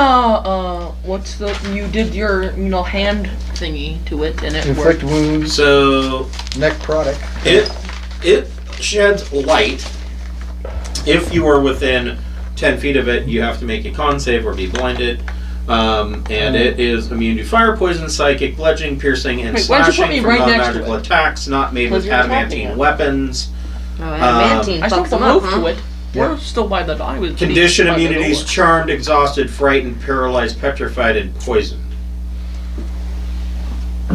what's the, you did your, hand thingy to it and it Inflict worked. wounds, So necrotic. it sheds light. If you are within 10 feet of it, you have to make a con save or be blinded. And it is immune to fire, poison, psychic, bludgeoning, piercing, and Wait, why'd you put slashing me from right next to non-magical it? attacks, not made with Because you're attacking adamantine it. weapons. Oh, adamantine I still fucks have them to up, move huh? to it. Yeah. We're still by the die with Condition by the immunities: door. charmed, exhausted, frightened, paralyzed, petrified, and poisoned.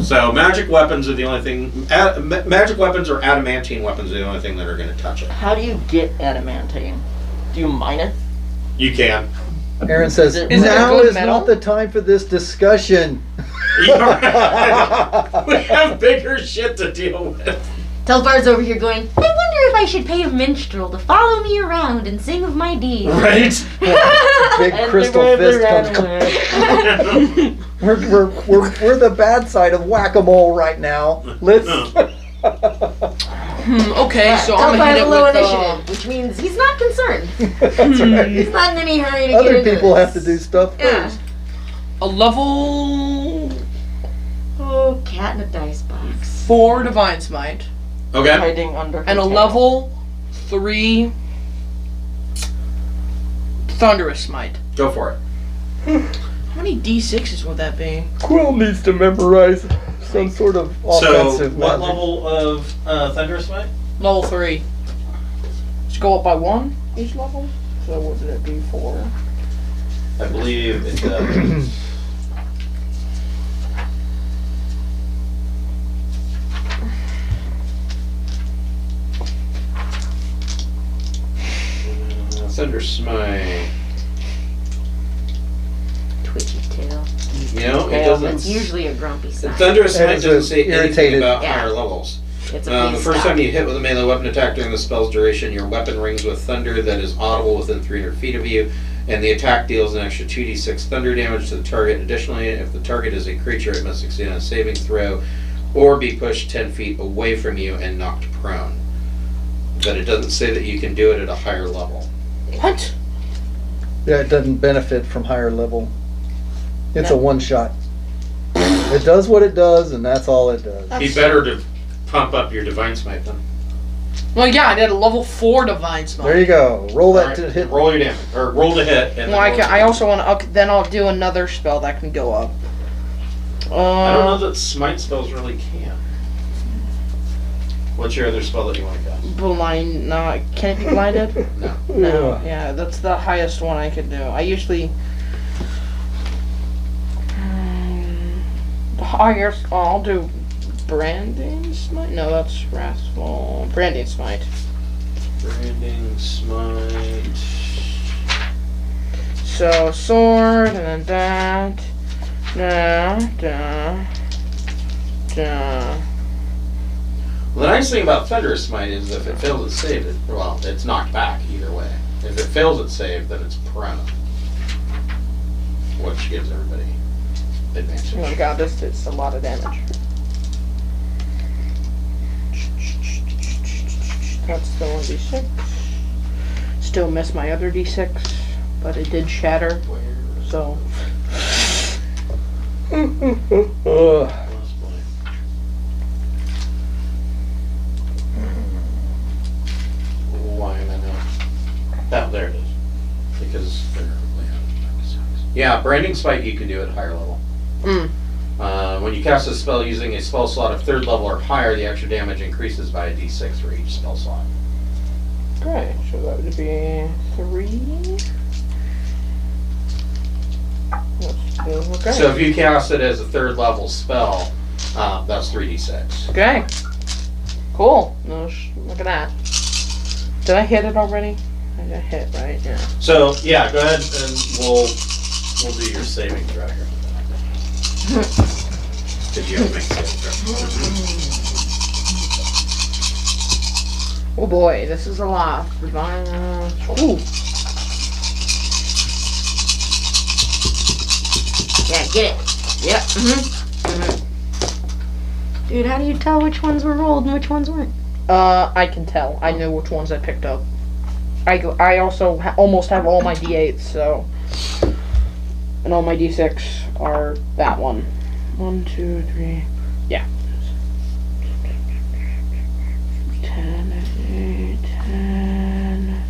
So magic weapons are the only thing. Magic weapons or adamantine weapons are the only thing that are going to touch it. How do you get adamantine? Do you mine it? You can. Aaron says, Is it now good is metal? not the time for this discussion. We have bigger shit to deal with. Telfar's over here going, I wonder if I should pay a minstrel to follow me around and sing of my deeds. Right? Big And crystal the fist river comes. We're the bad side of whack-a-mole right now. Let's. Okay, so I'm Telfar gonna has hit a it low with, initiative, which means he's not concerned. That's right. He's not in any hurry to get Other into people this. have to do stuff Yeah. first. a level Oh, cat in a dice box. 4 Divine Smite Okay. hiding under her and a tail. level 3 Thunderous Smite. Go for it. How many D6s would that be? Quill needs to memorize some sort of So, offensive what magic. level of Thunderous Smite? Level 3. Just go up by 1 each level? So what did it be 4? I believe it does. Thunder Smite. Twitchy tail. You know, it Yeah, doesn't. That's usually a grumpy sign. Thunderous Smite It is doesn't a say anything irritated- about Yeah. higher levels. It's a The please first stop. time you hit with a melee weapon attack during the spell's duration, your weapon rings with thunder that is audible within 300 feet of you, and the attack deals an extra 2d6 thunder damage to the target. Additionally, if the target is a creature, it must succeed on a saving throw or be pushed 10 feet away from you and knocked prone. But it doesn't say that you can do it at a higher level. What? Yeah, it doesn't benefit from higher level. It's a one shot. It does what it does, and that's all it does. Be better to pump up your Divine Smite then. Well, yeah, I did a level 4 divine smite. There you go. Roll that Alright, to hit. Roll your damage, or roll to hit. And Well, then roll I your also want to. Okay, then I'll do another spell that can go up. I don't know that smite spells really can. What's your other spell that you want to cast? Blind. No, can it be blinded? No. No. Yeah, that's the highest one I could do. I usually. The highest. Oh, I'll do branding smite. No, that's wrathful. Branding smite. Branding smite. So sword and then that. Well, the nice thing about Thunderous Smite is if it fails its save, it's knocked back either way. If it fails its save, then it's prone, which gives everybody advantage. Oh my god, this is a lot of damage. That's the 1d6. Still miss my other d6, but it did shatter, so. Why am I not? Oh, there it is. Because they're yeah, Branding Smite you can do at a higher level. When you cast a spell using a spell slot of 3rd level or higher, the extra damage increases by a d6 for each spell slot. Okay, so that would be 3. Okay. So if you cast it as a 3rd level spell, that's 3d6. Okay. Cool. No, look at that. Did I hit it already? I got hit, right? Yeah. So yeah, go ahead and we'll do your saving throw here. Did you have to make a saving throw? Oh boy, this is a lot. Ooh. Yeah, get it. Yep. Dude, how do you tell which ones were rolled and which ones weren't? I can tell. I know which ones I picked up. I also almost have all my d8s, so. And all my d6 are that one. 1, 2, 3. Yeah. 10, 8, 10.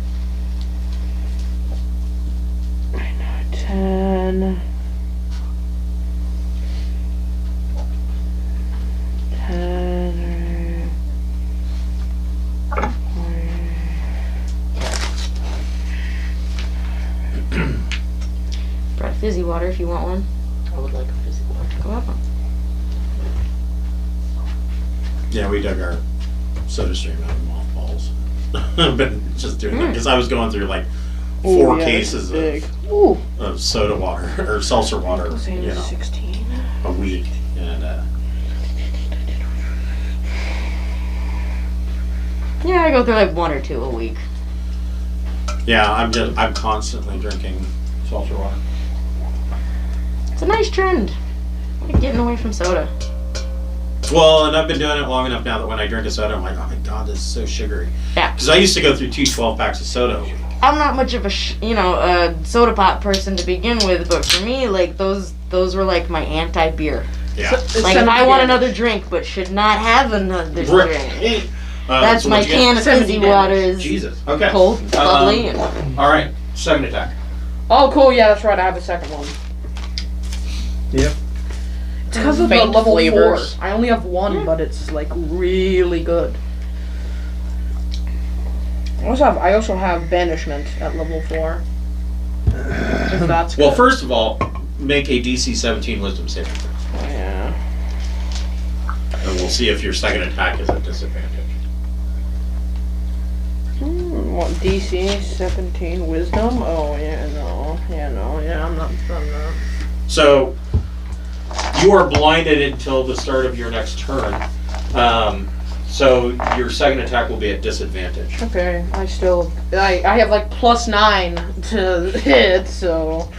10. 10. Brought fizzy water if you want one. I would like a fizzy water. Go have one. Yeah, we dug our soda stream out of mothballs. I've been just doing that because I was going through like 4 cases of soda water or seltzer water, 16. a week, and Yeah, I go through like 1 or 2 a week. yeah, I'm constantly drinking seltzer water. It's a nice trend. Like getting away from soda. Well, and I've been doing it long enough now that when I drink a soda, I'm like, oh my god, this is so sugary. Yeah. Because I used to go through 2 12-packs of soda a week. I'm not much of a a soda pop person to begin with, but for me, like those were like my anti-beer. Yeah. Like if I want another drink, but should not have another drink. That's so my what'd you can of fizzy water is Jesus. Okay. cold, bubbly, and All right. 2nd attack. Oh, cool. Yeah, that's right. I have a second one. Yep. It's because of the Faint level flavors. 4. I only have 1, but it's like really good. I also have banishment at level 4. If that's Well, good. first of all, make a DC 17 Wisdom saving throw, Oh, yeah. and we'll see if your second attack is at disadvantage. What, DC 17 wisdom? Oh, yeah, no. Yeah, I'm not. So you are blinded until the start of your next turn. So your second attack will be at disadvantage. Okay, I have like +9 to hit, so.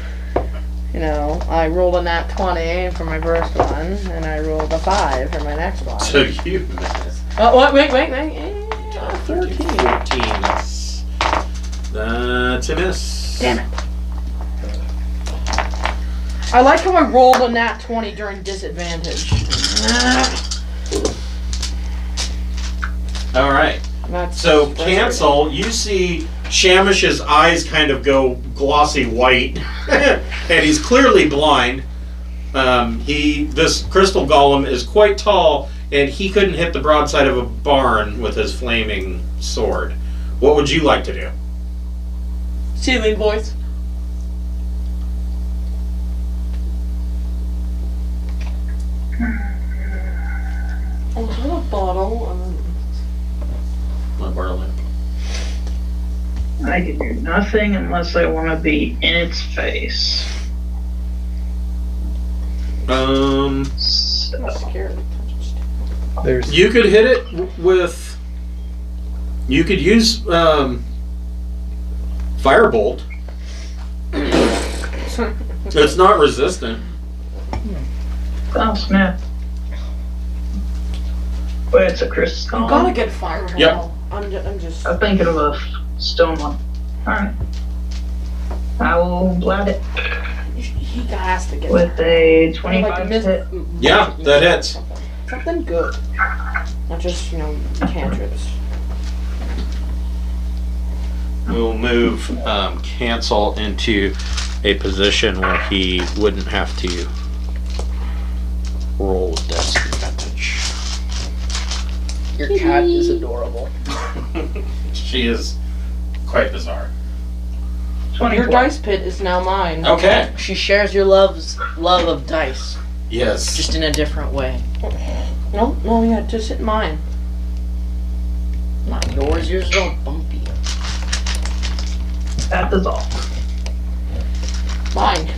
I rolled a nat 20 for my first one, and I rolled a 5 for my next one. So you miss. Oh, what? Wait. 13, 14. That's a miss. Damn it. I like how I rolled a nat 20 during disadvantage. All right. That's So frustrating. cancel. You see Shamish's eyes kind of go glossy white, and he's clearly blind. This crystal golem is quite tall, and he couldn't hit the broadside of a barn with his flaming sword. What would you like to do? Ceiling voice. Oh, is that a bottle? My barley. I can do nothing unless I want to be in its face. I'm So, scared. There's You could hit it with. You could use firebolt. It's not resistant. oh snap. But it's a crystal. You gotta get fireball. Yep. I'm just. I'm thinking of a stone one. Alright. I will blast it He has to get with a like 25 hit. Yeah, that hits. Something good. Not just, cantrips. We'll move cancel into a position where he wouldn't have to roll with disadvantage. Your cat is adorable. She is quite bizarre. 24. Your dice pit is now mine. Okay. She shares your love of dice, Yes. just in a different way. No, yeah, just hit mine. Not yours. Yours is all bumpy. That is all. Mine.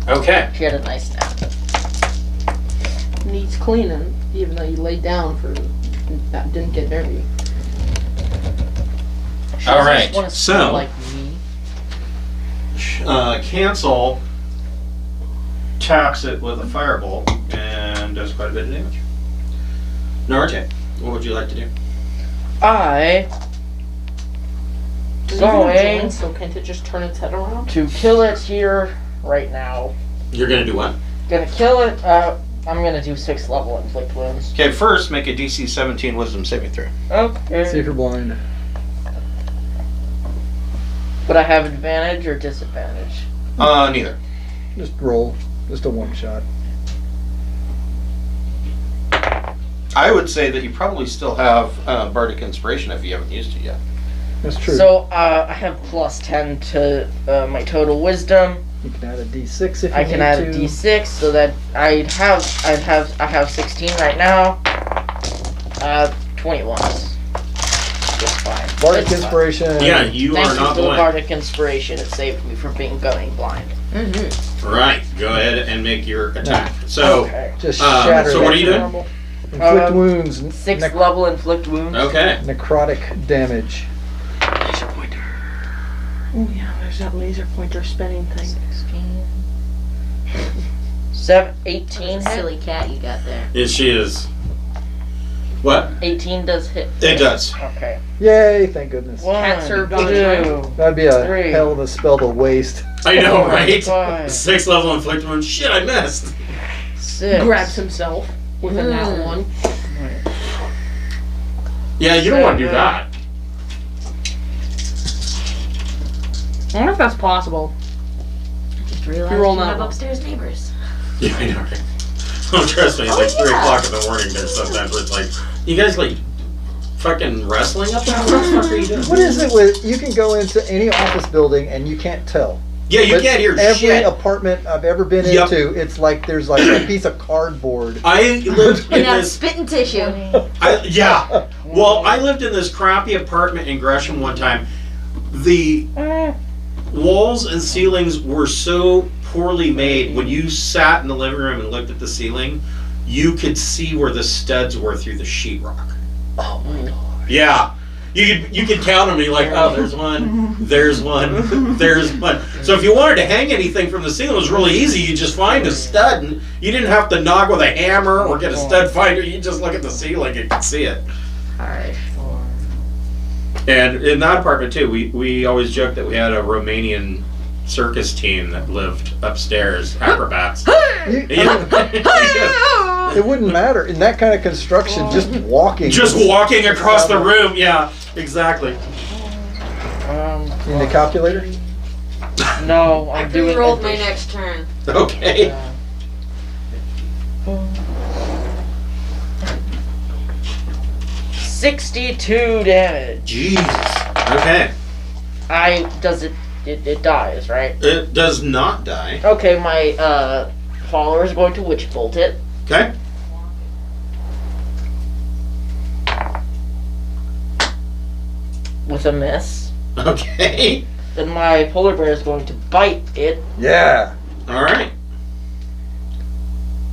Okay. She had a nice nap. Needs cleaning, even though you laid down for that didn't get dirty. She All doesn't right, wanna so- smell like me. Cancel taps it with a firebolt and does quite a bit of damage. Naruto, what would you like to do? I Does it even Going. join, so can't it just turn its head around? to kill it here right now. You're gonna do what? Gonna kill it. I'm gonna do 6th level inflict wounds. Okay, first make a DC 17 Wisdom saving throw. see Okay. if you're blind. Would I have advantage or disadvantage? Neither. Just roll. Just a one shot. I would say that you probably still have Bardic Inspiration if you haven't used it yet. That's true. So I have plus 10 to my total wisdom. you can add a D6 if you I can need add to. a D6 so that I have 16 right now. 21s. It's fine. Bardic It's fine. Inspiration. Yeah, you Thank are you not for the blind. Bardic Inspiration. It saved me from going blind. Right, go ahead and make your attack. So, Okay. Just shatter. so what that. are you doing? Inflict wounds. 6th level inflict wounds. Okay. Necrotic damage. Oh yeah, there's that laser pointer spinning thing. 18 hit. Silly cat you got there. Yes, she is. What? 18 does hit. It does. Okay. Yay! Thank goodness. 1, served on its 2, That'd be a 3. hell of a spell to waste. I know, 4, right? 5, 6th level inflict wound. Shit, I missed. 6. Grabs himself with a nat one. Yeah, you don't want to do that. I wonder if that's possible. Just realized You roll you have now. upstairs neighbors. Yeah, I know, right? Oh, trust me, it's like 3 o'clock in the morning there sometimes where it's like, you guys like fucking wrestling up there? What the fuck are you doing? What is it with you can go into any office building and you can't tell? Yeah, you But can't hear every shit. apartment I've ever been Yep. into, it's like there's like a piece of cardboard. I lived in And now this. spitting tissue. Yeah. Well, I lived in this crappy apartment in Gresham one time. The walls and ceilings were so poorly made. When you sat in the living room and looked at the ceiling, you could see where the studs were through the sheetrock. Oh my god. Yeah. You could count them and you're like, oh, there's one, there's one, there's one. So if you wanted to hang anything from the ceiling, it was really easy. You just find a stud and you didn't have to knock with a hammer or get a stud finder. You just look at the ceiling and could see it. Alright. And in that apartment too, we always joked that we had a Romanian circus team that lived upstairs, acrobats. You- Yeah. it wouldn't matter in that kind of construction. Just walking. Just walking across the room. Yeah, exactly. In the calculator. No, I I'm doing rolled my addition. next turn. Okay. 62 damage. Jesus. Okay. It dies, right? It does not die. Okay, my follower is going to witch bolt it. Okay. With a miss. Okay. Then my polar bear is going to bite it. Yeah. All right.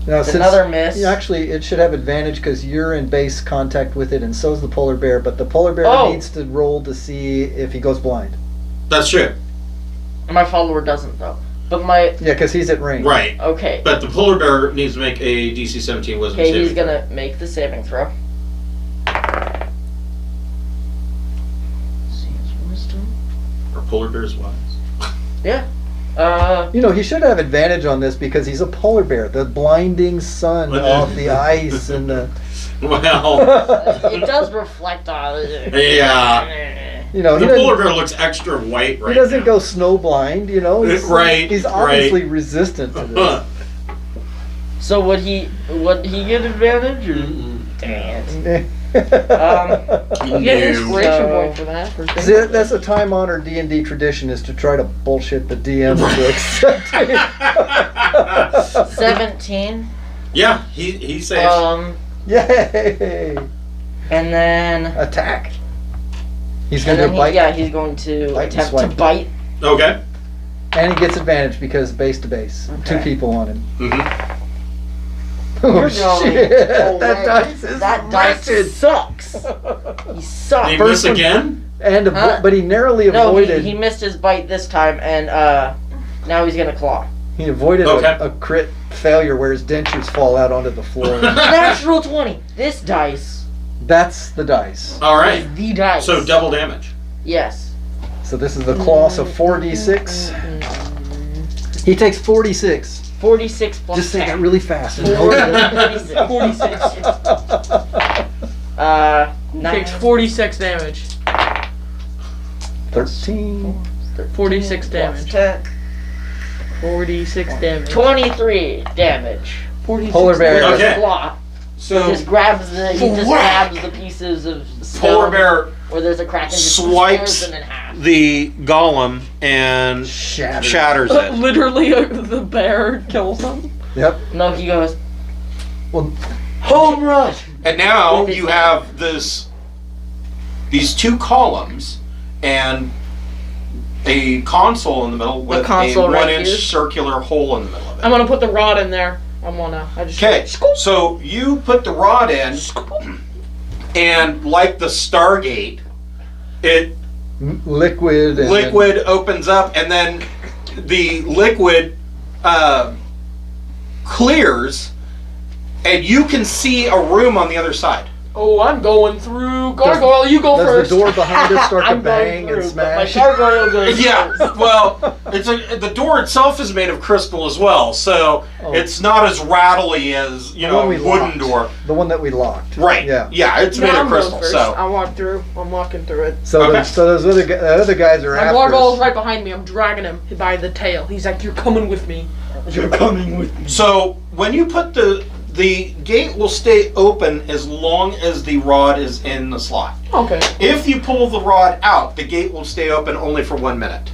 Now, With another miss. Actually, it should have advantage because you're in base contact with it, and so is the polar bear. But the polar bear needs to roll to see if he goes blind. That's true. My follower doesn't though. But my Yeah, because he's at range. Right. okay. But the polar bear needs to make a DC 17 wisdom Okay, saving he's gonna make the saving throw. Are polar bears wise? Yeah. You know, he should have advantage on this because he's a polar bear. The blinding sun off the ice and the. Well, it does reflect on it. yeah. You know, The polar bear looks extra white right he doesn't now. go snow blind. You know, Right, He's obviously resistant to this. So would he get advantage or? Mm-mm. Dang it. You get an inspiration No. point for that. For See, that's a time-honored D&D tradition is to try to bullshit the DM into accepting. 17. Yeah, he saves. Yay! And then Attack. He's and gonna then bite, he's going to Bite and attempt swipe. to bite. Okay. and he gets advantage because base to base. Okay. 2 people on him. Mm-hmm. Oh You're going shit! away. That dice is That dice wretched. sucks. He sucks. Did he First miss one- again? And Huh? but he narrowly No, avoided. he missed his bite this time, and now he's gonna claw. He avoided Okay. a crit failure where his dentures fall out onto the floor. Natural 20. This dice That's the dice. All right. is the dice. So double damage. Yes. So this is the claw, so 4d6. He takes 46. 46 plus Just say 10. that really fast. 46. 9, Takes 46 damage. 13. 46 plus damage. 10. 46 damage. 23 damage. 46 Polar bear. With Okay. his claw. So He just grabs Whack! the pieces of polar stone bear where there's a crack and just swipes tears them in half. the golem and Shattered. shatters it. Literally, the bear kills him. Yep. No, he goes, Well, home run! And now you have these 2 columns and a console in the middle with a console right 1-inch here. circular hole in the middle of I'm it. gonna put the rod in there. I just. Okay, so you put the rod in, and like the Stargate, it liquid. And liquid opens up, and then the liquid clears, and you can see a room on the other side. Oh, I'm going through. Gargoyle, you go Does first. the door behind us start to I'm going bang and through, but my smash? gargoyle goes Yeah, first. well, the door itself is made of crystal as well, so Oh. it's not as rattly as The one we wooden locked. door. The one that we locked. Right. Yeah. Yeah, it's No, made of I'm going crystal. first. So I walk through. I'm walking through it. So, Okay. those other guys are My after gargoyle's us. right behind me. I'm dragging him by the tail. He's like, "You're coming with me." You're coming with me. So when you put the gate will stay open as long as the rod is in the slot. Okay. If you pull the rod out, the gate will stay open only for 1 minute.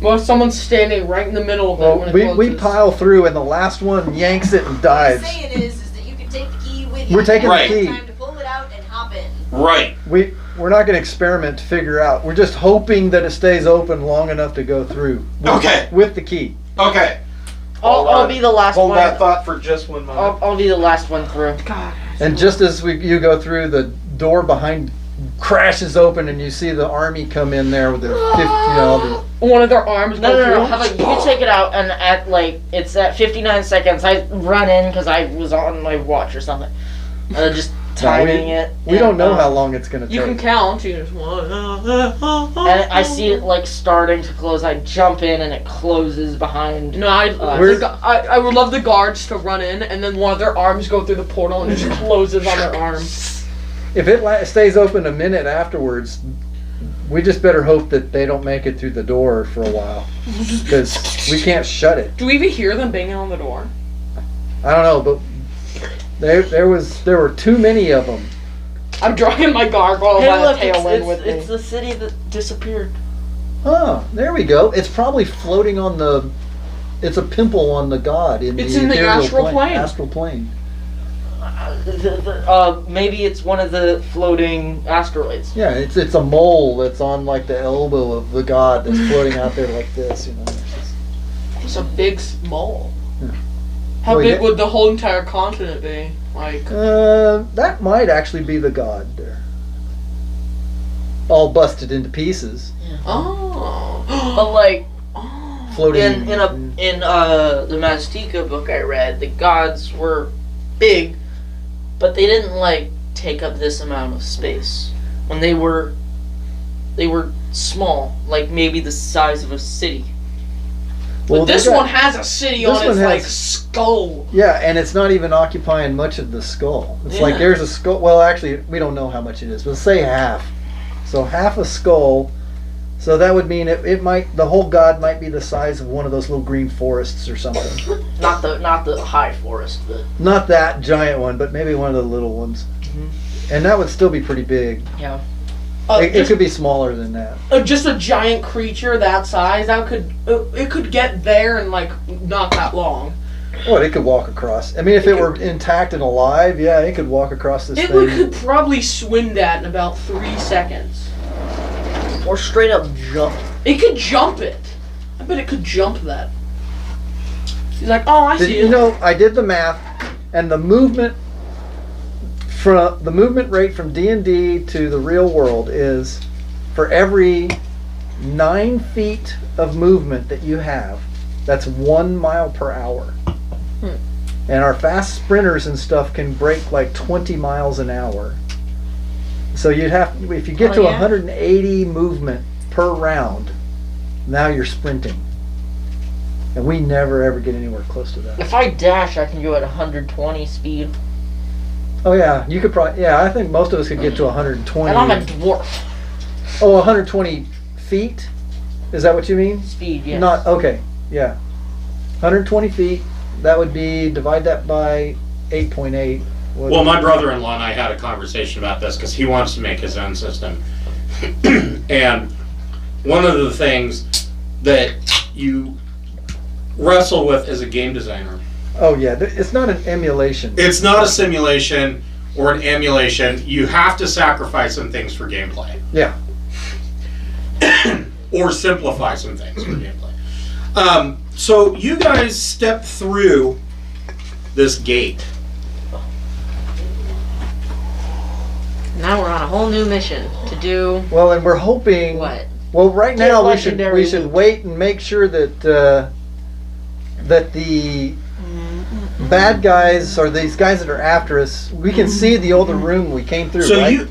Well, someone's standing right in the middle of it when Well, it we closes. pile through, and the last one yanks it and What dives. I'm saying is that you can take the key with you. We're taking Right. the key. Time to pull it out and hop in. Right. We're not going to experiment to figure out. We're just hoping that it stays open long enough to go through. Okay. With the key. Okay. I'll be the last Hold one. that thought for just 1 moment. I'll be the last one through. God. And just as you go through, the door behind crashes open, and you see the army come in there with their 50. One of their arms No, go no, no. through. How about you take it out and it's at 59 seconds. I run in because I was on my watch or something. Just timing it. We don't know how um, long it's gonna take. You can count. You just want. And I see it like starting to close. I jump in and it closes behind. No, I would love the guards to run in, and then one of their arms go through the portal and it just closes on their arm. If it stays open a minute afterwards, we just better hope that they don't make it through the door for a while, because we can't shut it. Do we even hear them banging on the door? I don't know, but there were too many of them. I'm drawing my gargoyle Hey, by look, the tail end with it's me. the city that disappeared. Oh, there we go. It's probably floating on the. It's a pimple on the god in It's the in the ethereal astral plane. Astral plane. Maybe it's one of the floating asteroids. Yeah, it's a mole that's on like the elbow of the god that's floating out there like this. You know. It's just- It's a big mole. Yeah. How Well, big yeah. would the whole entire continent be? Like, that might actually be the god there. All busted into pieces, oh. But like floating. in the Maztica book I read, the gods were big, but they didn't like take up this amount of space. When they were small, like maybe the size of a city. But this they got- one has a city this on one its like has- skull. Yeah, and it's not even occupying much of the skull. It's like Yeah. there's a skull. Well, actually, we don't know how much it is, but say half. So half a skull. So that would mean it might, the whole god might be the size of one of those little green forests or something. Not the high forest, but Not that giant one, but maybe one of the little ones. And that would still be pretty big. yeah. It could be smaller than that. Just a giant creature that size, it could get there in like not that long. Well, it could walk across. I mean, if it were intact and alive, yeah, it could walk across this It thing. could probably swim that in about 3 seconds. Or straight up jump. It could jump it. I bet it could jump that. He's like, oh, I see You it. know, I did the math, and the movement rate from D&D to the real world is for every 9 feet of movement that you have, that's 1 mile per hour. And our fast sprinters and stuff can break like 20 miles an hour. So you'd have, if you get Oh, to yeah? 180 movement per round, now you're sprinting. And we never ever get anywhere close to that. If I dash, I can go at 120 speed. Oh yeah, you could probably, yeah, I think most of us could get to 120. And I'm a dwarf. Oh, 120 feet? Is that what you mean? Speed, yes. Not, okay, yeah. 120 feet, that would be, divide that by 8.8. Well, my brother-in-law and I had a conversation about this because he wants to make his own system. And one of the things that you wrestle with as a game designer, Oh yeah, it's not an emulation. it's not a simulation or an emulation. You have to sacrifice some things for gameplay. Yeah. Or simplify some things for gameplay. So you guys step through this gate. Now we're on a whole new mission to do Well, and we're hoping. what? Well, right Get now we should legendary loot. wait and make sure that that the bad guys or these guys that are after us, we can see the older room we came through. So right?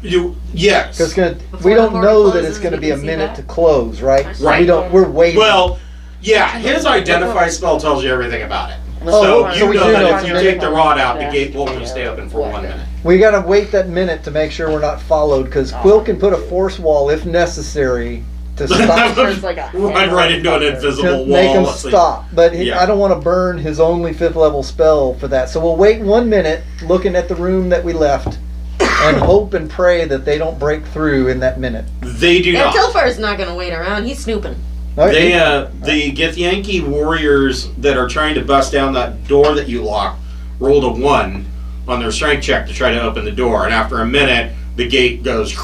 yes. Because Before we the don't portal know that closes, it's going to we be a can see minute that? to close, right? Right. We're waiting. Well, yeah, his identify spell tells you everything about it. Oh, So so you we know do that know if you it's take the rod out, the Yeah. gate will only stay open for 1 minute. we got to wait that minute to make sure we're not followed. Because Quill can put a force wall if necessary to stop. There's like a Run right into an to invisible wall. make him Let's see. stop. But Yeah. I don't want to burn his only 5th level spell for that. So we'll wait 1 minute, looking at the room that we left, and hope and pray that they don't break through in that minute. They do Yeah, not. Tilfar's not gonna wait around. He's snooping. They the Githyanki warriors that are trying to bust down that door that you locked rolled a 1 on their strength check to try to open the door, and after a minute, the gate goes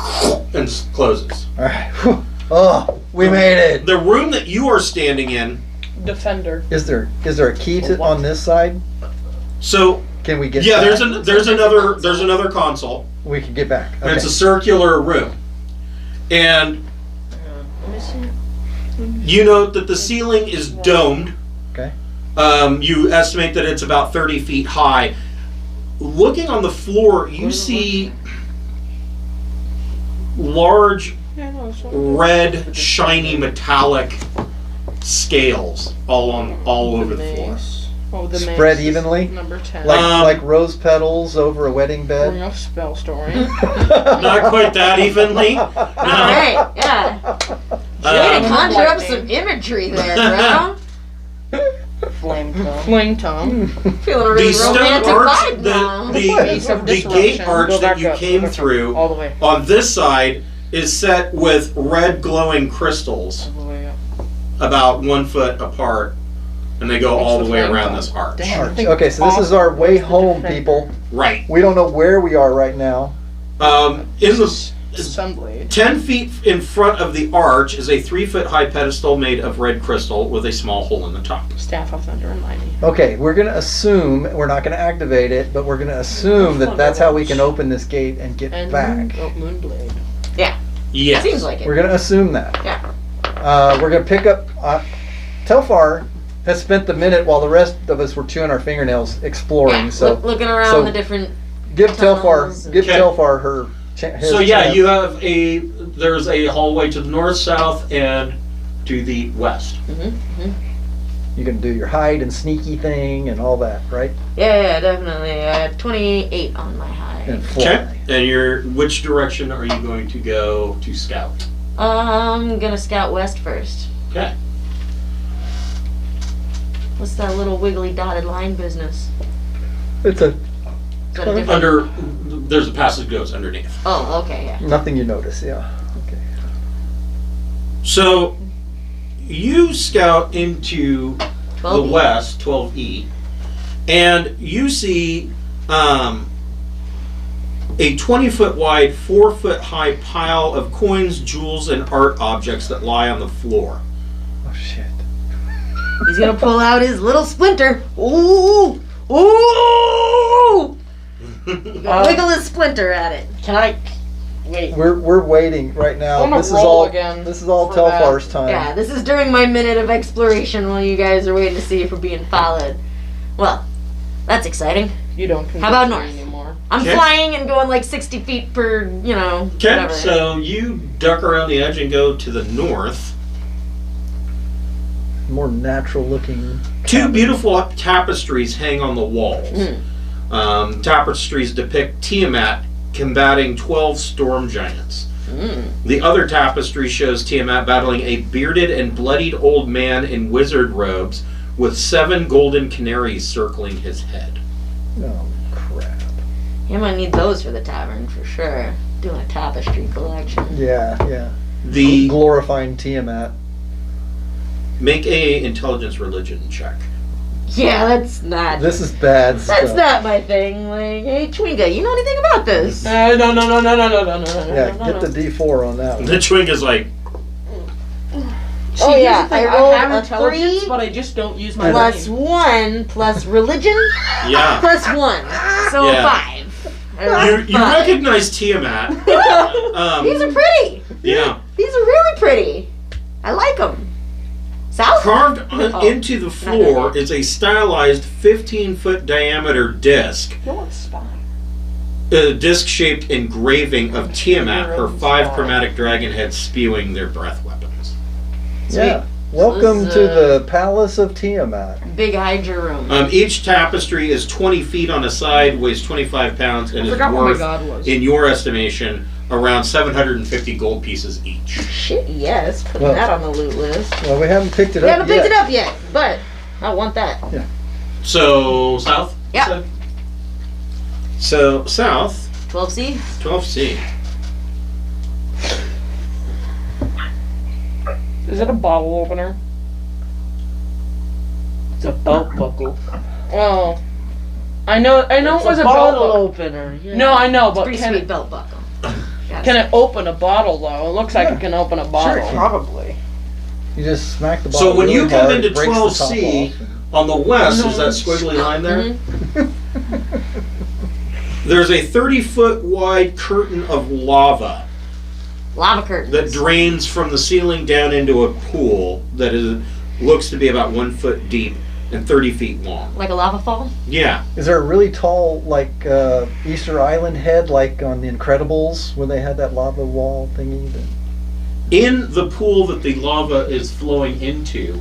and closes. All right. Whew. Oh, we made it. The room that you are standing in. Defender. Is there a key to on this side? So Can we get? yeah, back? there's another console. We can get back. And Okay. it's a circular room, and Let me see. you note that the ceiling is domed. Okay. You estimate that it's about 30 feet high. looking on the floor, you see large Yeah, no, it's not- red, shiny, metallic scales all over the floor. Mace. Oh, the Spread mace is evenly? Number 10. Like rose petals over a wedding Bring bed. up spell story. Not quite that evenly. All right, yeah. Way to conjure up some imagery there, bro. Flame tongue. Fling tongue. Feeling a The really stone romantic arch, vibe now. Face of the gate disruption. arch Go that back you up, came go back up. through All the way. on this side is set with red glowing crystals All the way up. about 1 foot apart, and they go all What's the the way flame around tongue? this arch. Damn. I think Okay, so this is our way Where's the home, defender? people. Right. We don't know where we are right now. In the Sunblade. 10 feet in front of the arch is a 3-foot high pedestal made of red crystal with a small hole in the top. Staff of Thunder and Lightning. Okay, we're gonna assume, we're not gonna activate it, but we're gonna assume that that's how we can open this gate and get And back. Moonblade. Yes. Seems like it. We're gonna assume that. Yeah. We're gonna pick up, Telfar has spent the minute while the rest of us were chewing our fingernails exploring, Yeah, so looking around so- the different. give tunnels and- Telfar her his So yeah, chance. you have there's a hallway to the north, south, and to the west. You can do your hide and sneaky thing and all that, right? Yeah, definitely. I had 28 on my high. And fly. Okay. And which direction are you going to go to scout? I'm gonna scout west first. Okay. What's that little wiggly dotted line business? It's a Is that a different? There's a passage goes underneath. Oh, okay, yeah. nothing you notice, yeah. Okay. So you scout into 12 the west, 12E, and you see a 20-foot wide, 4-foot high pile of coins, jewels, and art objects that lie on the floor. Oh shit. He's gonna pull out his little splinter. Ooh! Ooh! Wiggle his splinter at it. Can I wait? We're waiting right now. I'm gonna This is roll all again this is all for that. Telfar's time. Yeah, this is during my minute of exploration while you guys are waiting to see if we're being followed. Well, that's exciting. You don't How about convince me north? anymore. I'm Okay. flying and going like 60 feet per, Okay, whatever. so you duck around the edge and go to the north. More natural looking. Two beautiful tapestries hang on the walls. Tapestries depict Tiamat combating 12 storm giants. The other tapestry shows Tiamat battling a bearded and bloodied old man in wizard robes with 7 golden canaries circling his head. Oh crap. You might need those for the tavern for sure. Doing a tapestry collection. Yeah. The Glorifying Tiamat. make a intelligence religion check. Yeah, that's not. This is bad stuff. That's not my thing. Like, hey, Twinga, you know anything about this? No. Yeah, get the D4 on that one. The twink is like, Oh, yeah, I rolled have a intelligence, 3 but I just don't use my plus brain. 1 plus religion yeah. plus 1. So Yeah. 5. I rolled You 5. recognize Tiamat. These are pretty. Yeah. These are really pretty. I like them. South? Carved Oh. into the floor is a stylized 15-foot diameter disc. No one's spying. A disc-shaped engraving of Tiamat, her 5 chromatic dragon heads spewing their breath weapons. Yeah. So Welcome this, to the Palace of Tiamat. Big Hydra room. Each tapestry is 20 feet on a side, weighs 25 pounds, and I is forgot what my worth, god was. in your estimation, around 750 gold pieces each. Shit, yes. Put Well- that on the loot list. Well, we haven't picked it We up haven't yet. picked it up yet, but I want that. So, south? you Yeah. said? So, south, 12C? 12C. Is it a bottle opener? It's a belt buckle. Oh. I know it was a bottle bottle. opener. Yeah. No, I know, but Pretty can sweet it, belt buckle. can it open a bottle though? It looks like it can open a bottle. Probably. You just smack the So bottle when you really come hard, into it breaks the top 12C, off, and- on the west is that squiggly line there. There's a 30-foot wide curtain of lava Lava curtains. that drains from the ceiling down into a pool that looks to be about 1 foot deep and 30 feet long. Like a lava fall? Yeah. Is there a really tall, like, Easter Island head, like on The Incredibles, when they had that lava wall thingy? In the pool that the lava is flowing into,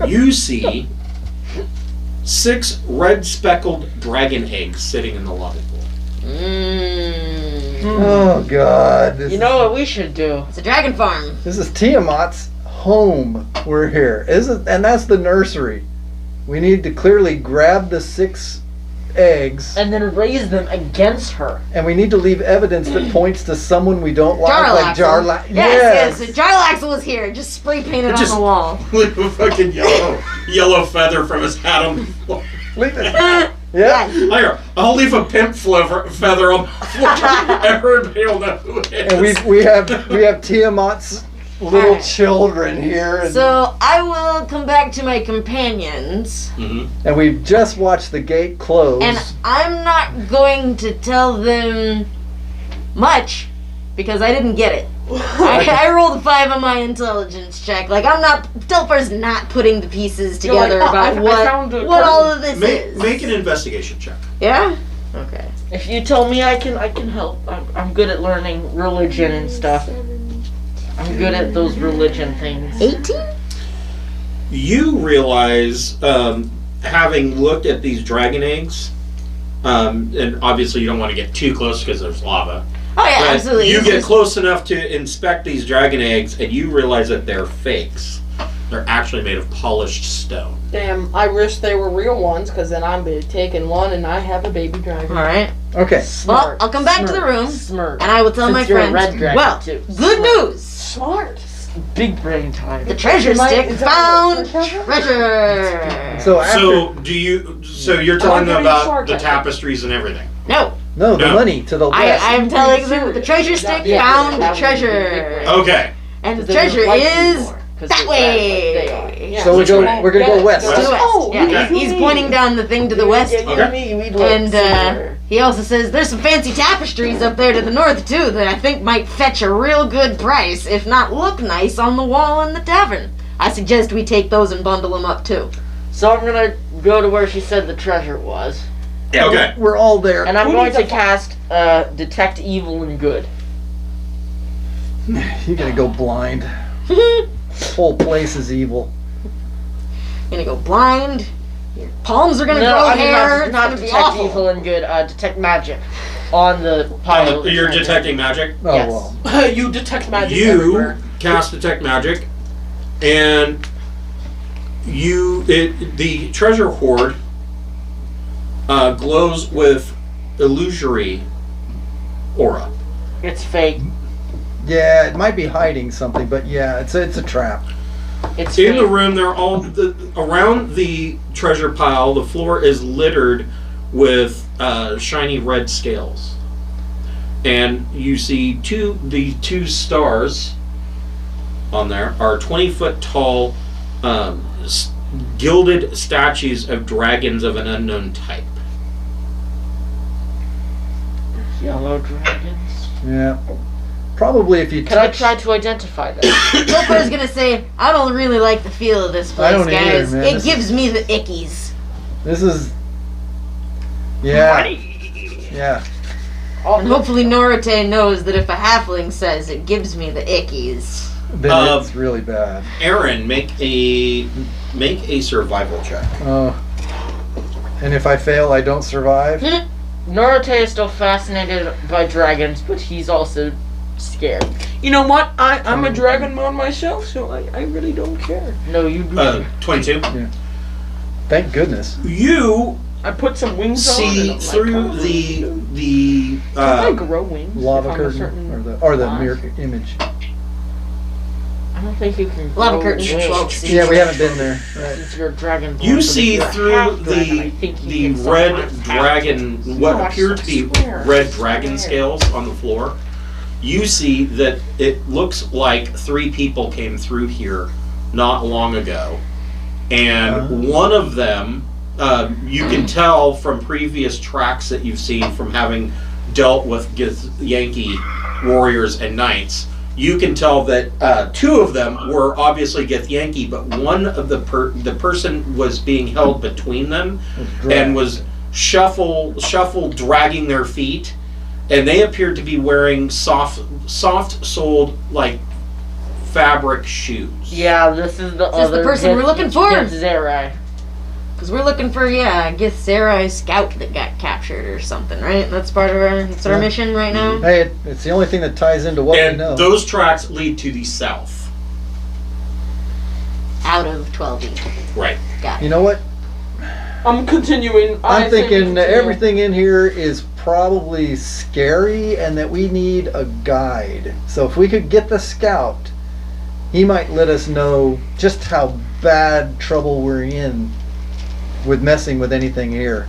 you see 6 red speckled dragon eggs sitting in the lava pool. Oh, God. You know what we should do? It's a dragon farm. This is Tiamat's home. We're here. And that's the nursery. We need to clearly grab the 6 eggs, And then raise them against her. and we need to leave evidence that points to someone we don't like, like Jarlaxle. Jarlaxle. Yes. Jarlaxle was here. Just spray painted Just- on the wall. Like a fucking yellow feather from his hat on the floor. Leave it. Yeah. Here, I'll leave a pimp feather on the floor. Everybody will know who it is. And we have Tiamat's little Alright. children here, and, So I will come back to my companions, and we've just watched the gate close. and I'm not going to tell them much because I didn't get it. I rolled a 5 on my intelligence check. Like, I'm not. Telfer's not putting the pieces together You're like, about I found a what all of this Make, is. make an investigation check. Yeah. Okay. If you tell me I can help. I'm good at learning religion and stuff. I'm good at those religion things. 18. You realize, having looked at these dragon eggs, and obviously you don't want to get too close because there's lava. Oh yeah, But absolutely. you It's get just- close enough to inspect these dragon eggs, and you realize that they're fakes. They're actually made of polished stone. Damn, I wish they were real ones, because then I'm taking one and I have a baby dragon. All right. Okay. Well, I'll come back to the room, Smart. and I will tell Since my you're a friends. red dragon, Well, too. good news. Smart. Big brain time. The treasure Is that- stick is that found what treasure? treasure. So after So you're telling them getting about the sarcastic. tapestries and everything. No, no, the No. money to the west. I'm telling them the treasure stick Yeah, found that would be treasure, Okay. and the They don't treasure like you is more, 'cause that they're red way. like they are. Yeah. So Which way? we're gonna go west. To the west. Oh, Yeah, okay. he's pointing down the thing to the west. Yeah, you Okay. and me, we'd look And similar. he also says there's some fancy tapestries up there to the north too that I think might fetch a real good price, if not look nice on the wall in the tavern. I suggest we take those and bundle them up too. So I'm gonna go to where she said the treasure was, Okay. We're all there. and I'm Who going needs to a cast detect evil and good. You're gonna go blind. Whole place is evil. Gonna go blind. Your palms are gonna No, grow I mean hair. not, It's not gonna be detect awful. evil and good. Detect magic on the pile. of the You're treasure. detecting magic. Oh Yes. well. You detect magic You everywhere. cast detect magic, and the treasure hoard glows with illusory aura. It's fake. Yeah, it might be hiding something, but yeah, it's a trap. It's In fake. the room, around the treasure pile. The floor is littered with shiny red scales, and you see the two stars on there are 20-foot tall, gilded statues of dragons of an unknown type. Yellow dragons. Yeah. Probably if you Can I touch. try to identify them? Pilfer's gonna say, I don't really like the feel of this place, I don't either, guys. man. It This gives me the ickies. This is. Yeah. Yeah. And hopefully Norite knows that if a halfling says it gives me the ickies. Then it's really bad. Aaron, make a survival check. Oh. And if I fail, I don't survive. Norite is still fascinated by dragons, but he's also scared. You know what? I'm a dragonborn myself, so I really don't care. No, you do. 22. Thank goodness. You I put some wings on. see and I'm through like, the Can I grow wings? Lava if I'm a curtain certain or the class? mirror image. I don't think you can. Lava grow curtain wings 12 feet. Yeah, we haven't been there. Right. Since you're a dragon. You see through the red dragon, what appear to be red dragon scales on the floor. You see that it looks like 3 people came through here not long ago, and one of them, you can tell from previous tracks that you've seen from having dealt with Yankee warriors and knights. you can tell that two of them were obviously Githyanki, but one of the person was being held between them and was shuffle dragging their feet, and they appeared to be wearing soft-soled like fabric shoes. Yeah, this is the This is the person we're looking for. Zerai. Because we're looking for, Githzerai scout that got captured or something, right? That's part of our mission right now. Hey, it's the only thing that ties into what we And know. those tracks lead to the south. Out of 12E. Right. Got it. You know what? I'm continuing. I'm I say we thinking continue. everything in here is probably scary and that we need a guide. So if we could get the scout, he might let us know just how bad trouble we're in with messing with anything here.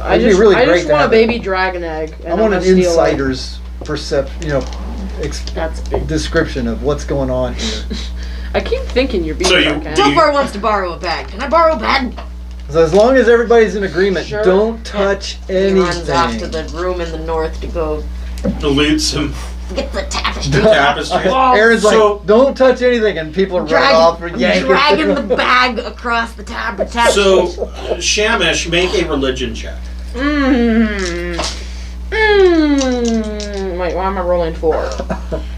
I It'd be just, really I great just to want a have baby dragon egg. And I want I'm an gonna steal it. insider's That's big. description of what's going on here. I keep thinking you're being So you- sarcastic. do you- Topher wants to borrow a bag. Can I borrow a bag? So as long as everybody's in agreement, Sure. don't touch He runs off to anything. the room in the north to go Elude some get the tapestry. tapestry. Aaron's So- like, don't touch anything, and people are right off and yanking. dragging the bag across the tapestry. So, Shamish, make a religion check. Wait, why am I rolling 4?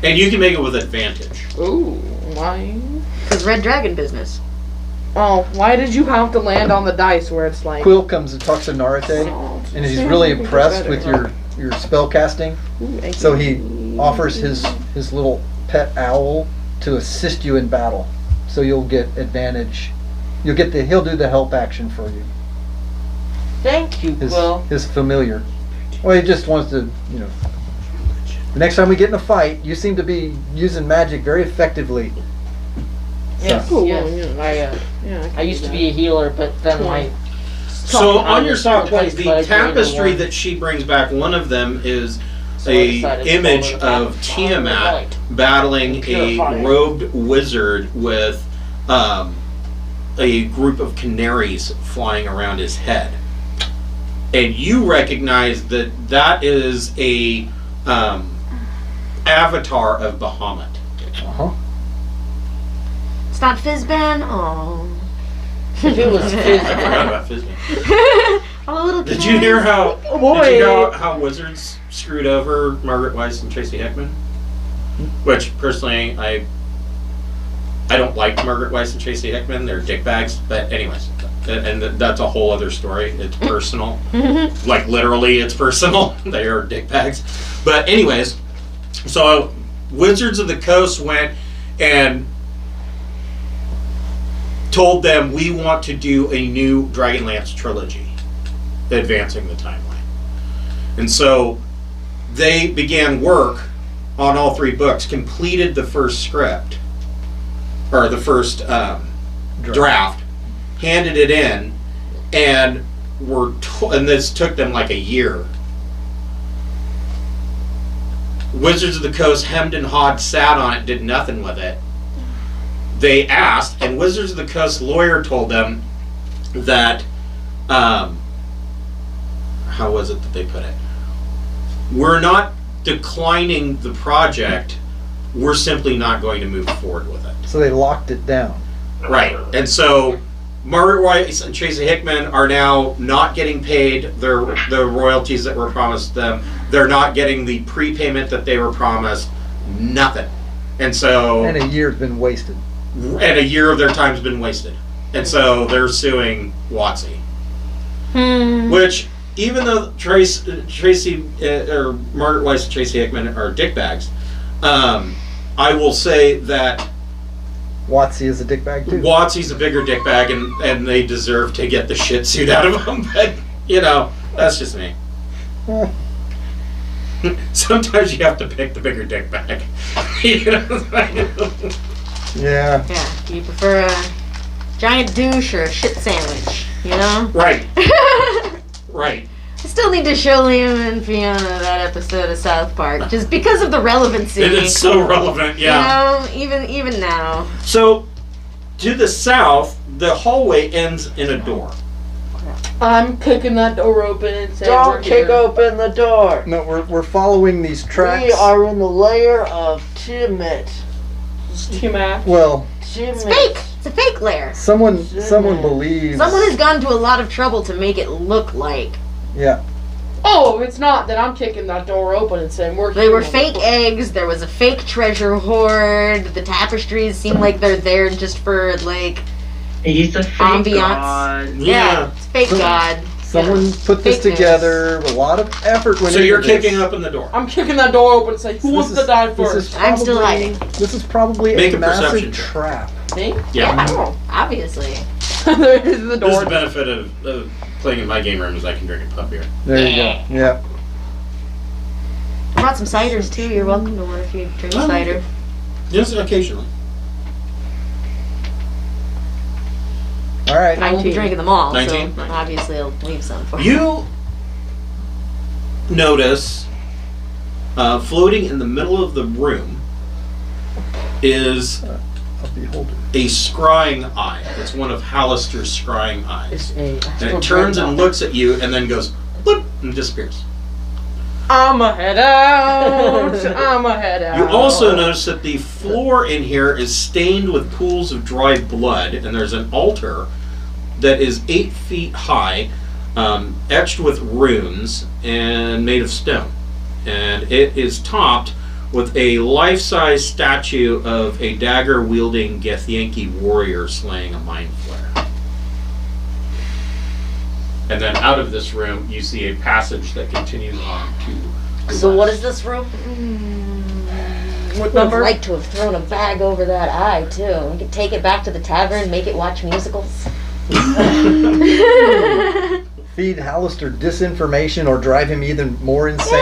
And you can make it with advantage. Ooh, why? Because red dragon business. Oh, why did you have to land on the dice where it's like... Quill comes and talks to Narate, and he's really impressed with your spell casting. Ooh, So he offers his little pet owl to assist you in battle. So you'll get advantage. He'll do the help action for you. Thank you, Quill. His familiar. Well, he just wants to, the next time we get in a fight, you seem to be using magic very effectively. Yes, Cool, yes. yeah, I used to be a healer, but then my So, on your soft Like, plates, the like, tapestry one. that she brings back, one of them is So I a decided to image follow the of path. Tiamat Right. battling a Purify it. robed wizard with a group of canaries flying around his head. And you recognize that is a avatar of Bahamut. Uh-huh. It's not Fizzban? Oh. If it was I Fizz, forgot about Fizban. I'm a little Did you hear how? Oh, boy. Did you hear how Wizards screwed over Margaret Weiss and Tracy Hickman? Which personally, I don't like Margaret Weiss and Tracy Hickman. They're dickbags. But anyways, and that's a whole other story. It's personal. Like literally, it's personal. They are dickbags. But anyways, so Wizards of the Coast went and told them, we want to do a new Dragonlance trilogy, advancing the timeline. And so they began work on all 3 books, completed the first script, or the first draft, handed it in, and and this took them like a year. Wizards of the Coast hemmed and hawed, sat on it, did nothing with it. They asked, and Wizards of the Coast lawyer told them that, how was it that they put it? We're not declining the project, we're simply not going to move forward with it. So they locked it down. Right, and so Margaret Weiss and Tracy Hickman are now not getting paid the royalties that were promised them. They're not getting the prepayment that they were promised. Nothing. And so... And a year's been wasted. And a year of their time's been wasted. And so they're suing WotC. Which, even though Tracy or Margaret Weiss and Tracy Hickman are dickbags, I will say that WotC is a dickbag too. WotC's a bigger dickbag, and they deserve to get the shit suit out of them. But, that's just me. Sometimes you have to pick the bigger dickbag. Yeah. Yeah, you prefer a giant douche or a shit sandwich, Right. Right. I still need to show Liam and Fiona that episode of South Park, just because of the relevancy. It is so relevant, yeah. Even now. So, to the south, the hallway ends in a door. I'm kicking that door open and saying, Don't kick open the door. No, we're following these tracks. We are in the lair of Timid. T-Mac. Well, Timid. It's fake. It's a fake lair. someone believes. Someone has gone to a lot of trouble to make it look like. Yeah. Oh, if it's not, then I'm kicking that door open and saying, we're They here, were motherfucker." fake eggs. There was a fake treasure hoard. The tapestries seem like they're there just for like He's a fake ambiance. god. Yeah, it's fake So- god. Someone put this Fakeness. together. A lot of effort went So into you're this. kicking up in the door. I'm kicking that door open and saying, who wants to die first? I'm still hiding. This is probably Make a a perception massive check. trap. Me? Yeah. Oh. Obviously. There is the This is door. the benefit of playing in my game room is I can drink a pub beer. There you go. Yeah. I brought some ciders too. You're welcome to one if you drink Oh, cider. Yes, occasionally. All right. I won't be 19. drinking them all, 19? so obviously I'll leave some for you. You notice floating in the middle of the room is A beholder. a scrying eye. It's one of Hallister's scrying eyes. It's a And it turns and looks at you and then goes, bloop, and disappears. I'ma head out. I'ma head out. You also notice that the floor in here is stained with pools of dry blood, and there's an altar that is 8 feet high, etched with runes and made of stone. And it is topped with a life-size statue of a dagger-wielding Githyanki warrior slaying a mind flare. And then out of this room, you see a passage that continues on to. So what is this room? What Would have number? liked to have thrown a bag over that eye too. We could take it back to the tavern, make it watch musicals. Feed Hallister disinformation or drive him even more insane.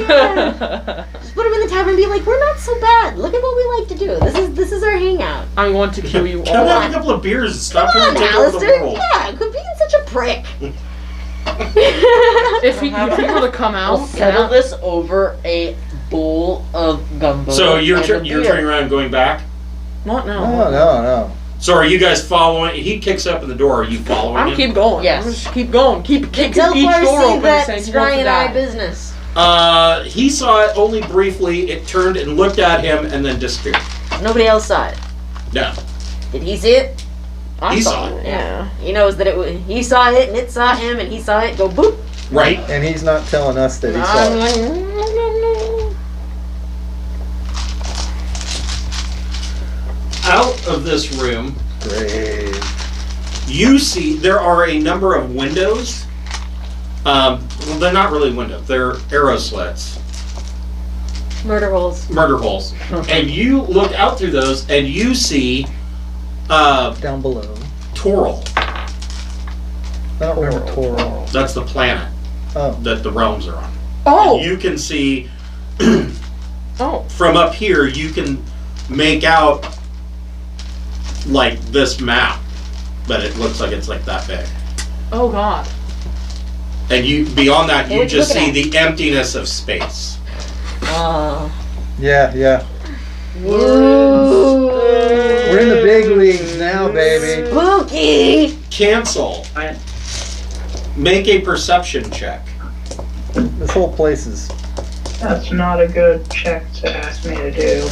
Just put him in the tavern and be like, "We're not so bad. Look at what we like to do. This is our hangout." I want to kill you Come all. have a couple of beers and stop Come trying on, to take over the Alistair. world. Yeah, quit being such a prick. If he were to come I'll out, settle this over a bowl of gumbo. So you're and a you're beer. turning around and going back? Not now. No. So are you guys following? He kicks up in the door. Are you following I'm him? keep going. Yes. I'm just keep going. Keep kicking Tell each Farsi door open that and saying, "Who wants to scrying eye die?" business. He saw it only briefly. It turned and looked at him and then disappeared. Nobody else saw it. No. Did he see it? I He saw saw it. Yeah. He knows that it was. He saw it and it saw him and he saw it go boop. Right? And he's not telling us that he I'm saw it. like, no. Out of this room, Great. you see there are a number of windows. Well, they're not really windows. They're arrow slits, Murder holes. murder holes. And you look out through those and you see Down below. Toril. I don't remember Toro. That's the planet Oh. that the realms are on. Oh. And you can see Oh. from up here, you can make out like this map, but it looks like it's like that big. Oh God. And you beyond that, Hey, you what you just see looking the emptiness of space. Yeah. Woo. We're in the big leagues now, baby. Spooky. Cancel. I- Make a perception check. This whole place is. That's not a good check to ask me to do.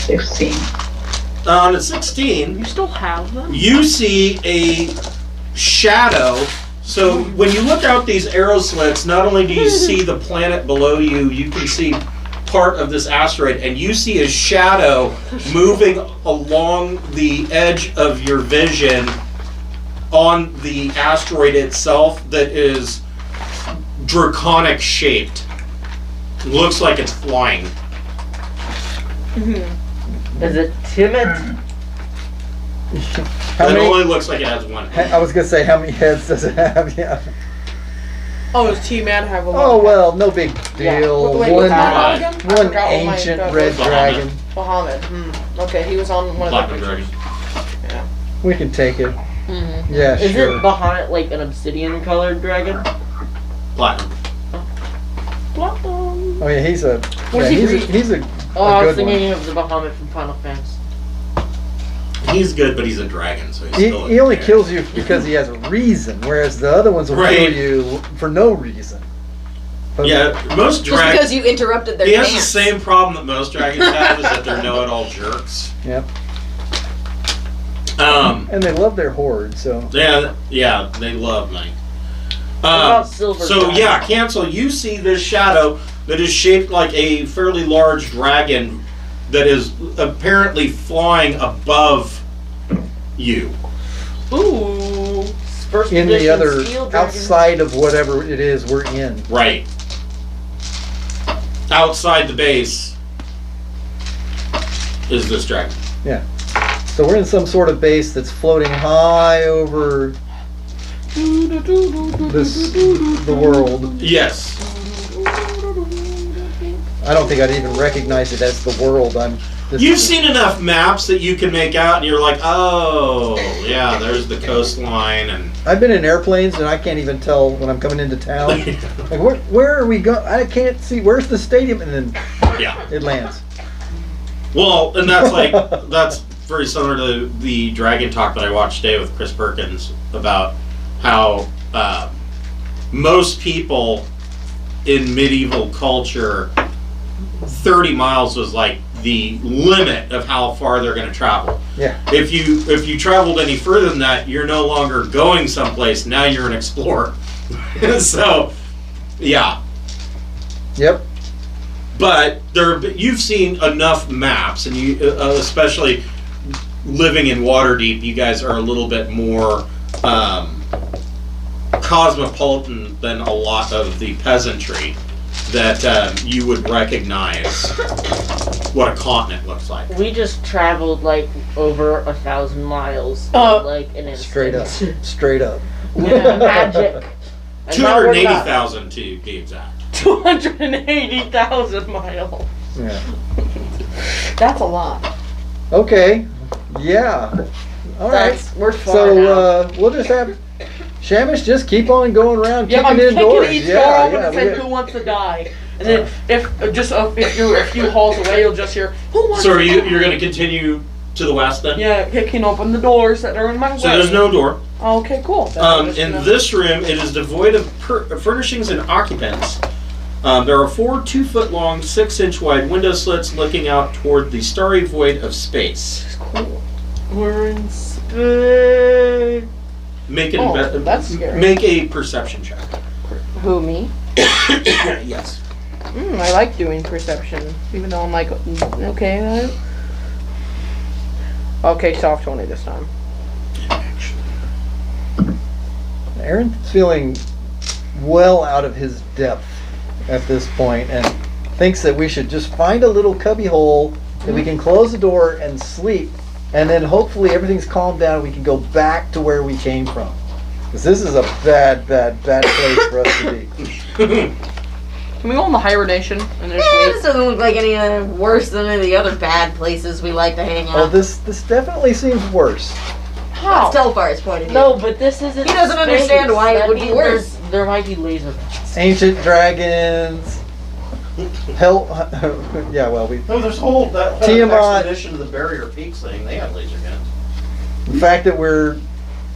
16. On a 16, You still have them? you see a shadow. So when you look out these arrow slits, not only do you see the planet below you, you can see part of this asteroid, and you see a shadow moving along the edge of your vision on the asteroid itself that is draconic shaped. Looks like it's flying. Is it timid? How It many? only looks like it has one head. I was gonna say, how many heads does it have? Yeah. Oh, does T-Man have a lot? Oh well, no big deal. Wait, One, what's that again? I one forgot what my ancient god red was. dragon. Bahamut. Okay, he was on one of Black the dragon. pictures. We can take it. Mm-hmm. Yeah, Is sure. it Bahamut like an obsidian colored dragon? Platinum. Oh yeah, he's a. Was Yeah, he he's a. green? He's a. Oh, I was good one. thinking of the Bahamut from Final Fantasy. He's good, but he's a dragon, so he's still. He only kills you because he has a reason, whereas the other ones will kill you for no reason. But yeah, most Just dragons. because you interrupted their He has dance. the same problem that most dragons have, is that they're know-it-all jerks. Yep. And they love their horde, so. Yeah, they love money. about silver So dragon? yeah, Cancel, you see this shadow that is shaped like a fairly large dragon that is apparently flying above you. Ooh. First In the edition other, steel dragon. outside of whatever it is we're in. Right. Outside the base is this dragon. Yeah. So we're in some sort of base that's floating high over the world. Yes. I don't think I'd even recognize it as the world. You've seen enough maps that you can make out, and you're like, oh, yeah, there's the coastline, and I've been in airplanes and I can't even tell when I'm coming into town. Like, where are we going? I can't see. Where's the stadium? And then yeah. it lands. Well, and that's very similar to the Dragon Talk that I watched today with Chris Perkins about how most people in medieval culture, 30 miles was like the limit of how far they're going to travel. Yeah. If you traveled any further than that, you're no longer going someplace. Now you're an explorer. So, yeah. Yep. But you've seen enough maps, and you, especially living in Waterdeep, you guys are a little bit more cosmopolitan than a lot of the peasantry that you would recognize what a continent looks like. We just traveled like over 1,000 miles. in, like an instant. Straight up. Yeah, magic. And now we're not- 280,000 to be exact. 280,000 miles. Yeah. That's a lot. Okay. Yeah. All right. We're far So now. we'll just have Shamish just keep on going around Yeah, kicking I'm in doors. kicking each door open and we saying got- who wants to die. And then if you're a few halls away, you'll just hear who wants So to die. you're going to continue to the west then? Yeah, kicking open the doors that are in my way. So there's no door. Okay, cool. Then I'm just In gonna- this room, it is devoid of furnishings and occupants. There are 4 2-foot-long, 6-inch wide window slits looking out toward the starry void of space. Cool. We're in space. Make that's scary. Make a perception check. Who, me? Yes. I like doing perception, even though I'm like, okay. Okay, soft 20 this time. Aaron's feeling well out of his depth at this point and thinks that we should just find a little cubby hole that we can close the door and sleep, and then hopefully everything's calmed down and we can go back to where we came from. Because this is a bad place for us to be. Can we go on the hibernation and just Yeah, wait? this doesn't look like any worse than any of the other bad places we like to hang out. Oh, this definitely seems worse. That's Telfar's point of view. No, but this isn't. He doesn't space. understand why it That would be means worse. There might be laser guns. Ancient dragons. Hell, yeah, well, No, there's that whole Tiamat. expedition to the Barrier Peaks thing. They have laser guns. the fact that we're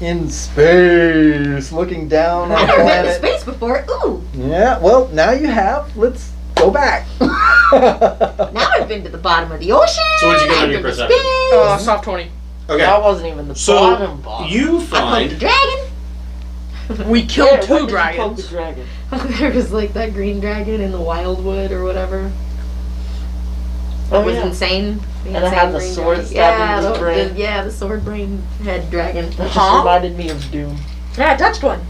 in space, looking down on I've a never been to planet. space before. Ooh, Yeah, well, now you have. Let's go back. now I've been to the bottom of the ocean. So what'd you get on I've your been to perception? space. Soft 20. Okay. That wasn't even the So bottom. you I poked find the dragon. We killed Yeah, when two did you poke dragons. the dragon? There was like that green dragon in the wildwood or whatever. Oh, That was yeah. insane. And it had the green sword dragon. stabbing his brain. Yeah, the sword brain head dragon. That just Huh? reminded me of Doom. Yeah, I touched one.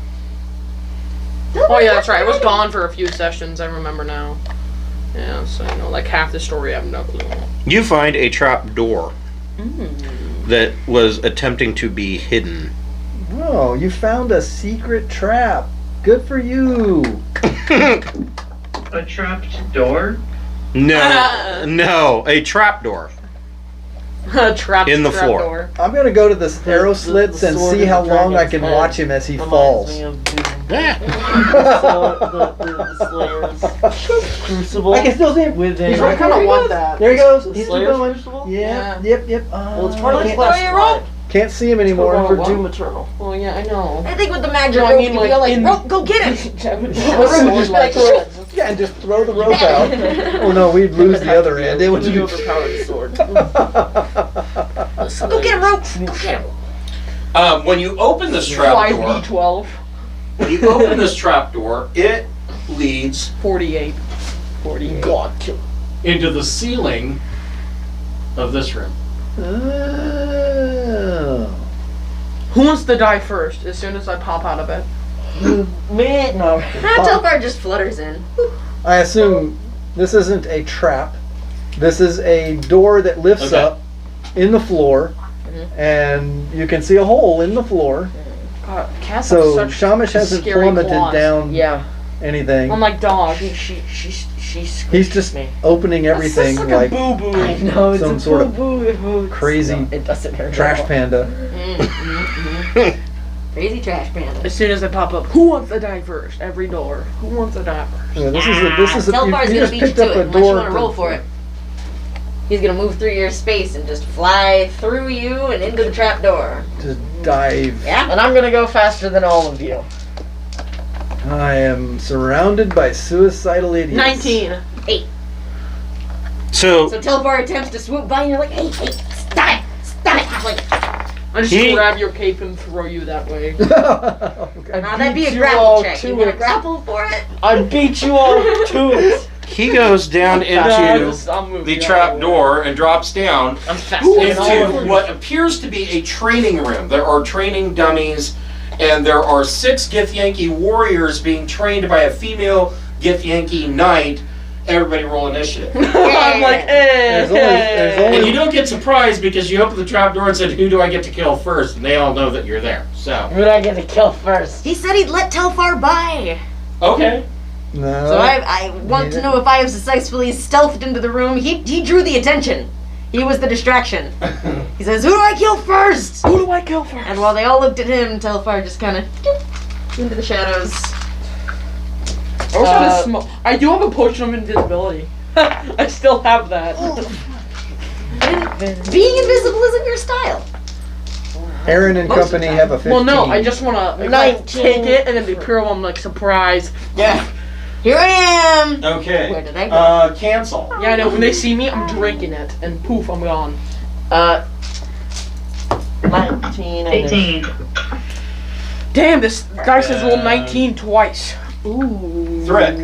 Oh yeah, that's right. It was gone for a few sessions. I remember now. Yeah, so like half the story I have no clue. You find a trap door that was attempting to be hidden. Oh, you found a secret trap. Good for you. A trapped door? No, a trap door. Trapped In the trap floor. door. I'm gonna go to this arrow slits and sword see in how the long I dragon's can head watch him as he reminds falls. me of Doom. the Slayer's Crucible. I can still see him. Within. I kind of want that. There he goes. The He's still Slayer's going. Crucible? Yeah. Yeah. Yep. Well, it's part of the can't, quest line. can't see him We're anymore. going for Doom Eternal. Well, yeah, I know. I think with the magic No, I rope, mean, you like, feel like, in- rope, go get him. Sword, like, Yeah, and just throw the rope out. Oh no, we'd lose the other end. It would Really be. overpowered sword. Go get him, rope. Go get him. When you open this trapdoor, 5d12, when you open this trapdoor, it leads 48. 48. God, kill. Into the ceiling of this room. Oh. Who wants to die first as soon as I pop out of it? Me? No. Telfar just flutters in. I assume this isn't a trap. This is a door that lifts Okay. up in the floor, and you can see a hole in the floor. God, cats So have such Shamash hasn't scary plummeted claws. down Yeah. anything. Unlike dogs. She He's just me. opening everything That's like boo boo. I know, it's some a sort of boo-boo. crazy No, it doesn't hurt. trash at all. panda. Crazy trash panda. As soon as I pop up, who wants to die first? Every door. Who wants to die first? Yeah, this is Telfar's you gonna just beat you picked up to a it unless you door. want to roll for it. He's gonna move through your space and just fly through you and into the trap door. Just dive. Yeah. And I'm gonna go faster than all of you. I am surrounded by suicidal idiots. 19. So So Telfar attempts to swoop by and you're like, hey, stop it! Stop it! Halfling. I just He- grab your cape and throw you that way. Okay. Now that'd be a beat you grapple all check. to You wanna it. grapple for it? I beat you all to it. he goes down No, into I'll move the you out trap of the way. door and drops down I'm faster than all of into you. what appears to be a training room. There are training dummies, and there are 6 Githyanki warriors being trained by a female Githyanki knight. Everybody roll initiative. I'm like, There's only And you don't get surprised because you open the trap door and said, who do I get to kill first? And they all know that you're there. So, who do I get to kill first? He said he'd let Telfar by. okay. No. So I want to know if I have successfully stealthed into the room. He drew the attention. He was the distraction. He says, who do I kill first? Who do I kill first? And while they all looked at him, Telfar just kind of into the shadows. I wish I had a I do have a potion of invisibility. I still have that. Being invisible isn't your style. Aaron and Most of company the time. have a 15. Well, no, I just want to 19. take it and then be pure. I'm like, surprise. Yeah. Here I am. Okay. Where did I go? Cancel. Yeah, I know. When they see me, I'm drinking it, and poof, I'm gone. 19. 18. Damn, this dice has rolled 19 twice. Ooh. Threat.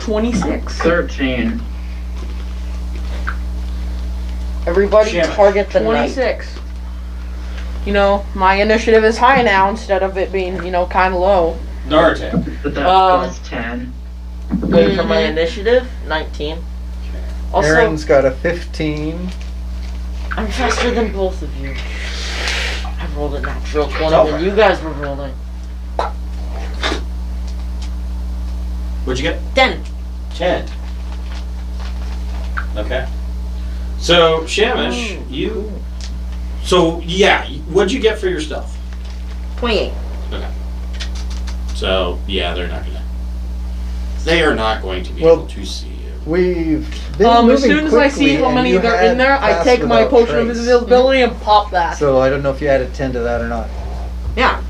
26. 13. Everybody Shamash. target the knight. 26. You know, my initiative is high now instead of it being, kind of low. Nartek. But that Um, was 10. Wait for my initiative. 19. Also, Aaron's got a 15. I'm faster than both of you. I rolled a natural 20 when you guys were rolling. What'd you get? 10. 10. Okay. So, Shamash, you... So, yeah, what'd you get for your stealth? 28. Okay. So, yeah, they're not gonna... They are not going to be Well, able to see you. We've been As moving soon as I see quickly, how and many you there are had in there, I pass take my without potion of trace. invisibility and pop that. So I don't know if you added 10 to that or not. Yeah.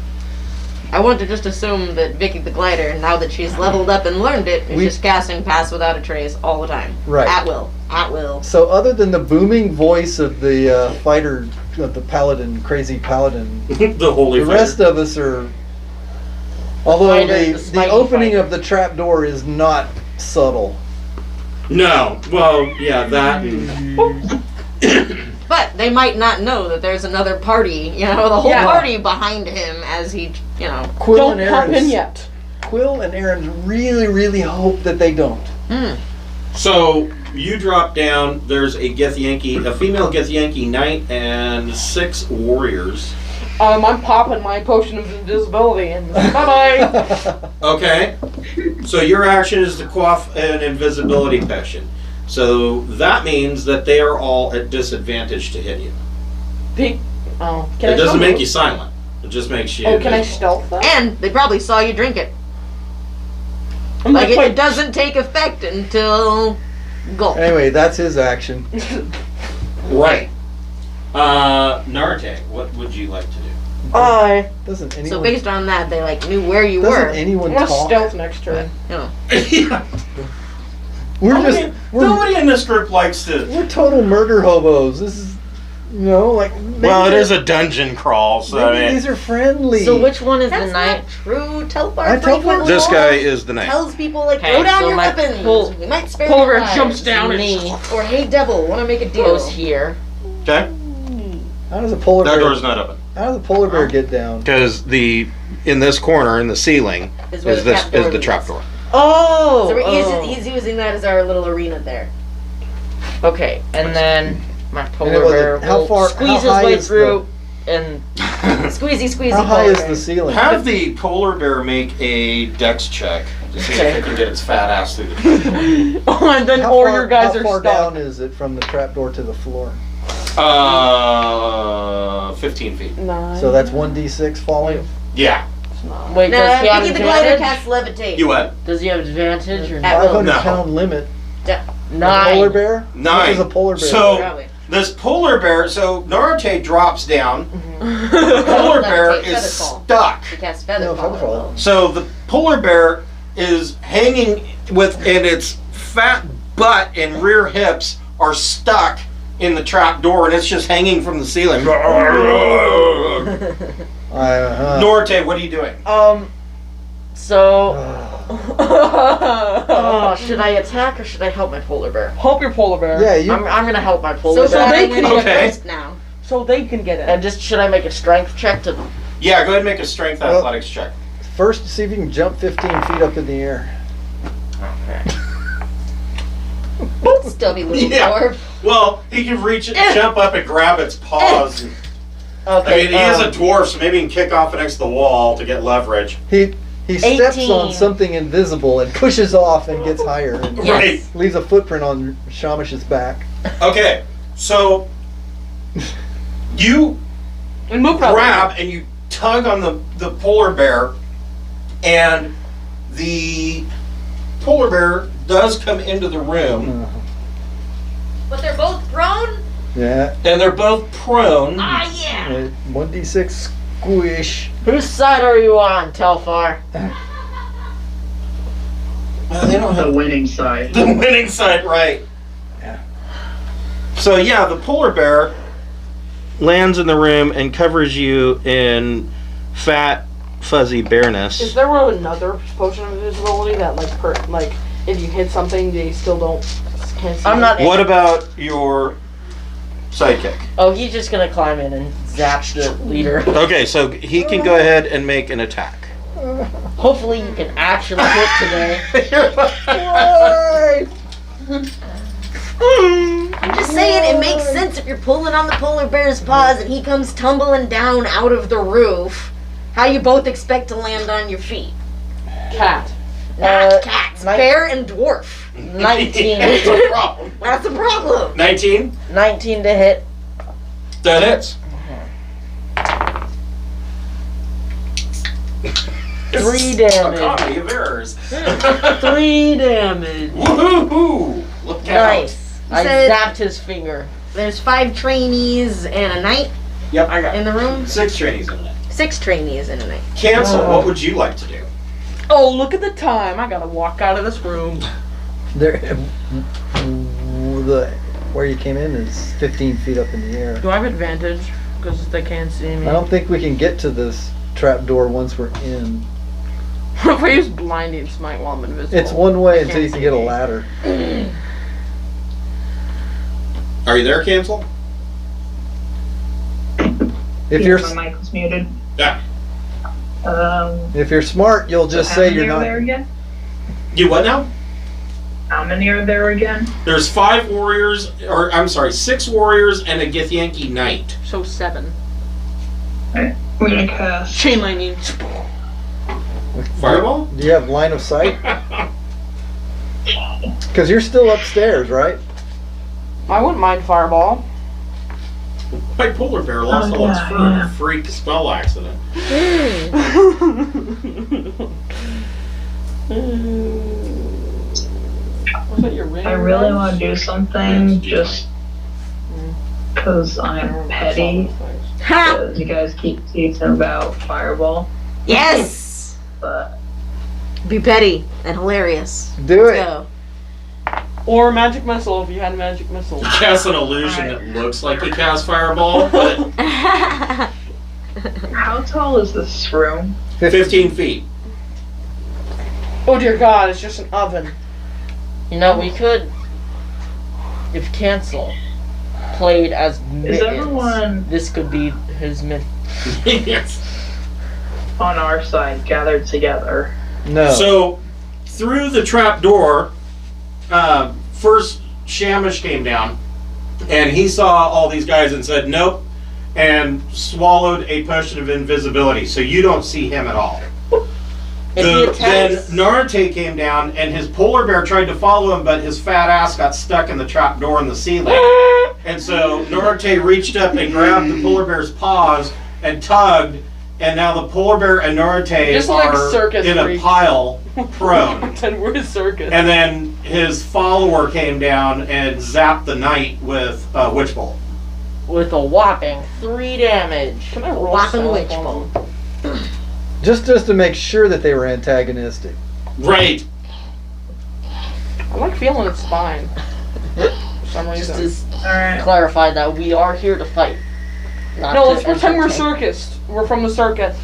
I want to just assume that Vicky the Glider, now that she's leveled up and learned it, is We- just casting Pass Without a Trace all the time. Right. At will. At will. So other than the booming voice of the fighter, of the paladin, crazy paladin, The holy the fighter. rest of us are... Although fighter, the the spiky opening fighter. of the trap door is not subtle. No. Well, yeah, that... and- But they might not know that there's another party, the whole Yeah. party behind him as he, Quill Don't and pop Aaron's- in yet. Quill and Aaron really, really hope that they don't. So, you drop down, there's a female Githyanki knight and 6 warriors. I'm popping my potion of invisibility and bye-bye. Okay. So your action is to quaff an invisibility potion. So that means that they are all at disadvantage to hit you. Can It I doesn't still make move? you silent. It just makes you. Oh, can I stealth that? And they probably saw you drink it. I'm Like gonna it doesn't take effect until gulp. Anyway, that's his action. Right. Narte, what would you like to do? Doesn't anyone? So based on that, they like knew where you doesn't were. anyone I'm gonna talk? stealth next turn. You know. We're just Nobody in this group likes to. we're total murder hobos. This is, like. Well, it is a dungeon crawl, so Maybe these are friendly. So which one is That's the knight? not true. Teleport I teleport- frequently This guy is the knight. tells people like Okay, throw down so your my weapons. We might spare Polar their bear jumps lives. down and Me Or hey devil, want to make a deal? goes here. Okay. How does a polar That bear? door's not open How does a polar bear get down? because in this corner in the ceiling Is where is the this trapdoor is the leads. trapdoor. Oh. So he's using that as our little arena there. Okay, and then my polar And it was- bear how will far- squeeze how his high way is through and Squeezy, squeezy. How high polar is bear. the ceiling? Have the polar bear make a dex check to see Okay. if it can get its fat ass through the trapdoor. Oh, and then How or far, your guys how are far stuck. down is it from the trapdoor to the floor? 15 feet. 9. So that's 1d6 falling. Yeah. wait. Nah, Does he have Mickey the glider advantage? casts levitate. You what? Does he have advantage or At not? will. 500 No. pound limit. A Nine. polar bear? What 9. is a polar bear? So Probably. this polar bear. So Narate drops down. The polar bear Levitate, is featherfall. stuck. He casts No, featherfall. featherfall. So the polar bear is hanging and its fat butt and rear hips are stuck in the trap door, and it's just hanging from the ceiling. Norte, what are you doing? So. Oh, should I attack or should I help my polar bear? Help your polar bear. Yeah, you. I'm gonna help my polar So bear. they they can can get Okay. first now. So they can get in. And just should I make a strength check to? Yeah, go ahead and make a strength Well- athletics check. First, see if you can jump 15 feet up in the air. Stubby little Yeah. dwarf. Well, he can reach it, jump up, and grab its paws. Okay. I mean, he is a dwarf, so maybe he can kick off against the wall to get leverage. He steps 18. on something invisible and pushes off and gets higher and Right. leaves a footprint on Shamish's back. Okay, so you And move probably. grab and you tug on the polar bear, and the polar bear does come into the room, But they're both prone? Yeah. and they're both prone. Ah, yeah. 1d6 squish. Whose side are you on, Telfar? Well, they don't The have winning side. the winning side, right? Yeah. So yeah, the polar bear lands in the room and covers you in fat, fuzzy Is bareness. there another potion of invisibility that like if you hit something they still can't see? I'm not. What about your sidekick? Oh, he's just gonna climb in and zap the leader. Okay, so he can go ahead and make an attack. Hopefully, you can actually hit today. I'm just saying it makes sense if you're pulling on the polar bear's paws and he comes tumbling down out of the roof. How you both expect to land on your feet? Cat. Not cats, nine- bear and dwarf. 19. That's a problem. That's a problem. 19? 19 to hit. That hits. 3 A damage. comedy of errors. 3 damage. Woohoo! Look out. Nice. I said- zapped his finger. There's 5 trainees and a knight Yep. in the room. 6 trainees in it. 6 trainees and a knight. Cancel. What would you like to do? Oh, look at the time! I gotta walk out of this room. There, where you came in is 15 feet up in the air. Do I have advantage? Because they can't see me. I don't think we can get to this trapdoor once we're in. If I use blinding smite while I'm invisible. It's one way They until can't you can see get a me. ladder. Are you there, Cancel? If Yeah, you're my mic was muted. Yeah. if you're smart, you'll just how say many you're are not. there again? You what now? How many are there again? There's 5 warriors, or I'm sorry, 6 warriors and a Githyanki knight. So 7. We're gonna cast. Chain lightning. Fireball? Do you have line of sight? Because you're still upstairs, right? I wouldn't mind fireball. My polar bear lost all its fur in a freak spell accident. Was that your ring? I really want to do something just because I'm petty. Ha! Because you guys keep teasing about Fireball. Yes! But Be petty and hilarious. Do Let's it. go. Or magic missile if you had a magic missile. He casts an illusion that looks like he casts Fireball, but how tall is this room? 15 feet. Oh dear God, it's just an oven. You know, we could, if Cancel played as Mittens, everyone- this could be his myth. Yes. On our side, gathered together. No. So, through the trap door, first Shamish came down, and he saw all these guys and said, nope, and swallowed a potion of invisibility, so you don't see him at all. Then Narate came down, and his polar bear tried to follow him, but his fat ass got stuck in the trap door in the ceiling. And so Narate reached up and grabbed the polar bear's paws and tugged, and now the polar bear and Narate Just like are circus in freaks. a pile, prone. Pretend we're a circus. And then his follower came down and zapped the knight with a witch bolt. With a whopping 3 damage. Can I roll Whopping stealth witch on bolt. them? Just to make sure that they were antagonistic. Right. I like feeling its spine. For some Just reason. to Alright. clarify that we are here to fight. Not No, to let's pretend we're entertain. circus. We're from the circus.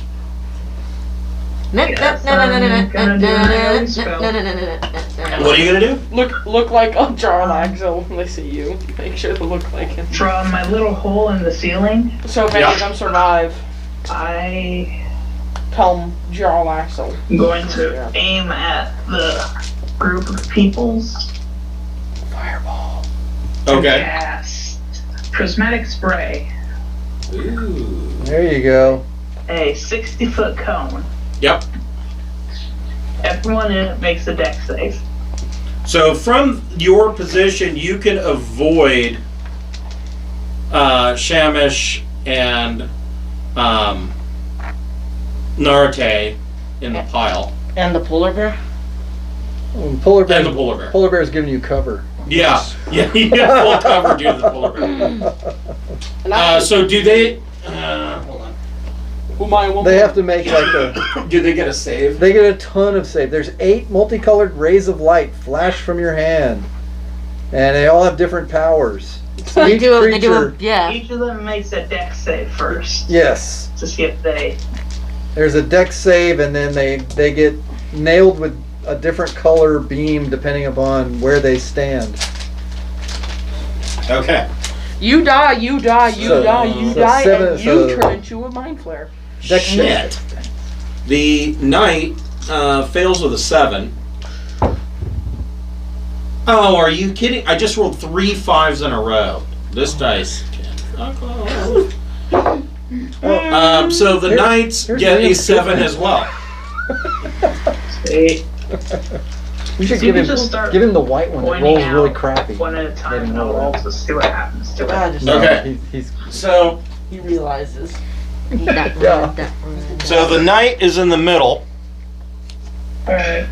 No, Yes, I'm gonna do an AoE spell. What are you gonna do? Look like a Jarlaxle when they see you. Make sure to look like him. From my little hole in the ceiling, So if any of them survive, I tell them Jarlaxle. am going to aim at the group of peoples. Fireball. Okay. Cast prismatic spray. Ooh. There you go. A 60-foot cone. Yep. Everyone in it makes a dex save. So from your position, you can avoid Shamish and Narate in the pile. And the polar bear? Polar bear. And the polar bear. Polar bear's giving you cover. Yeah. Yeah, you get full cover due to the polar bear. So do they... hold on. They have to make like a. Do they get a save? They get a ton of save. There's 8 multicolored rays of light flash from your hand, and they all have different powers. So they do a, yeah. Each of them makes a dex save first. Yes. To see if they. There's a dex save, and then they get nailed with a different color beam depending upon where they stand. Okay. You die, you die, you So- die, you so die, seven- and you so- turn into a mind flare. Dex Shit. save. The knight fails with a 7. Oh, are you kidding? I just rolled 3 5s in a row. This dice. So the knights here's get a William's 7 good. as well. See, You should So give you him just start give him the white one that pointing rolls really out crappy. one at a time, Let him and I'll roll roll that. to see what happens to Ah, it. just No, Okay. he's So he realizes. Yeah. so the knight is in the middle. Alright.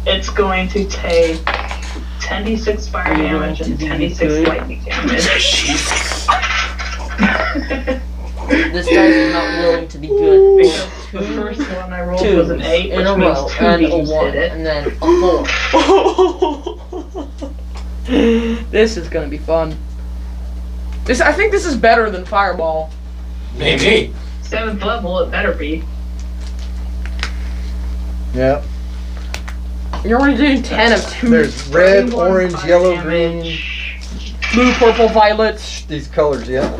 It's going to take 10d6 fire Are you damage going and to be 10d6 good? lightning damage. This guy is not willing to be good. Because the first one I rolled was an 8, in which a means row, 2 and a beams 1, hit it. and then a 4. This is gonna be fun. I think this is better than Fireball. Maybe. 7th level, it better be. yeah. You're only doing 10 of 2. There's red, 31 orange, fire yellow, damage. blue, purple, violet. These colors, yeah.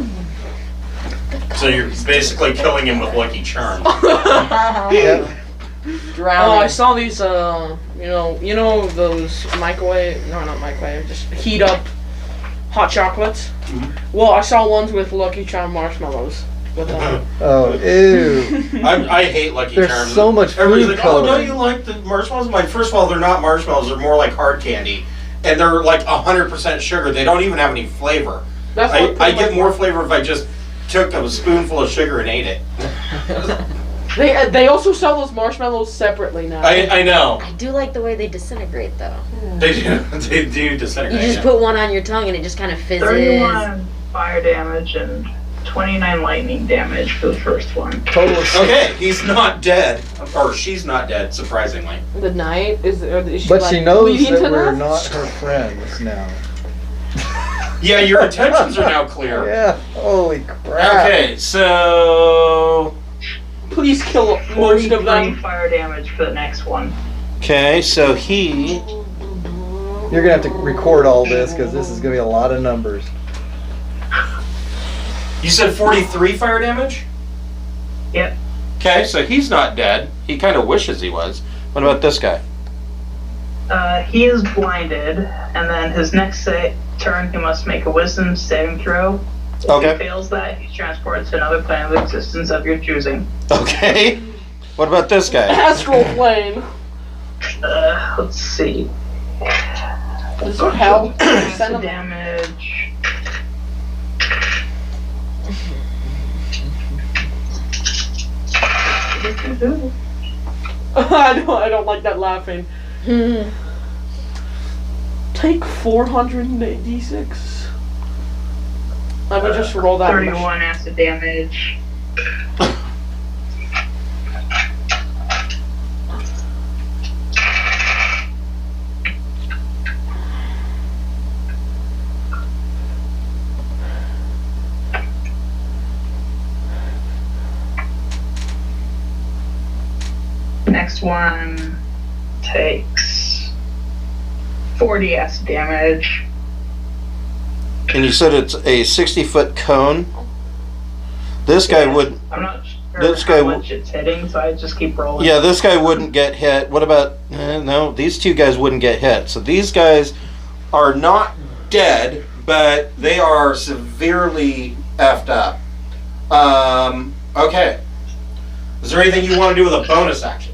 So you're basically killing him with Lucky Charm. Yeah. Oh, I saw these. You know those microwave? No, not microwave. Just heat up hot chocolates. Well, I saw ones with Lucky Charm marshmallows. With Oh, ew. I hate Lucky There's Charms. so much Everybody's food like, oh, don't coloring. you like the marshmallows? I'm like, first of all, they're not marshmallows. They're more like hard candy. and they're like 100% sugar. They don't even have any flavor. That's what I get more flavor if I just took a spoonful of sugar and ate it. They also sell those marshmallows separately now. I know. I do like the way they disintegrate, though. They do disintegrate. You just put one on your tongue and it just kind of fizzes. 31 fire damage and 29 lightning damage for the first one. Total of 6. Okay, he's not dead, or she's not dead, surprisingly. The knight is she But like, she knows bleeding that to we're death? not her friends now. Yeah, your intentions are now clear. Yeah. Holy crap. Okay, so Please kill most of 43 them. fire damage for the next one. okay, so he. You're gonna have to record all this because this is gonna be a lot of numbers. You said 43 fire damage. Yep. Okay, so he's not dead. He kind of wishes he was. What about this guy? He is blinded, and then his next turn he must make a wisdom saving throw. If he Okay. fails that, he's transported to another plane of existence of your choosing. Okay. What about this guy? Astral plane. Let's see. This would help. Acid Send them. damage. I don't like that laughing. Take 486. Let me just roll that. 31 acid damage. Next one takes 40 acid damage. And you said it's a 60-foot cone. This guy would. I'm not sure This guy how much it's hitting, so I just keep rolling. Yeah, this guy wouldn't get hit. What about? No, these two guys wouldn't get hit. So these guys are not dead, but they are severely effed up. Okay. Is there anything you want to do with a bonus action?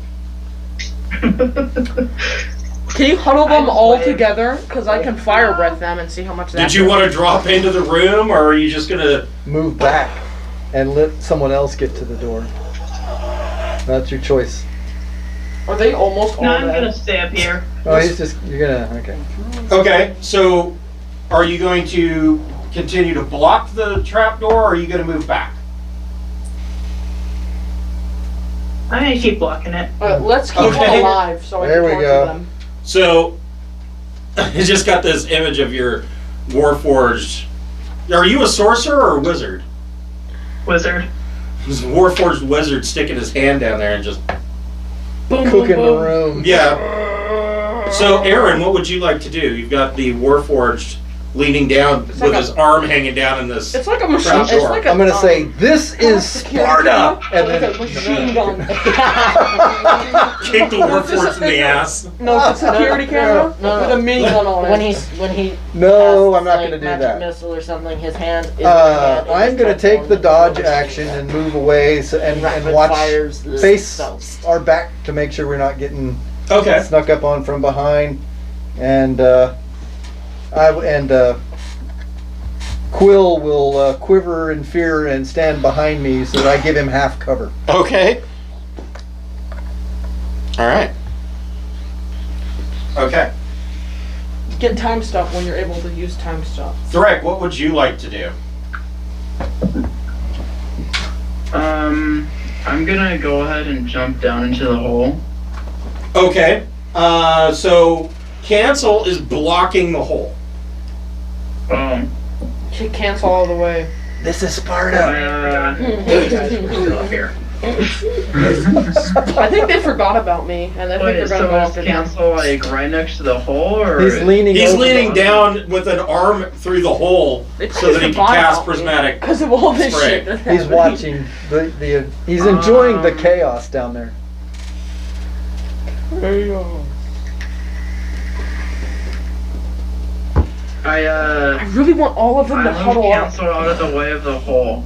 Can you huddle them all together? Because I can fire breath them and see how much that Did you want to drop into the room, or are you just gonna Move back and let someone else get to the door. That's your choice. Are they almost all No, I'm dead? gonna stay up here. Oh, you're gonna, okay. Okay, so are you going to continue to block the trapdoor, or are you going to move back? I'm gonna keep blocking it. Let's keep Okay. them alive so I There can we torture go. them. So, I just got this image of your Warforged. Are you a sorcerer or a wizard? Wizard. This Warforged wizard sticking his hand down there and just. Boom, boom, Cooking the boom. room. Yeah. So, Aaron, what would you like to do? You've got the Warforged leaning down with like his arm hanging down in this. It's like a machine. Trap It's door. like a, I'm gonna say, this is security Sparta! camera, And like then, a machine gun. Kick the Warforged in the ass. No, it's a security camera no, with a minigun on it. When he no, casts, I'm not like, gonna do magic that. missile or something, his hand is in the hand, and I'm his gonna take the touchdown dodge action and move away and rapid watch, fires the face cells. our back to make sure we're not getting Okay. snuck up on from behind. And Quill will quiver in fear and stand behind me so that I give him half cover. Okay. Alright. Okay. Get time stuff when you're able to use time stuff. Threk, what would you like to do? I'm gonna go ahead and jump down into the hole. Okay. So cancel is blocking the hole. Should cancel all the way. This is Sparta. You guys are still up here. I think they forgot about me, and I think Wait, they're gonna so go is after them. cancel like right next to the hole, or He's leaning He's over. leaning down with an arm through the hole so that he can cast prismatic. Because of all this spray. shit. that's He's happening. watching he's enjoying the chaos down there. I really want all of them I to move huddle up. cancel out of the way of the hole.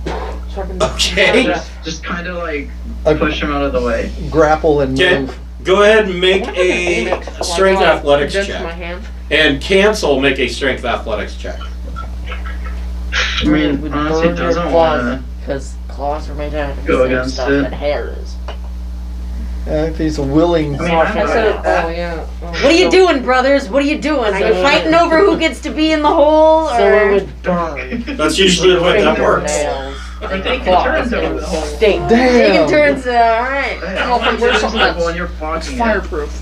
So I can Okay. Just kind of like A push him out of the way. grapple and Okay. move. Go ahead and make Why did I aim a it? strength Like, athletics against check. my hand. And cancel, make a strength athletics check. I mean, Would honestly, burn your doesn't claws, want because claws are made out of the Go same against stuff it. that hair is. If he's willing. I mean, I said, oh yeah. Oh, What are you doing, brothers? What are you doing? Are you fighting over who gets to be in the hole? So it Or would burn. That's usually the way that works. Fingernails They and take claws turns over and the whole. stink. taking Damn. turns? Alright. Well, if we're something that's when you're blocking fireproof.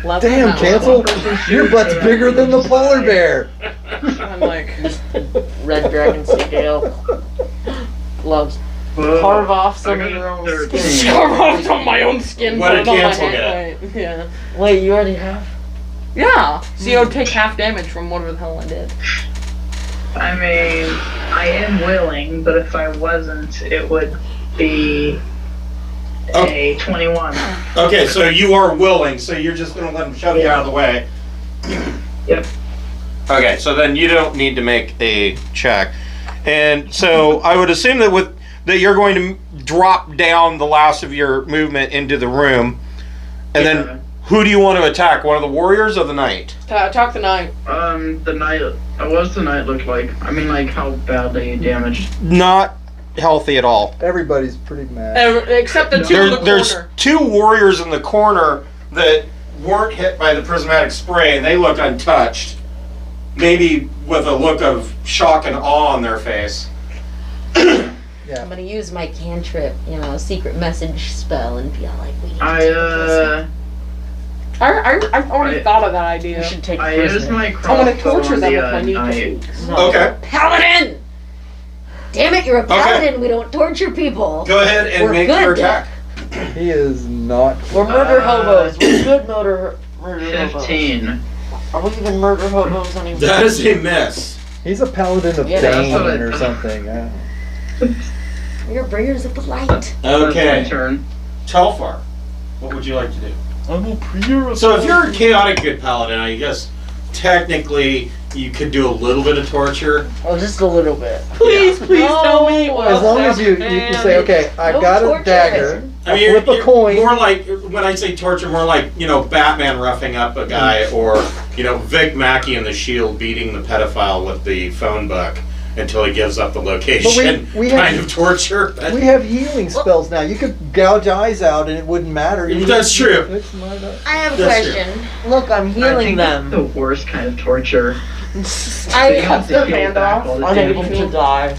Left Damn, and cancel. Your butt's bigger than the polar bear. I'm like, Red dragon scale. Gloves. Whoa. Carve off some I of got your own 13. skin. carve off on my own skin. What put did it on my cancel hand. Yeah. Wait, you already have? Yeah. So you would take half damage from whatever the hell I did. I mean, I am willing, but if I wasn't, it would be a 21. Okay, so you are willing, so you're just gonna let him shove you out of the way. Yep. Okay, so then you don't need to make a check. And so I would assume that you're going to drop down the last of your movement into the room. And then who do you want to attack? One of the warriors or the knight? Attack the knight. The knight. What's the knight look like? I mean, like how badly damaged? Not healthy at all. Everybody's pretty mad. Except the two in the There's corner. two warriors in the corner that weren't hit by the prismatic spray, and they look untouched. Maybe with a look of shock and awe on their face. I'm gonna use my cantrip, secret message spell and be all like, we need to I've already thought of that idea. You should take I use prisoner. my I want crossbow to torture on them the with my new knight. techniques. Okay, Paladin! Damn it, you're a paladin. We don't torture people. go ahead and We're make good. your attack. He is not. We're murder hobos. We're good murder hobos. 15. Are we even murder hobos anymore? That is a miss. He's a paladin of Yeah, that's what Bane I or thought. something. I don't know. You're bringers of the light. That's my Okay, turn. Telfar, what would you like to do? I'm a prior. So if you're a chaotic good paladin, I guess technically you could do a little bit of torture. Oh, just a little bit. Please tell me. As long as you say, okay, I No got a torture. dagger. I I mean, flip a you're coin. more like, when I say torture, more like, Batman roughing up a guy, or, Vic Mackey in The Shield beating the pedophile with the phone book until he gives up the location. we kind have- of torture. But We have healing spells now. You could gouge eyes out and it wouldn't matter. That's true. It's not a- I have a That's question. Look, I'm I healing think them. that's the worst kind of torture. I have cut to their heal hand back off. all the Unable damage. to die.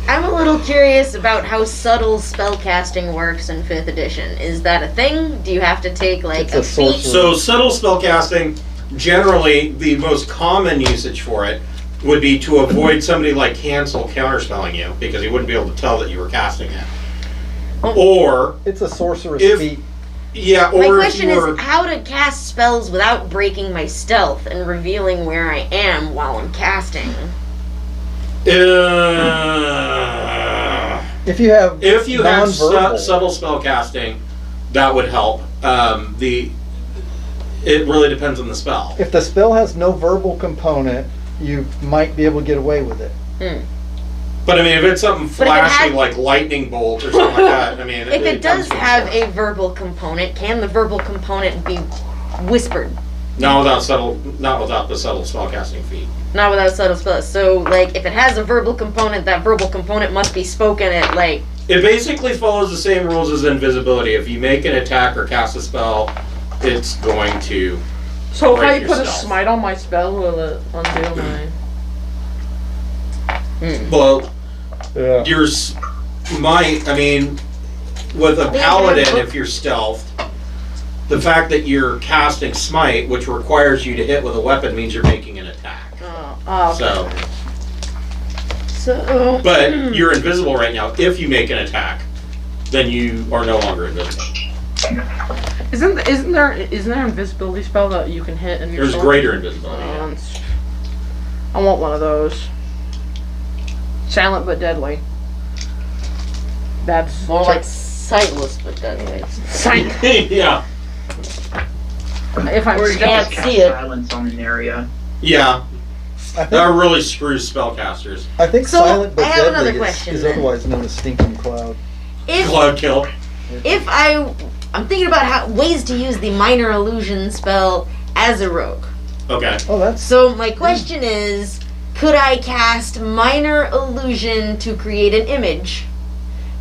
I'm a little curious about how subtle spellcasting works in 5th edition. Is that a thing? Do you have to take like It's a a feat? sorcerer. So subtle spellcasting, generally the most common usage for it would be to avoid somebody like Cancel counterspelling you, because he wouldn't be able to tell that you were casting it. Or, It's a sorcerer's If- feat. yeah, My or if question you were... is how to cast spells without breaking my stealth and revealing where I am while I'm casting. If you have If you had non-verbal, subtle spell casting, that would help. It really depends on the spell. if the spell has no verbal component, you might be able to get away with it. But I mean, if it's something But if it flashy had- like lightning bolt or something like that, I mean, If it does comes from have spell. a verbal component, can the verbal component be whispered? not without the subtle spell casting feat. Not without subtle spells. So, like, if it has a verbal component, that verbal component must be spoken at, like... It basically follows the same rules as invisibility. If you make an attack or cast a spell, it's going to. So if I break put a yourself. smite on my spell, will it undo my... Well, Yeah. your might. I mean, with a paladin, if you're stealthed, the fact that you're casting smite, which requires you to hit with a weapon, means you're making an attack. Oh, So... But you're invisible right now. If you make an attack, then you are no longer invisible. Isn't there an invisibility spell that you can hit and you're There's greater invisibility. Yeah. I want one of those. Silent but deadly. That's More like sightless, but deadly. silent. Yeah. If I'm Or you can't can just see cast it. silence on an area. Yeah. I That think, really screws spellcasters. I think So, silent but I have another deadly question is then. otherwise known as stinking cloud. Cloud kill. I'm thinking about ways to use the minor illusion spell as a rogue. Okay. Oh, that's So my question is, could I cast minor illusion to create an image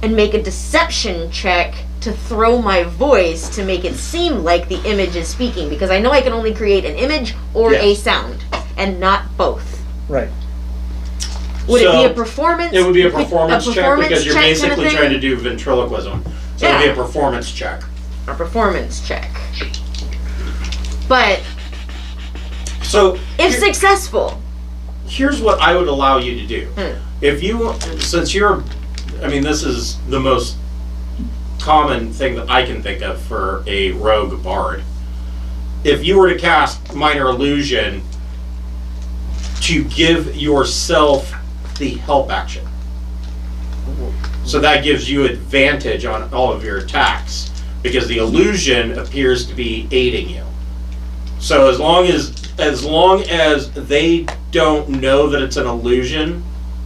and make a deception check to throw my voice to make it seem like the image is speaking? Because I know I can only create an image or a Yes. sound and not both. right. Would it So, be a performance? It would be a performance check because you're check kinda basically thing? trying to do ventriloquism. So it would be a performance check. A performance check. But So if here- successful, here's what I would allow you to do. Hmm. If you, since you're, I mean, this is the most common thing that I can think of for a rogue bard. If you were to cast minor illusion to give yourself the help action. So that gives you advantage on all of your attacks because the illusion appears to be aiding you. So as long as they don't know that it's an illusion,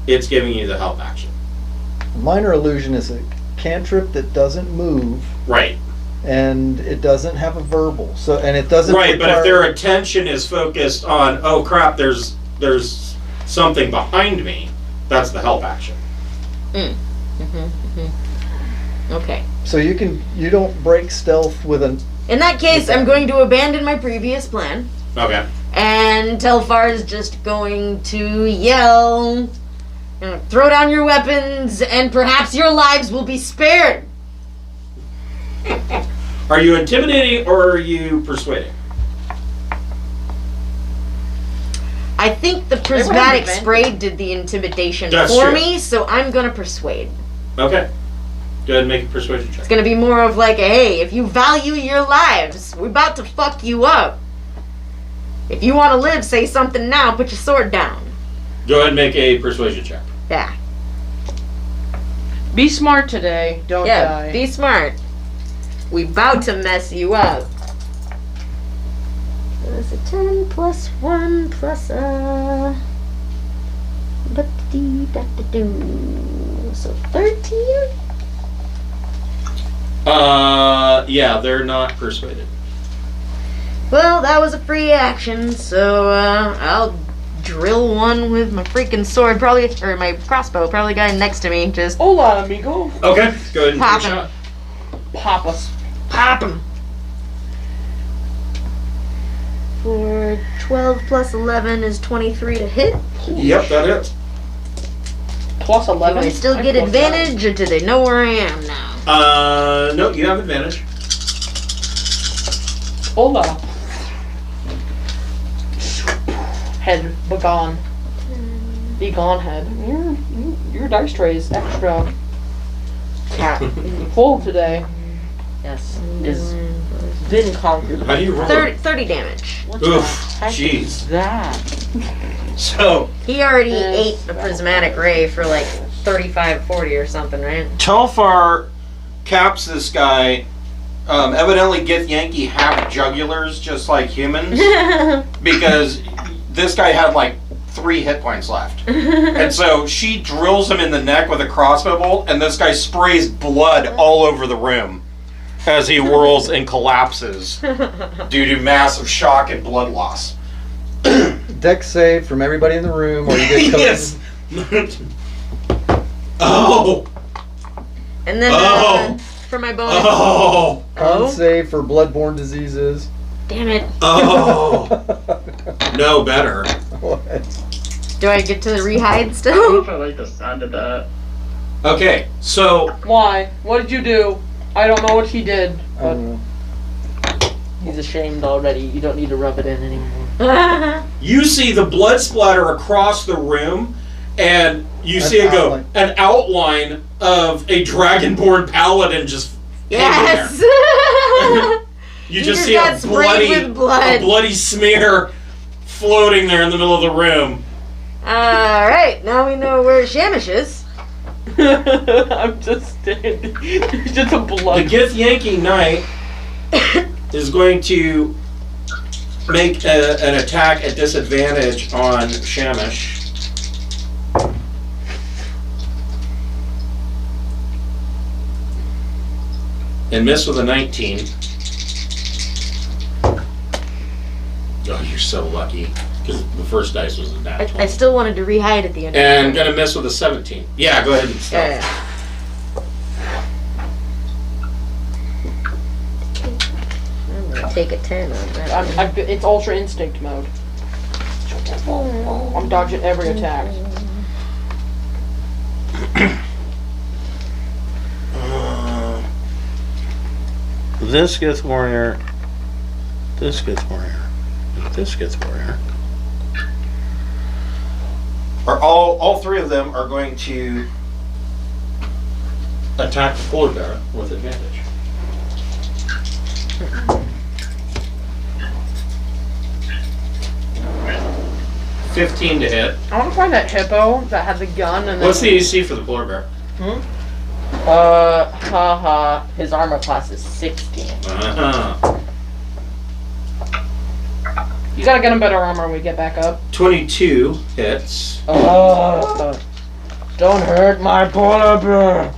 it's giving you the help action. Minor illusion is a cantrip that doesn't move, Right. and it doesn't have a verbal. So, and it doesn't. Right, but if require- their attention is focused on, oh crap, there's something behind me, that's the help action. okay. So you don't break stealth with an. In that case, I'm going to abandon my previous plan, Okay. and Telfar is just going to yell, "Throw down your weapons, and perhaps your lives will be spared." Are you intimidating or are you persuading? I think the prismatic spray did the intimidation That's for true. me, so I'm gonna persuade. Okay. Go ahead and make a persuasion check. It's gonna be more of like, hey, if you value your lives, we're about to fuck you up. If you want to live, say something now. Put your sword down. Go ahead and make a persuasion check. Yeah. Be smart today. Don't Yeah. die. Be smart. We about to mess you up. That's a 10 plus 1 plus so 13? Yeah, they're not persuaded. Well, that was a free action, so I'll drill one with my freaking sword, probably, or my crossbow, probably guy next to me, just Hola, amigo. Okay, go ahead and Pop do a him. shot. Pop us. pop him. For 12 plus 11 is 23 to hit. Yep, that hits. Plus Do 11. I still get plus advantage, or do they know where I am now? No, you have advantage. 9. Hola. Head, begone. Be gone, head. Your dice tray is extra full today. Yes, is been conquered. How do you roll? 30 damage. What Oof, the heck jeez. is that? So, He already ate the prismatic ray for like 35, 40 or something, right? Telfar caps this guy. Evidently, Gith Yankee have jugulars just like humans because this guy had like 3 hit points left. And so she drills him in the neck with a crossbow bolt, and this guy sprays blood all over the room as he whirls and collapses due to massive shock and blood loss. Dex save from everybody in the room, or you get covered. Yes. Oh. And then Oh. for my bonus. Oh. Con save for bloodborne diseases. Damn it. Oh. No better. What? Do I get to rehide I don't know still? if I like the sound of that. Okay, so Why? What did you do? I don't know what he did. I But don't know. He's ashamed already. You don't need to rub it in anymore. you see the blood splatter across the room, and you see it go outline. an outline of a dragonborn paladin just hanging there. Yes. You He just just see got a sprayed with blood. bloody smear floating there in the middle of the room. Alright, now we know where Shamish is. I'm just standing. There's just a The blood. Gith Yankee Knight is going to make an attack at disadvantage on Shamish. And miss with a 19. Oh, you're so lucky. Because the first dice was a nat 20. I still wanted to rehide at the end. And gonna miss with a 17. Yeah, go ahead and stealth. Yeah. I'm gonna take a 10 on that. It's Ultra Instinct mode. I'm dodging every attack. This gets warrior. This gets warrior. This gets warrior. Are all three of them are going to attack the polar bear with advantage. $15 to hit. I want to find that hippo that had the gun and then... What's the AC for the polar bear? His armor class is 16. Uh-huh. You gotta get him better armor when we get back up. 22 hits. Don't hurt my polar bear.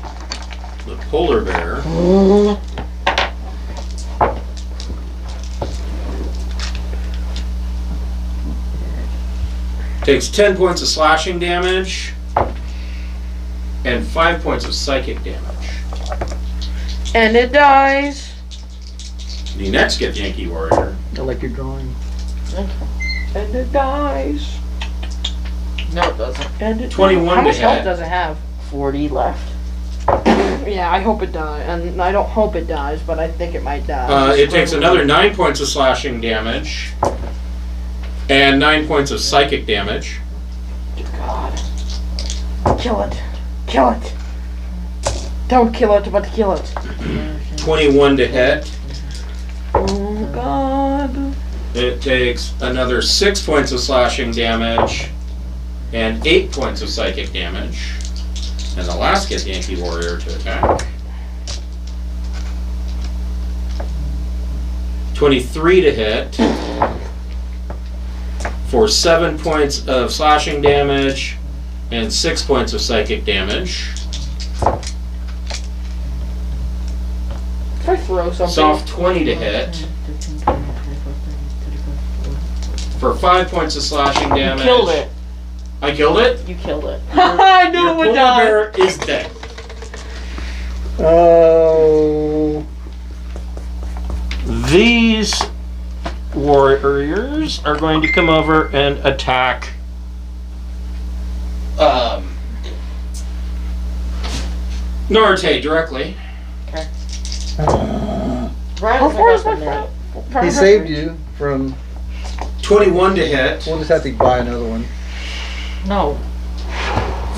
The polar bear takes 10 points of slashing damage and 5 points of psychic damage. And it dies. The next Get Yankee Warrior. I like your drawing. And it dies. No, it doesn't. And it 21 How much to health hit. does it have? 40 left. Yeah, I hope it dies. And I don't hope it dies, but I think it might die. It takes another 9 points of slashing damage and 9 points of psychic damage. God. Kill it. Kill it. Don't kill it, but kill it. 21 to hit. Oh, God. It takes another 6 points of slashing damage and 8 points of psychic damage. And the last Get Yankee Warrior to attack. 23 to hit for 7 points of slashing damage and 6 points of psychic damage. If I throw something. Soft 20 to hit for 5 points of slashing damage. Killed it. I killed it? You killed it. I knew Your it would polar die. bear is dead. Oh. These warriors are going to come over and attack Norte directly. How far is my friend? He saved you from. 21 to hit We'll just have to buy another one. No.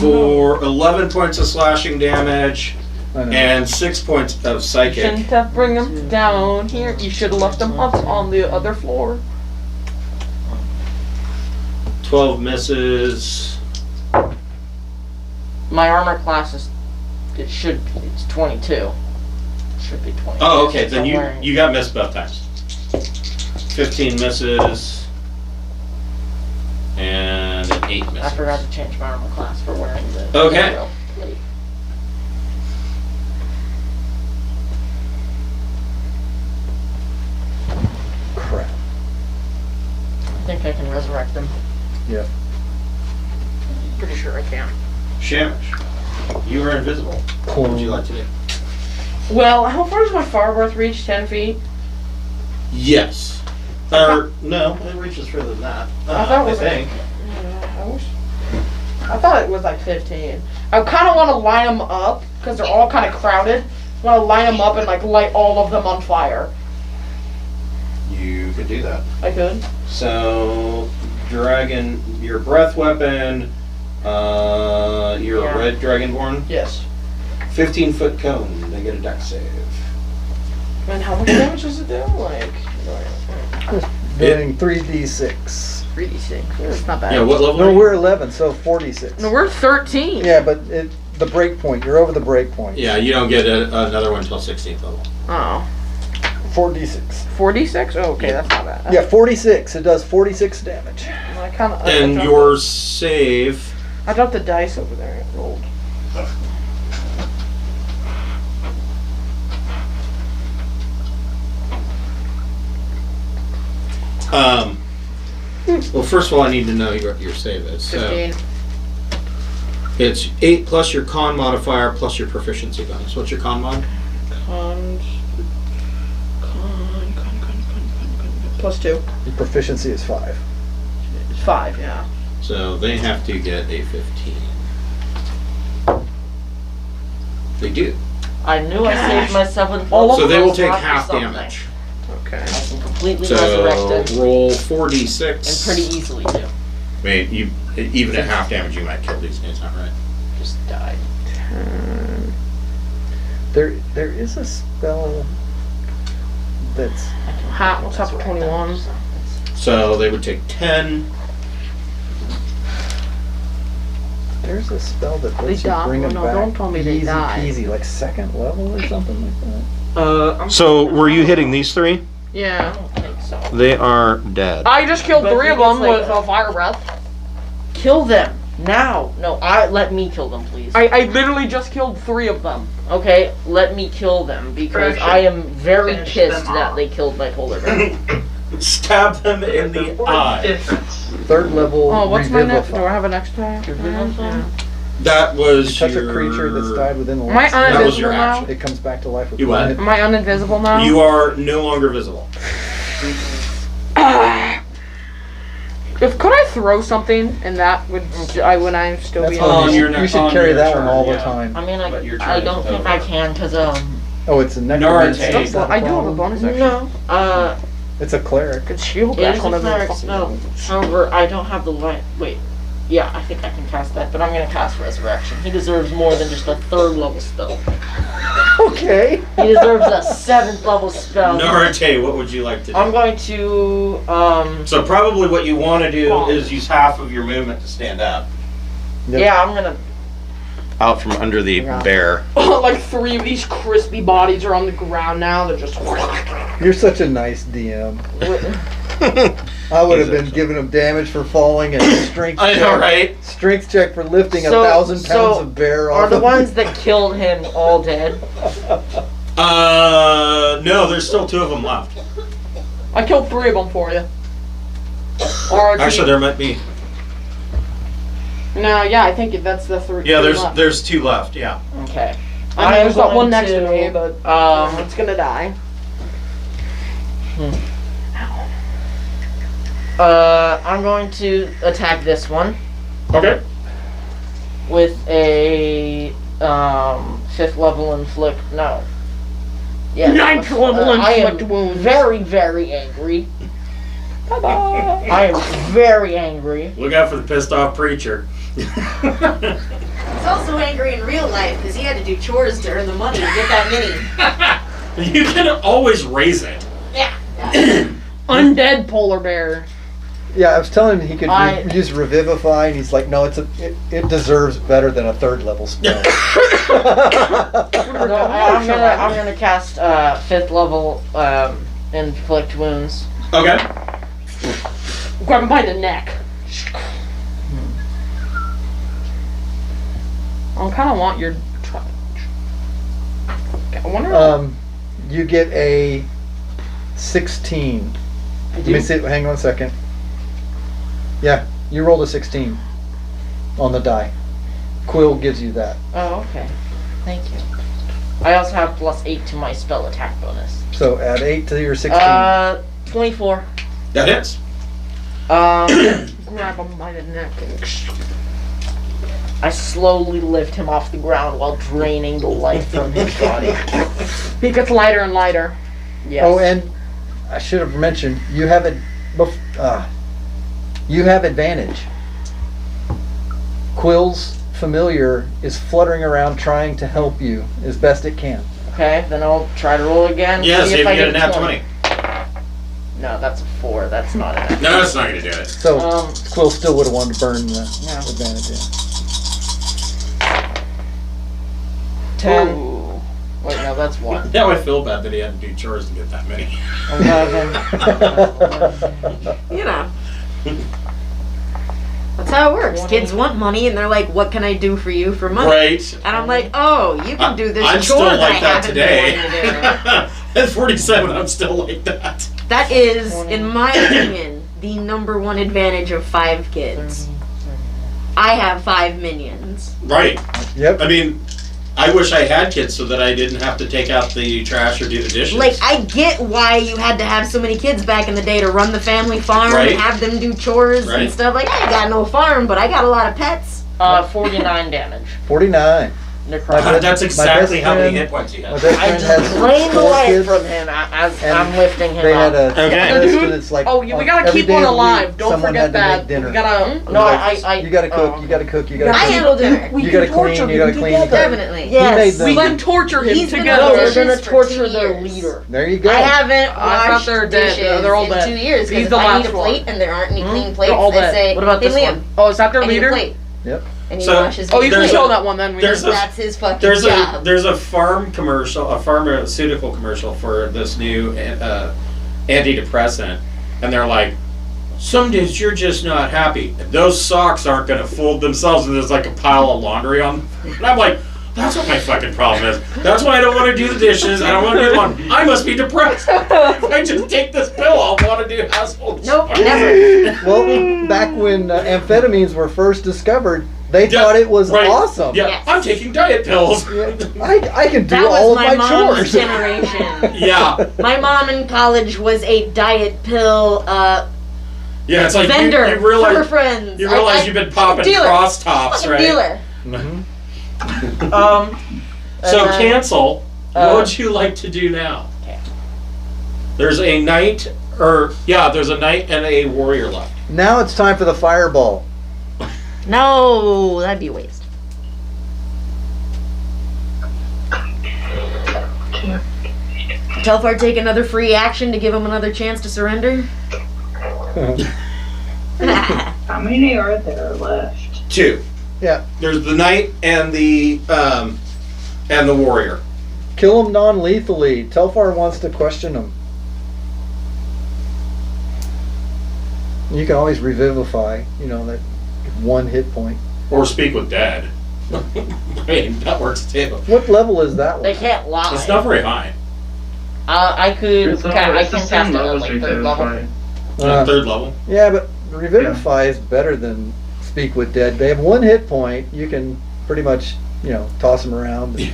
for 11 points of slashing damage I know. and 6 points of psychic. Shouldn't have bring him down here. You should have left him up on the other floor. 12 misses. My armor class is, it's 22. It should be 20. Oh, okay, then you got missed both times. 15 misses. And an 8 misses. I forgot to change my armor class for wearing the. Okay. logo. Crap. I think I can resurrect them. Yeah. Pretty sure I can. Shamish, you are invisible. What would you like to do? Well, how far does my Farworth reach? 10 feet? Yes. Or, no, it reaches further than that. I thought it was think. I thought it was like 15. I kind of want to line them up because they're all kind of crowded. I want to line them up and like light all of them on fire. You could do that. I could. So, dragon, your breath weapon, you're Yeah. a red dragonborn. Yes. 15-foot cone, they get a dex save. And how much damage does it do? Like, Doing 3d6. 3d6. It's not bad. Yeah, what level No, are you? we're 11, so 46. No, we're 13. Yeah, but the break point. You're over the break point. Yeah, you don't get another one until 16th level. Oh. 4d6. 46? Oh, okay, that's not bad. Yeah, 46. It does 46 damage. I kind of. And your save, I dropped the dice over there. It rolled. Well, first of all, I need to know what your save is. So 15. it's 8 plus your con modifier plus your proficiency bonus. What's your con mod? Con. +2. Your proficiency is 5. 5, yeah. So they have to get a 15. They do. I knew I saved myself in So they will take half damage. Okay. I can completely So resurrect it. roll 4d6. And pretty easily too. Wait, you even at half damage, you might kill these guys, not right? Just died. There is a spell that's What's up for 21? So they would take 10. there's a spell that They lets you die. bring them No, back don't tell me they easy die. peasy, like 2nd level or something like that. So were you hitting these 3? Yeah. I think so. They are dead. I just killed But 3 of he gets, them like, with a fire breath. Kill them now. No, let me kill them, please. I literally just killed 3 of them. Okay, let me kill them because Fraction. I am very Finish pissed them that off. they killed my polar bear. Stab them in the eye. Difference. 3rd level Oh, what's my next? Do I revivify. have an extra? Revivify? That was Touch your... a creature that's died within the Am I last That was your uninvisible now? action. It comes back to life with You one what? hit. Am I uninvisible now? You are no longer visible. Could I throw something and that would I still That's be what on on? your you ne- should on carry your that one turn, all the yeah. time. I mean, But your I turn don't is think over. I can because Oh, it's a necromancer. Narrate. Is that Well, I do have a problem? bonus action. no. It's a cleric. Could shield It back is one a of them. cleric spell. However, I don't have the light. Wait. Yeah, I think I can cast that, but I'm gonna cast Resurrection. He deserves more than just a 3rd level spell. Okay. He deserves a 7th level spell. Narate, what would you like to do? I'm going to So probably what you want to do is use half of your movement to stand up. Yep. yeah, I'm gonna Out from under the Yeah. bear. Like 3 of these crispy bodies are on the ground now. They're just. You're such a nice DM. I would have been giving him damage for falling and strength I check. know, right? Strength check for lifting So- 1,000 pounds so of bear Are off the of ones that killed him all dead? No, there's still 2 of them left. I killed 3 of them for you. Or if Actually, you- there might be. No, yeah, I think that's the 3. Yeah, three left. there's 2 left. Yeah. Okay. I mean, there's got going one next to me, but it's gonna die. I'm going to attack this one Okay. with a 5th level inflict. No. Yeah. 9th level I am inflict wounds. very, very angry. Bye-bye. I am very angry. Look out for the pissed off preacher. He's also angry in real life because he had to do chores to earn the money to get that mini. You can always raise it. Undead polar bear. Yeah, I was telling him he could I- use Revivify, and he's like, no, it deserves better than a 3rd level spell. No, I'm gonna cast 5th level inflict wounds. Okay. Grab him by the neck. I kind of want your. I wonder. You get a 16. Let me see. Hang on a second. Yeah, you rolled a 16 on the die. Quill gives you that. Oh, okay. Thank you. I also have +8 to my spell attack bonus. So add 8 to your 16. 24. That hits. Grab him by the neck and. I slowly lift him off the ground while draining the life from his body. He gets lighter and lighter. Yes. Oh, and I should have mentioned you have you have advantage. Quill's familiar is fluttering around trying to help you as best it can. Okay, then I'll try to roll again. Yeah, see if you I get a nat 20. No, that's a 4. That's not a nat. No, that's not going to do it. So Quill still would have wanted to burn the Yeah. advantage. Yeah. 10. Ooh. Wait, no, that's 1. Now I feel bad that he had to do chores to get that many. 11. You know. That's how it works. Kids want money and they're like, what can I do for you for money? Right. And I'm like, oh, you can do this I'm chore still that like I that haven't today. been wanting to do. At 47, I'm still like that. That is, in my opinion, the number one advantage of 5 kids. I have 5 minions. Right. Yep. I mean, I wish I had kids so that I didn't have to take out the trash or do the dishes. Like, I get why you had to have so many kids back in the day to run the family farm Right. and have them do chores Right. and stuff. Like, I ain't got no farm, but I got a lot of pets. 49 damage. 49. Necrotic. That's exactly how many friend- hit points he My has. best I friend just has drained 4 away kids. from him as and I'm lifting him They up. had a Okay. list Dude, and it's like we gotta every keep day one of the week, alive. Don't someone forget had to that. make dinner. We gotta. No, I You gotta cook. oh. You gotta cook. You Yeah, gotta. I handle dinner. We You can gotta clean, torture you gotta him clean, you together. gotta- Definitely. He Yes. made them. We can torture him He's been together. on We're dishes gonna for torture 2 the years. leader. There you go. I haven't I thought washed they were dead. dishes They're all in dead. 2 years He's because the if I last need a one. plate and there aren't any clean They're plates, all I dead. say, What about hey, this Liam, one? Oh, is that their I need a leader? plate. Yep. And he So, washes Oh, the you can There's show a- that one then. there's a- That's his fucking There's job. there's a farm commercial, a pharmaceutical commercial for this new antidepressant, and they're like, some days you're just not happy. Those socks aren't gonna fold themselves, and there's like a pile of laundry on. And I'm like, that's what my fucking problem is. That's why I don't want to do the dishes. I don't want to do the laundry. I must be depressed. If I just take this pill, I'll want to do household. Nope, chores. never. Well, back when amphetamines were first discovered, they Yeah, thought it was right. awesome. Yeah, Yes. I'm taking diet pills. Yeah, I can do That all was of my my mom's chores. generation. Yeah, My mom in college was a diet pill yeah. It's like vendor you for her realize friends. you realize I- you've been popping dealer. cross tops, fucking right? dealer. So and then, cancel. What uh, would you like to do now? Okay. There's a knight, there's a knight and a warrior left. Now it's time for the fireball. No, that'd be a waste. Telfar take another free action to give him another chance to surrender. How many are there left? 2. Yeah. There's the knight and the warrior. Kill him non-lethally. Telfar wants to question him. You can always revivify, that 1 hit point. Or speak with dead. I mean, that works too. What level is that They one? can't lie. It's not very high. I could. It's, I it's the can same cast it level at as like 3rd level. Revivify. Uh, 3rd level. Yeah, but revivify is better than speak with dead. They have 1 hit point. You can pretty much, toss them around. Yeah.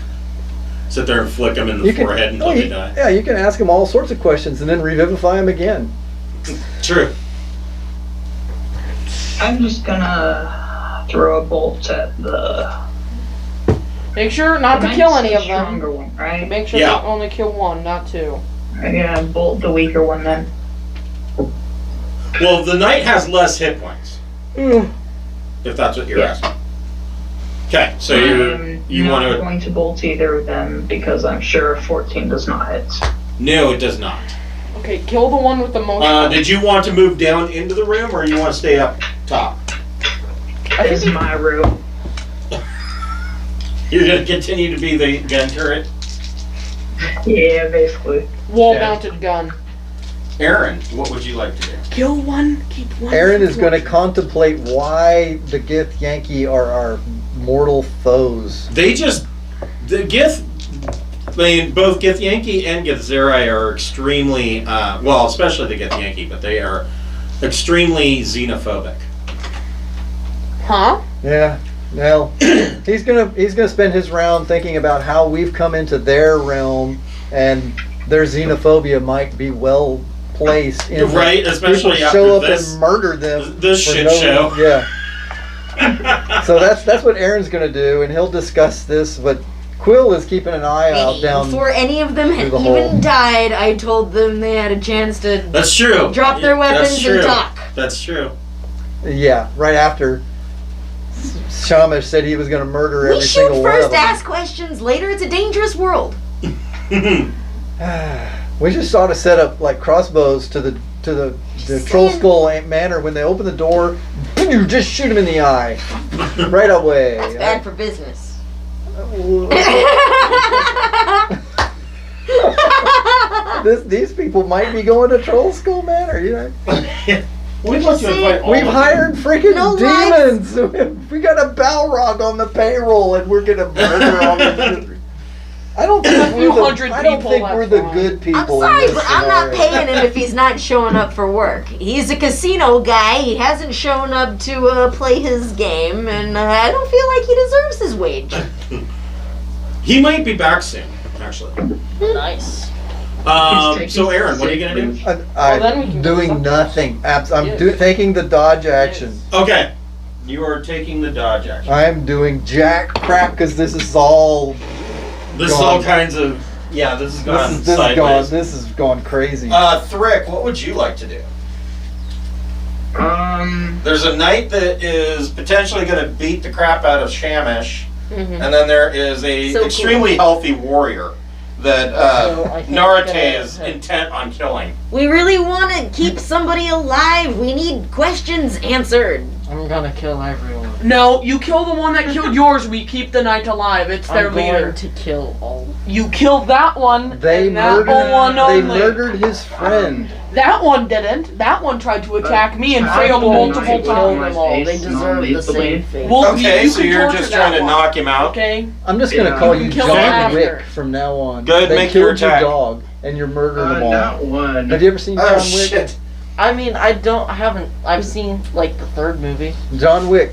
Sit there and flick them in the You can, forehead until they die. yeah, you can ask them all sorts of questions and then revivify them again. True. I'm just gonna throw a bolt at the. Make sure not to the kill knight's any the of them. Stronger one, right? Make sure Yeah. you only kill 1, not 2. I'm gonna bolt the weaker one then. Well, the knight has less hit points. If that's what you're Yeah. asking. Okay, so you not want to? going to bolt either of them because I'm sure 14 does not hit. No, it does not. Okay, kill the one with the most. Did you want to move down into the room, or you want to stay up top? This is my room. You're going to continue to be the gun turret, Yeah, basically. Wall-mounted gun. Aaron. What would you like to do? Kill 1, keep 1. Aaron is going to contemplate why the Gith Yankee are our mortal foes. The Gith. I mean, both Gith Yankee and Gith Zerai are extremely, especially the Gith Yankee, but they are extremely xenophobic. Huh? Yeah. Well, he's gonna spend his round thinking about how we've come into their realm, and their xenophobia might be well placed in Right, especially people after show up this- and murder them. this for shit no- show. Yeah. So that's what Aaron's gonna do, and he'll discuss this. But Quill is keeping an eye out down. Before any of them had through the even hole. died, I told them they had a chance to That's true. drop their weapons That's true. and talk. That's true. Yeah, right after Shamash said he was gonna murder We every shoot single one of first, them. ask questions later. It's a dangerous world. We just ought to set up like crossbows to the troll skull manor. When they open the door, you just shoot him in the eye, right away. That's bad for business. These people might be going to Troll Skull Manor. We'd like to invite all We've of you. hired freaking No demons. We got a Balrog on the payroll, and we're gonna murder all these. I don't think few we're hundred the, I don't people, think that's we're the fine. good people. I'm sorry, in this but I'm not scenario. paying him if he's not showing up for work. He's a casino guy. He hasn't shown up to play his game, and I don't feel like he deserves his wage. He might be back soon, actually. Nice. So Aaron, what are you gonna do? I'm then we can go doing something. nothing. I'm Yes. taking the dodge action. Okay, you are taking the dodge action. I am doing jack crap because this is all. This is all kinds of This is gone This is sideways. gone. This is gone crazy. Thrick, what would you like to do? There's a knight that is potentially going to beat the crap out of Shamish, and then there is a So extremely healthy warrior that So I think Narate that- is intent on killing. We really want to keep somebody alive. We need questions answered. I'm gonna kill everyone. No, you kill the one that killed yours. We keep the knight alive. It's their I'm leader. going to kill all. You killed that one. They and that murdered. one They only. murdered his friend. That one didn't. That one tried to attack me and How failed did the multiple knight Kill times. my them all. They face deserve the non-lethally? same fate. Well, Okay, you so can you're torture just that trying to one, knock him out. Okay. I'm just gonna Yeah. call You you can kill John him after. Wick from now on. Go ahead, They make killed your attack. dog, and you murdered them all. Not one. Have you ever seen John Oh Wick? shit! I mean, I haven't. I've seen like the third movie. John Wick.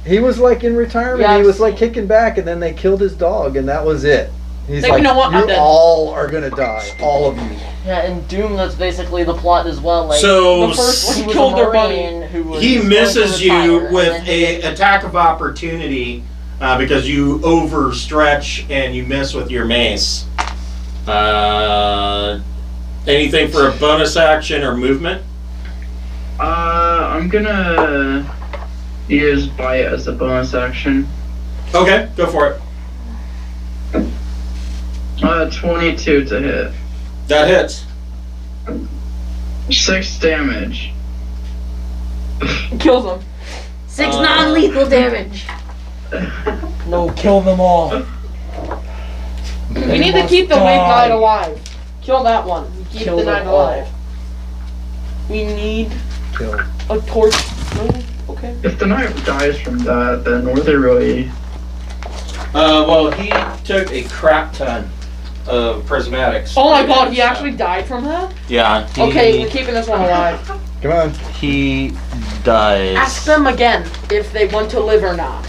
He was like in retirement. Yeah, he I've was like seen- kicking back, and then they killed his dog, and that was it. He's Like, like, you know what? I'm you dead." all are gonna die, all of you. Yeah, in Doom, that's basically the plot as well. Like So the first one, he was killed a their Marine who was He going to misses you retire, and with then he a attack of opportunity because you overstretch and you miss with your mace. Anything for a bonus action or movement? I'm gonna use bite as a bonus action. Okay, go for it. 22 to hit. That hits. 6 damage. Kills him. 6 non-lethal damage. No, kill them all. We need to keep the weak knight alive. Kill that one. Keep Kill the them knight all. alive. We need Kill. a torch. No? Okay. If the knight dies from that, then were they really... Well, he took a crap ton of prismatics. Oh my god, he actually died from that? Yeah. Okay, we're keeping this one alive. Come on. He dies. Ask them again if they want to live or not.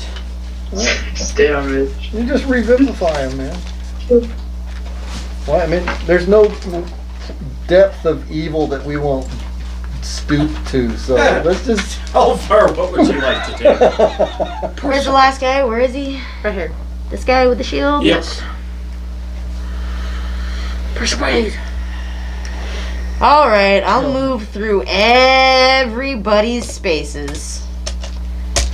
6 damage. You just revivify him, man. Well, I mean, there's no depth of evil that we won't stoop to. So let's just. Elvar, what would you like to do? Where's the last guy? Where is he? Right here. This guy with the shield? Yes. Persuade. Alright, I'll move through everybody's spaces.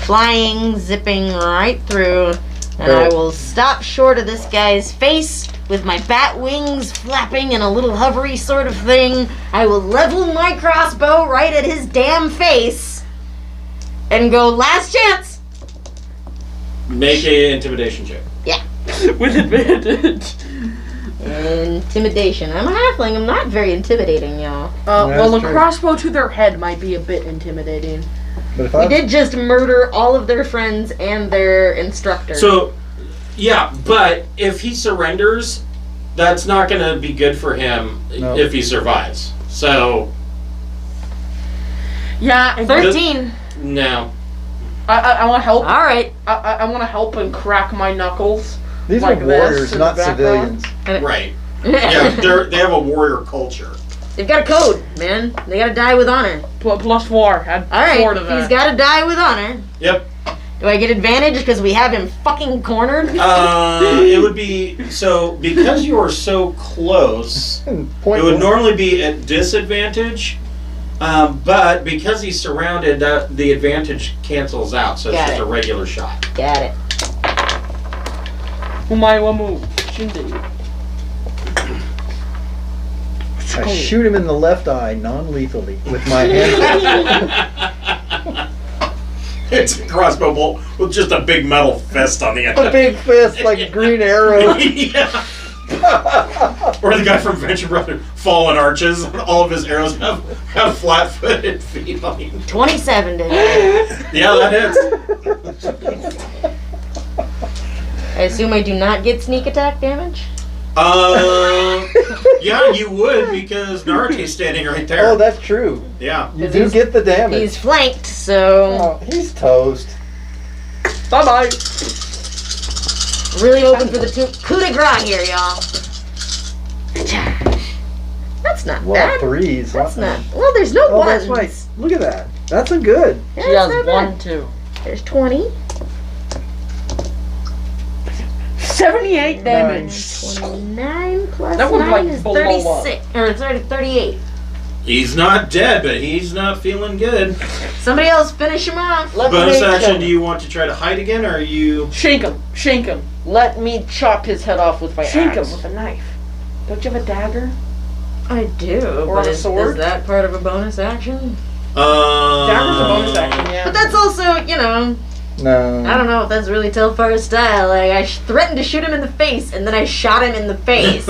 Flying, zipping right through. And I will stop short of this guy's face with my bat wings flapping in a little hovery sort of thing. I will level my crossbow right at his damn face. And go, last chance! Make a intimidation check. With advantage. Intimidation. I'm a halfling. I'm not very intimidating, y'all. Well, the That's true. crossbow to their head might be a bit intimidating. But if We I did just murder all of their friends and their instructor. So, yeah, but if he surrenders, that's not going to be good for him No. if he survives. So, Yeah, and 13. no. I want to help. Alright. I want to help and crack my knuckles. these like are this warriors, in the not background. civilians. Right. Yeah, they have a warrior culture. They've got a code, man. They gotta die with honor. +4. Add 4 Alright, to that. he's gotta die with honor. Yep. Do I get advantage because we have him fucking cornered? It would be, so, because you are so close, Point it would blank. normally be at disadvantage, but because he's surrounded, the advantage cancels out, so it's Got just it. a regular shot. Got it. Umaewamu. Shinde. I shoot him in the left eye non-lethally with my hand. It's a crossbow bolt with just a big metal fist on the end. A big fist like a green arrow. Yeah. Or the guy from Venture Brothers, Fallen Arches, and all of his arrows have flat-footed feet on him. 27 to Yeah, that hits. I assume I do not get sneak attack damage? Yeah, you would because Naruto's standing right there. Oh, that's true. Yeah. You do get the damage. He's flanked, so Oh, he's toast. Bye bye. really hoping for the coup de grace here, y'all. That's not Well, bad. threes. That's not. Well, there's no Oh, ones. that's right. Look at that. That's a good. Yeah, She that's has not 1, bad. 2. There's 20. 78 damage. 29 plus That one's 9 like is below 36. Or 38. He's not dead, but he's not feeling good. Somebody else finish him off. Let Bonus me action, kill do him. you want to try to hide again, or are you... Shank him. Shank him. Let me chop his head off with my Shank him axe. with a knife. Don't you have a dagger? I do. Or but a is sword? that part of a bonus action? Dagger's a bonus action, But yeah. that's also, you know, No. I don't know if that's really Telfar's style. Like, I threatened to shoot him in the face, and then I shot him in the face.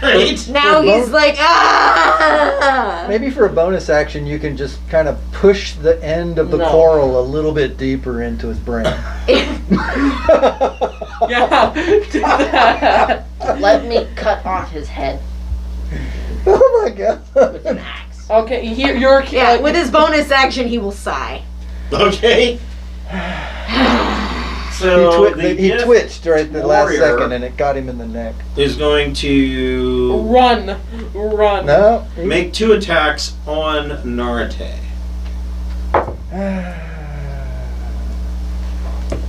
Right? Now he's like, ah! Maybe for a bonus action, you can just kind of push the end of the No. coral a little bit deeper into his brain. Yeah, do that. Let me cut off his head Oh my god. with an axe. Okay, here you're. Yeah, with his bonus action, he will sigh. Okay. He, So he twitched right at the last warrior second and it got him in the neck. is going to Run. No. make 2 attacks on Narate.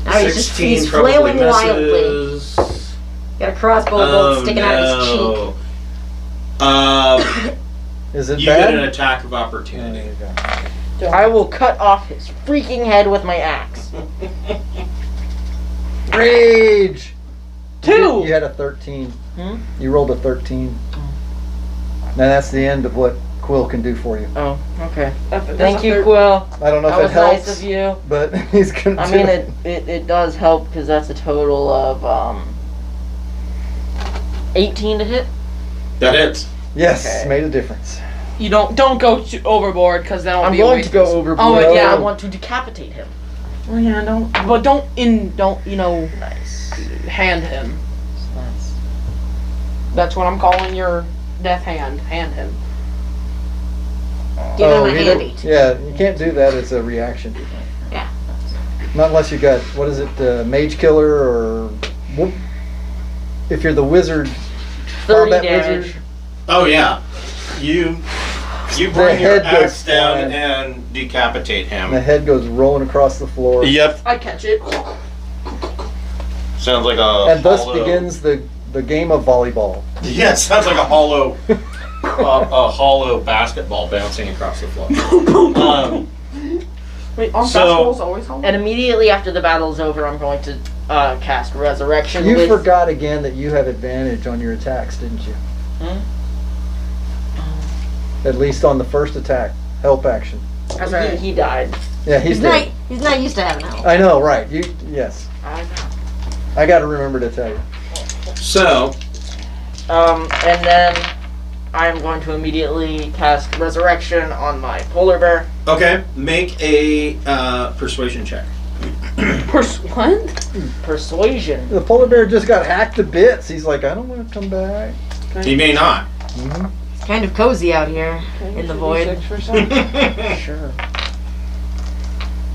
Now he's probably flailing wildly. misses. Got a crossbow bolt sticking out of his cheek. Is it You bad? get an attack of Oh, there opportunity. you go. I will cut off his freaking head with my axe. Rage! 2. You had a 13. Hmm? You rolled a 13. Now that's the end of what Quill can do for you. Oh, okay. That's Thank a you, third- Quill. I don't know That if was it helps, nice of you. but he's gonna I do mean, it. it does help because that's a total of 18 to hit. That hits. Yes, Okay. made a difference. You don't go overboard because then I'm be a going waste to go of- overboard. Oh Yeah, I yeah. want to decapitate him. Well, yeah, don't you know Nice. hand him. That's That's what I'm calling your death hand. Hand him. Give him a you handy. don't- Yeah, you can't do that as a reaction. Yeah. Not unless you got, what is it, Mage Killer or... whoop. If you're the wizard, 30 combat damage. wizard. Oh yeah. You The bring your head goes axe down flying. and decapitate And the him. head goes rolling across the floor. Yep. I catch it. Sounds like a And thus hollow- begins the game of volleyball. Yeah, it sounds like a hollow a hollow basketball bouncing across the floor. Wait, on So- basketballs always hollow? And immediately after the battle's over, I'm going to cast Resurrection. You with... forgot again that you have advantage on your attacks, didn't you? Hmm? At least on the first attack. Help action. That's right. He died. Yeah, he's dead. He's not used to having help. I know, right. Yes. I know. I gotta remember to tell you. So, And then I'm going to immediately cast Resurrection on my polar bear. okay, make a persuasion check. What? Persuasion. The polar bear just got hacked to bits. He's like, I don't want to come back. He may not. hmm It's kind of cozy out here in the void. Sure.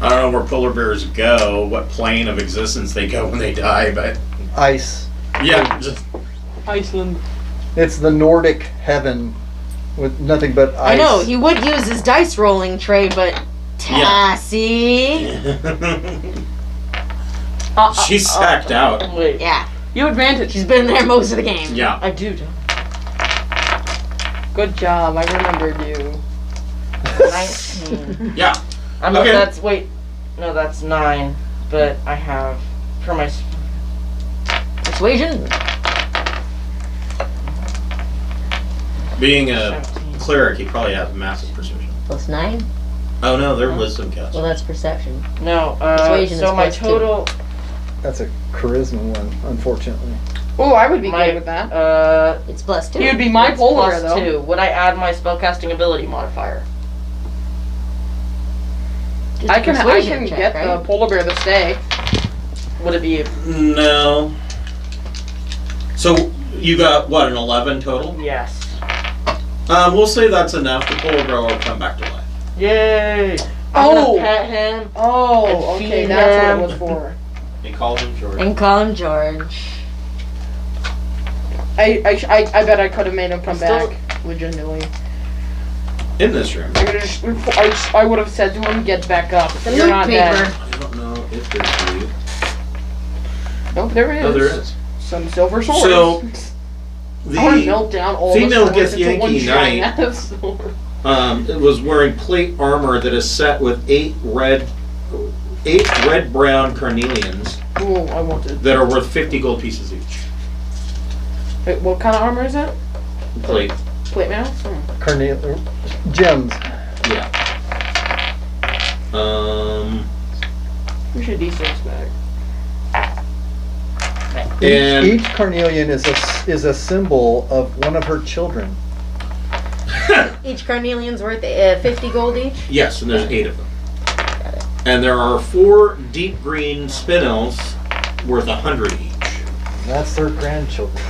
I don't know where polar bears go, what plane of existence they go when they die, but Ice. yeah, just Iceland. It's the Nordic heaven with nothing but I ice. know, he would use his dice rolling tray, but Tassie. she's sacked out. Wait. Yeah, You advantage. she's been there most of the game. Yeah. I do. Good job. I remembered you. 19. Yeah. I mean, Okay. that's, wait. No, that's 9. But I have, for my... Persuasion. Being a 17. cleric, he probably has massive persuasion. Plus 9. Oh no, they're wisdom cast. Well, that's perception. No, Persuasion so is my plus 2. total... That's a charisma one, unfortunately. Oh, I would be My, good with that. It's plus 2. He would be my It's polar plus though. 2. Would I add my spellcasting ability modifier? Just I a can persuasion check, get right? the polar bear to stay. Would it be... No. So You got what, an 11 total? Yes. We'll say that's enough. The polar bear will come back to life. Yay! I'm Oh. gonna pet him. Oh, And okay, feed that's him. what it was for. They call him George. And call him George. I bet I could have made him come Still- back legitimately. In this room. I would have said to him, "Get back up. The You're loot not paper. dead." I don't know if there's loot. Nope, there is. Oh, there is. Some silver swords. So, I want to the melt down all female the swords into one Githyanki giant knight- net of silver. it was wearing plate armor that is set with 8 red-brown carnelians Ooh, I wanted. that are worth 50 gold pieces each. Wait, what kind of armor is that? Plate. Plate mail? Gems. Yeah. We should D6 back. And Each carnelian is a symbol of one of her children. Each carnelian's worth 50 gold each. yes, and there's 8 of them. And there are 4 deep green spinels worth 100 each. That's their grandchildren.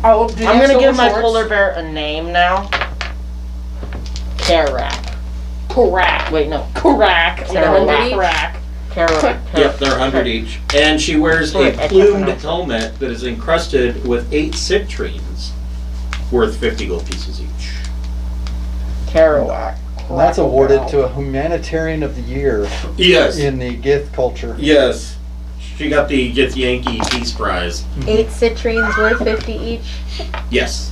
Oh, do they I'm have gonna give silver my swords? polar bear a name now. Karak. Correct. Wait, no. Correct. They're 100 each? Correct. Karak. Yep, they're 100 each. And she wears a plumed helmet that is encrusted with 8 citrines worth 50 gold pieces each. Kerouac. And that's awarded to a humanitarian of the year Yes. in the Gith culture. Yes. She got the Githyanki Peace Prize. 8 citrines worth 50 each. Yes.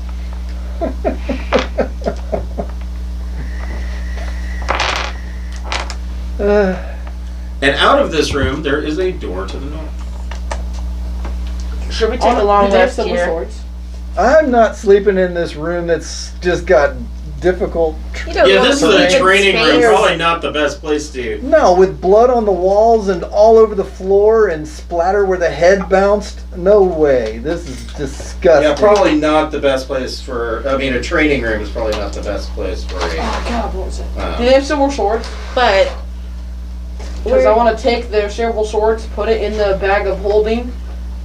And out of this room, there is a door to the north. Should we take a long Do they have rest silver here? swords? I'm not sleeping in this room that's just got difficult. You don't Yeah, want this to is a leave it training room. space. Probably not the best place to. No, with blood on the walls and all over the floor and splatter where the head bounced. No way. This is disgusting. Yeah, probably not the best place for. I mean, a training room is probably not the best place for a. Oh God, what was it? Uh, Do they have silver swords? But Because I want to take their silver swords, put it in the bag of holding,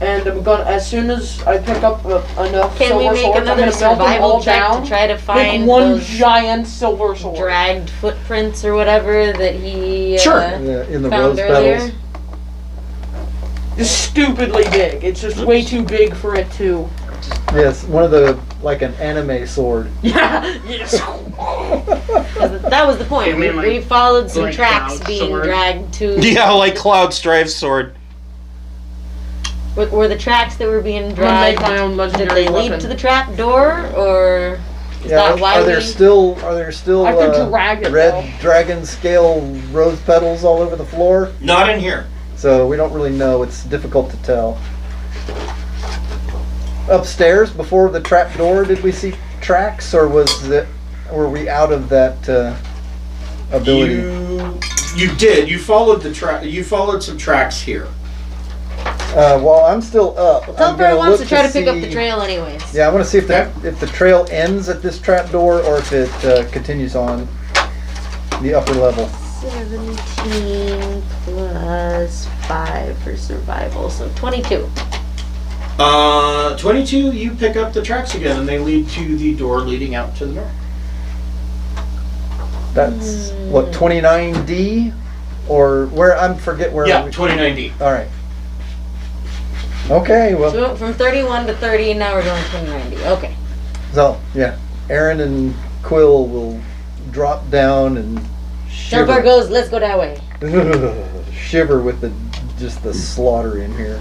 and I'm gonna. As soon as I pick up enough can we silver make swords, I'm another gonna melt them survival all check down. to try to Make find one those giant silver sword. dragged footprints or whatever that he Sure. In the found rose earlier? petals. It's stupidly big. It's just way too big for it to. Yes, one of the, like an anime sword. Yeah. Yes. 'Cause that was the point. You mean We followed some like tracks Cloud being sword? dragged to. yeah, like Cloud Strive's sword. Were the tracks that were being I'm gonna make dragged? my own Did legendary they lead weapon. to the trap door, or is Yeah, that why are there we? still I could drag it, red though. dragon scale rose petals all over the floor? Not in here. So we don't really know. It's difficult to tell. Upstairs, before the trap door, did we see tracks, or were we out of that ability? You did. You followed the track. You followed some tracks here. While I'm still up, I'm Telfair gonna wants look to try to pick up see- the trail anyways. Yeah, I want to see if Okay. if the trail ends at this trap door or if it continues on the upper level. 17 plus 5 for survival, so 22. 22. You pick up the tracks again, and they lead to the door leading out to the north. That's what 29D, or where I forget where. Yeah, 29D. All right. Okay, well, So we went from 31 to 30, and now we're going 2090. Okay. so yeah, Aaron and Quill will drop down and Telfair shiver, goes, let's go that way. shiver with just the slaughter in here.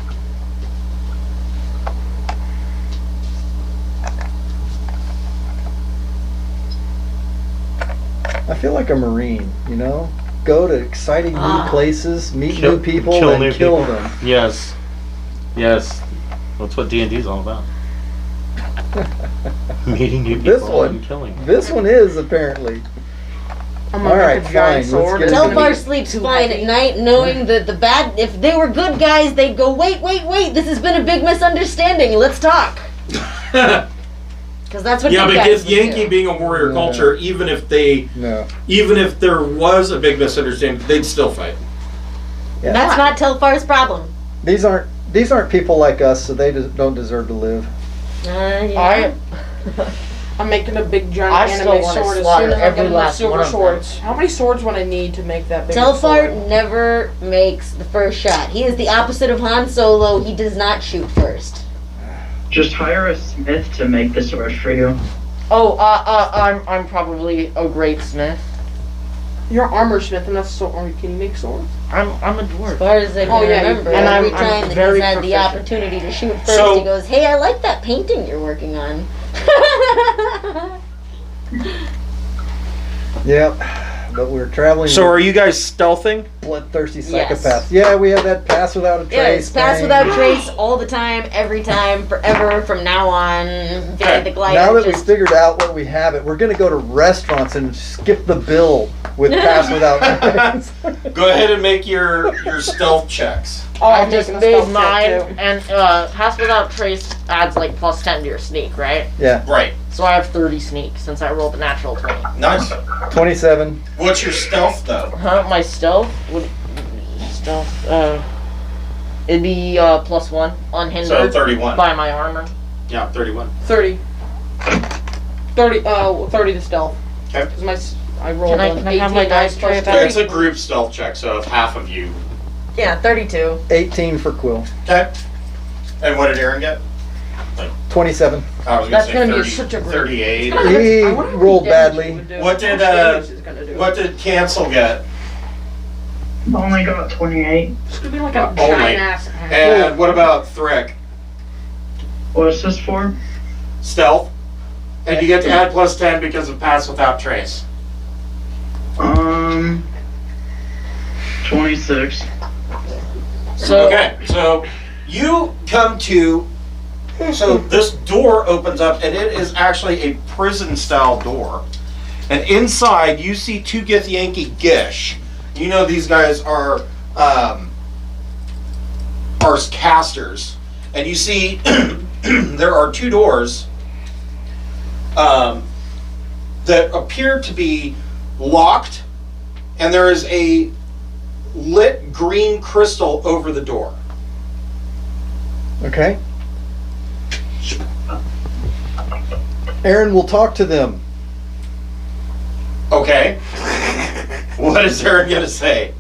I feel like a Marine, you know? Go to exciting new places, meet new people, and kill them. Yes. Yes. That's what D&D is all about. Meeting new This people one. and killing. This one is, apparently. I'm gonna Alright, make a giant fine, let's sword. get It's into gonna Telfar be sleeps too fine heavy. at night, knowing that the bad, if they were good guys, they'd go, wait, this has been a big misunderstanding, let's talk. Because that's what Yeah, good but guys would Yankee do. being a warrior Yeah. culture, even if there was a big misunderstanding, they'd still fight. Yeah. That's not Telfar's problem. These aren't people like us, so they don't deserve to live. Yeah. I'm making a big giant I still anime wanna sword as slaughter soon as I every get enough last silver one of them. swords. How many swords would I need to make that big Telfart sword? never makes the first shot. He is the opposite of Han Solo. He does not shoot first. Just hire a smith to make the sword for you. Oh, I'm probably a great smith. You're an armor smith, and that's so. Can you make swords? I'm a As dwarf. far as I can Oh, yeah, remember, and every I'm time that very he's had the proficient. opportunity to shoot first, So- he goes, "Hey, I like that painting you're working on." Yep. But we're traveling. So with are you guys stealthing? bloodthirsty Yes. psychopaths. Yeah, we have that pass without a trace. Yes, pass thing. without trace all the time, every time, forever, from now on. Okay. The glider Now that we just- figured out what we have it, we're gonna go to restaurants and skip the bill with pass without trace. Go ahead and make your stealth checks. Oh, I I'm just making a made stealth mine, check, too. and pass without trace adds like plus 10 to your sneak, right? Yeah, Right. So I have 30 sneak since I rolled a natural 20. Nice. 27. What's your stealth though? Huh? My stealth would it'd be plus 1 unhindered So 31. by my armor. Yeah, 31. 30. 30 to stealth. Okay. Because I rolled Can I- an can I have my 18 dice plus tray 2. back? It's a group stealth check, so if half of you. Yeah, 32. 18 for Quill. Okay. And what did Aaron get? 27. I was That's say gonna be 30, such a great- 38. He I wonder how rolled many damage badly. it would do. What did, How much damage it's gonna do. What did Cancel get? Only got 28. It's gonna be like a Only. giant ass. And what about Thrick? What's this for? Stealth. And you get to add plus 10 because of pass without trace. 26. So Okay, so you come to. So this door opens up, and it is actually a prison-style door. And inside, you see two Githyanki Gish. You know these guys are casters, and you see there are two doors that appear to be locked, and there is a lit green crystal over the door. Okay. Aaron will talk to them. Okay. What is Aaron gonna say?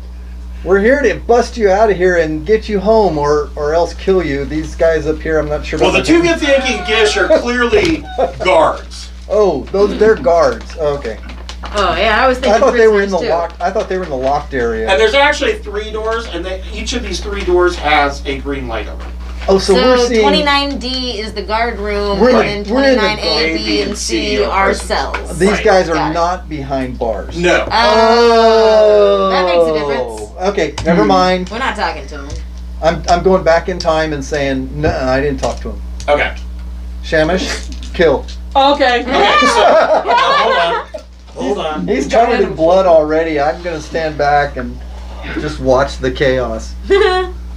We're here to bust you out of here and get you home, or else kill you. These guys up here, I'm not sure. Well, the about two Githyanki Gish are clearly guards. Oh, they're guards. Okay. Oh yeah, I was thinking I thought they were in the prisoners, too. locked. I thought they were in the locked area. And there's actually 3 doors, and each of these 3 doors has a green light over it. Oh, so we're seeing. 29D is the guard room, We're and then we're in the 29A, B, and C are cells. These Right. guys are Got it. not behind bars. No. Oh, that makes a difference. Okay, never mind. We're not talking to him. I'm going back in time and saying no. I didn't talk to him. Okay. Shamish, kill. Okay. Okay, so now hold on. He's covered in blood already. I'm gonna stand back and just watch the chaos.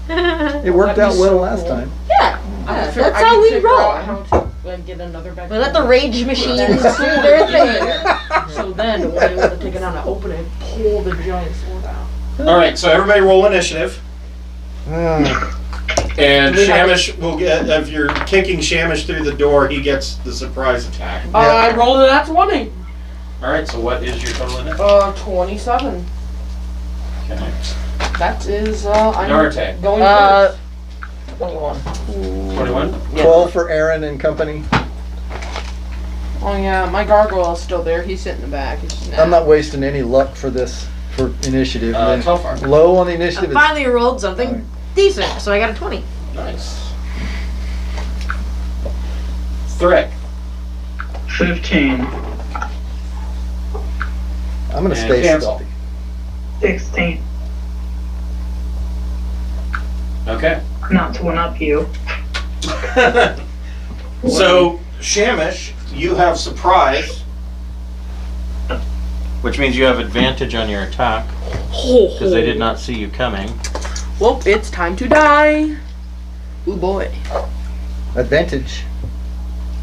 It worked out well last time. Yeah, that's how we roll. Get another back. We let the rage machines do their thing. So then, when I want to take it out and open it, pull the giant sword out. All right, so everybody roll initiative, and Do we have Shamish will get. If you're kicking Shamish through the door, he gets the surprise attack. I rolled it at 20. All right, so what is your total initiative? 27. Okay. That is, I'm Norte. going first. 21. 21. 12 for Aaron and company. Oh yeah, my gargoyle's still there. He's sitting in the back. He's just I'm not wasting any luck for this for initiative. 12 far. Low on the I initiative. is- finally rolled something decent, so I got a 20. Nice. Thrick. 15. I'm gonna And stay cancel. stealthy. 16. Okay. Not to one up you. So, Shamish, you have surprise, which means you have advantage on your attack because they did not see you coming. Well, it's time to die. Ooh boy. Advantage.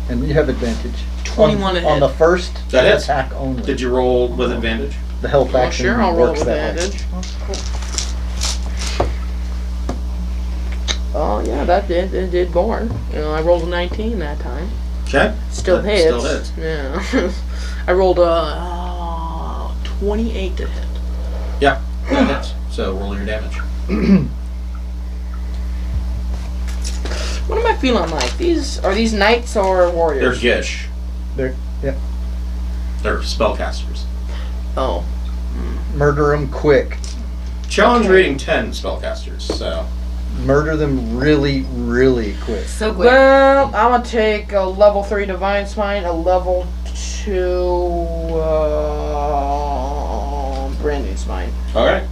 And you have advantage. 21 to on hit. the first That hits. attack only. Did you roll with advantage? The health Well, action sure, I'll roll works with that way. advantage. Oh yeah, that did born. You know, I rolled a 19 that time. Okay. Still That hits. Still hits. Yeah. I rolled a 28 to hit. Yeah, that hits. So roll your damage. What am I feeling like? Are these knights or They're warriors? Gish. They're They're spellcasters. Oh. murder them quick. Challenge rating 10 spellcasters, so. Murder them really, really quick. So quick. Well, I'm gonna take a level 3 Divine Smite, a level 2 Branding Smite. Okay.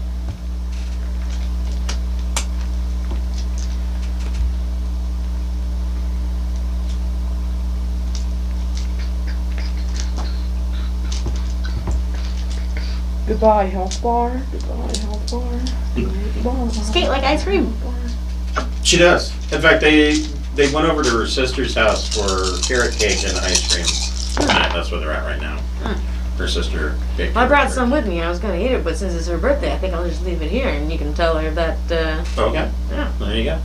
Goodbye, health bar. Goodbye, health bar. Goodbye. Skate like ice cream. She does. In fact, they went over to her sister's house for carrot cake and ice cream. Yeah, that's where they're at right now. Her sister baked I brought her. some with me. I was gonna eat it, but since it's her birthday, I think I'll just leave it here, and you can tell her that Okay. yeah, There you go.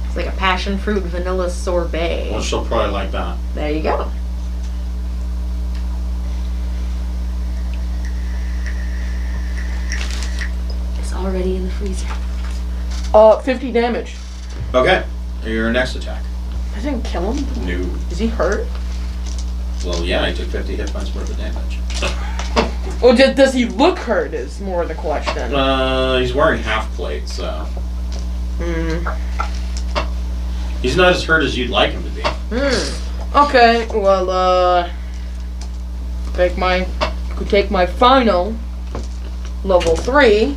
it's like a passion fruit vanilla sorbet. Well, she'll probably like that. There you go. It's already in the freezer. 50 damage. Okay. Your next attack. I didn't kill him. No. Is he hurt? Well, yeah, he took 50 hit points worth of damage. Or does he look hurt is more the question. He's wearing half plate, so. Hmm. He's not as hurt as you'd like him to be. Okay, well, take my final level 3.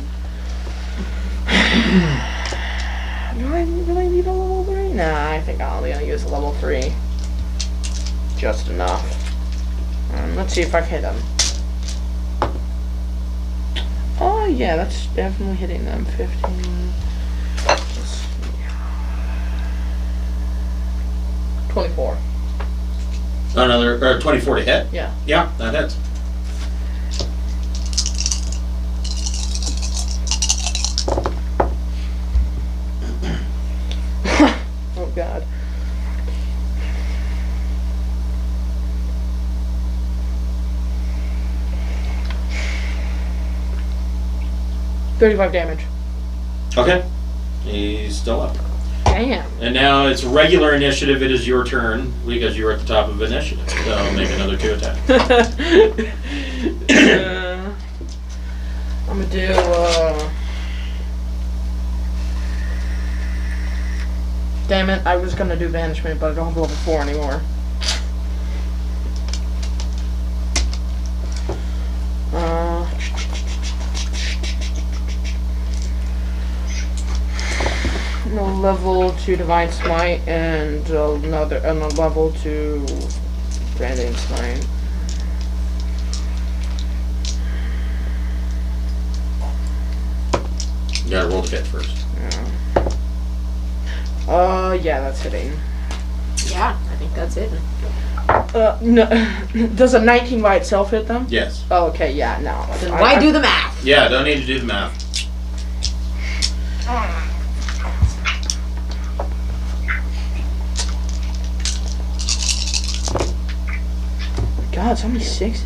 Do I really need a level 3? Nah, I think I'll only use a level 3. Just enough. Let's see if I hit him. Oh yeah, that's definitely hitting them. 15. 24. Another 24 to hit? Yeah. Yeah, that hits. Oh god. $35 damage. Okay. He's still up. Damn. And now it's regular initiative. It is your turn because you're at the top of initiative. So make another 2 attacks. I'm gonna do damn it, I was gonna do Banishment, but I don't have level 4 anymore. No level 2 Divine Smite and a level 2 Branding Smite. You gotta roll to hit first. Yeah, that's hitting. Yeah, I think that's it. No, does a 19 by itself hit them? Yes. Oh, okay, yeah, no. Then why do the math? Yeah, don't need to do the math. God, so many 6s.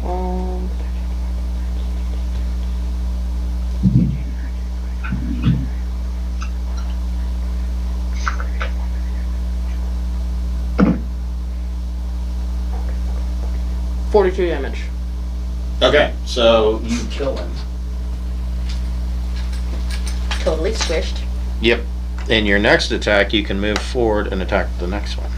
12. $42 damage. Okay, so you kill him. Totally squished. Yep. In your next attack, you can move forward and attack the next one.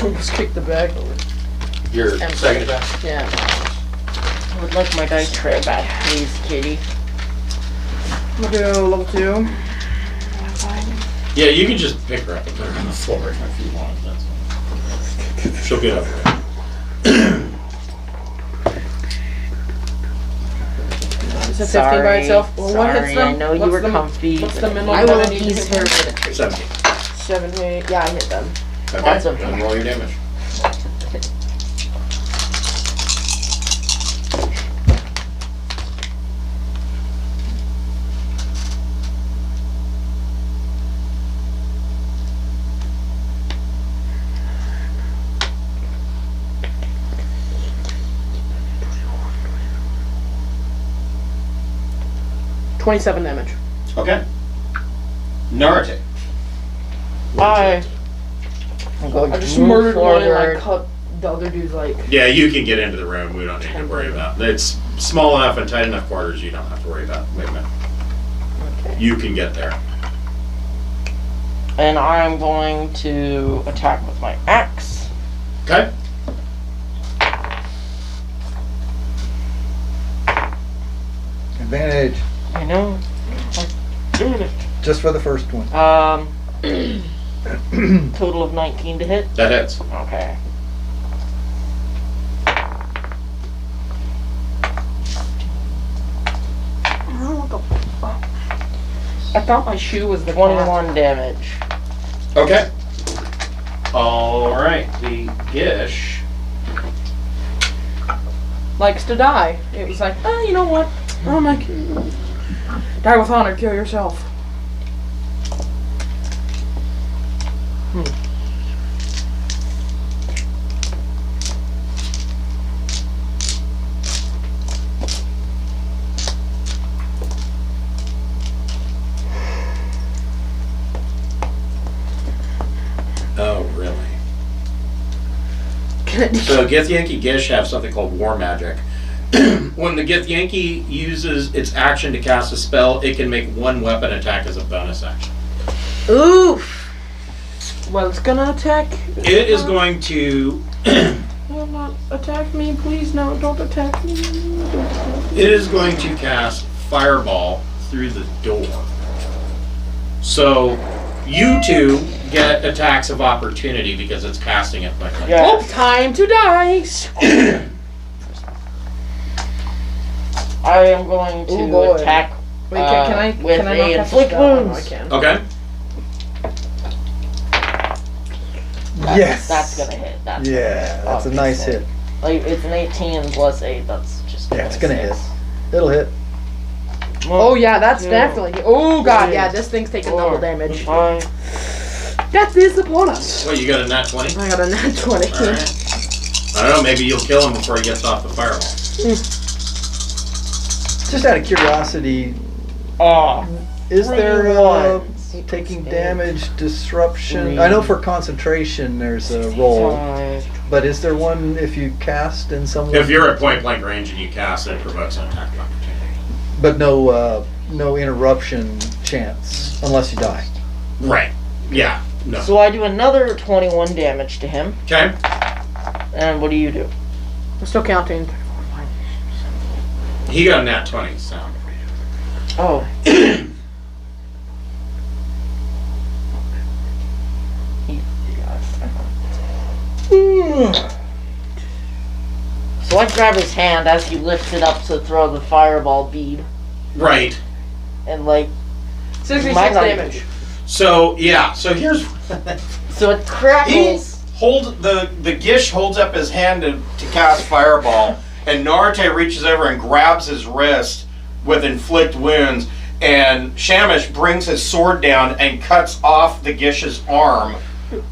Almost kicked the bag over. Your Empty. second attack? Yeah. I would like my dice tray back, please, Katie. I'm gonna do level 2. Yeah, you can just pick her up and put her on the floor if you want. That's fine. She'll get up there. Is it 15 by itself? Well, what hits them? I know you What's were the- comfy. What's the minimum? I will that need to appease hit her them? with a treat. 17. 17. Yeah, I hit them. Okay, Lots of then roll your damage. $27 damage. Okay. Narate. I'm going I to just move murdered one and forward. like cut the other dude's like. Yeah, you can get into the room. We don't need to worry about it. It's small enough and tight enough quarters. You don't have to worry about it. Wait a minute. Okay. You can get there. And I'm going to attack with my axe. Okay. Advantage. I know. I did it. Just for the first one. Total of 19 to hit. That hits. Okay. I thought my shoe was the 21 damage. Okay. All right. The Gish. likes to die. It was like, oh, you know what? Oh my, die with honor, kill yourself. Oh, really? So Githyanki Gish have something called War Magic. When the Githyanki uses its action to cast a spell, it can make one weapon attack as a bonus action. Oof. Well, it's gonna attack. It is going to... Will not attack me, please. No, don't attack me. It is going to cast Fireball through the door. So, you two get attacks of opportunity because it's casting it quickly. Yeah. Oh, time to die. I am going to Ooh, boy. attack Wait, can I? with Can I a not cast a inflict spell? No, I wounds. can. Okay. Yes. That's gonna hit. That's Yeah, that's a nice hit. Like it's an 18 plus 8. That's just. Yeah, it's gonna hit. 26. It'll hit. Oh yeah, that's Two, definitely. Oh god, three, yeah, this thing's taking 4, double damage. 5. That is upon us. Well, you got a nat 20? I got a nat 20. Alright. I don't know, maybe you'll kill him before he gets off the fireball. Just out of curiosity, Oh. is there ones. taking 8, damage, disruption? 3, I know for concentration there's a roll, 5. but is there one if you cast in some way? If you're at point blank range and you cast it, provokes an attack of opportunity. But no interruption chance unless you die. Right. Yeah. No. So I do another 21 damage to him. Okay. And what do you do? I'm still counting. He got a nat 20, so. Oh. So I grab his hand as he lifts it up to throw the fireball bead, Right. and like 66 My knife. damage. So, yeah. So here's... so it crackles. The Gish holds up his hand to cast Fireball, and Narate reaches over and grabs his wrist with Inflict Wounds, and Shamish brings his sword down and cuts off the Gish's arm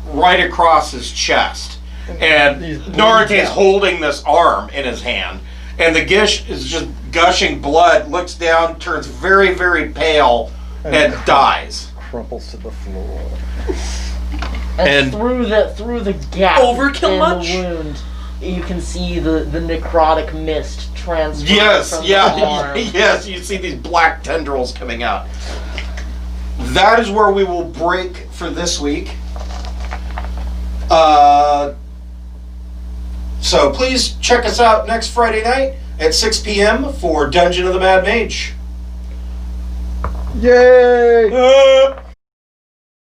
right across his chest. And Narate is holding this arm in his hand, and the Gish is just gushing blood, looks down, turns very, very pale, and dies. Crumples to the floor. And through the gap Overkill in much? the wound, you can see the necrotic mist transfer. Yes, from the yeah, arm. yes, you see these black tendrils coming out. That is where we will break for this week. So please check us out next Friday night at 6 p.m. for Dungeon of the Mad Mage. Yay!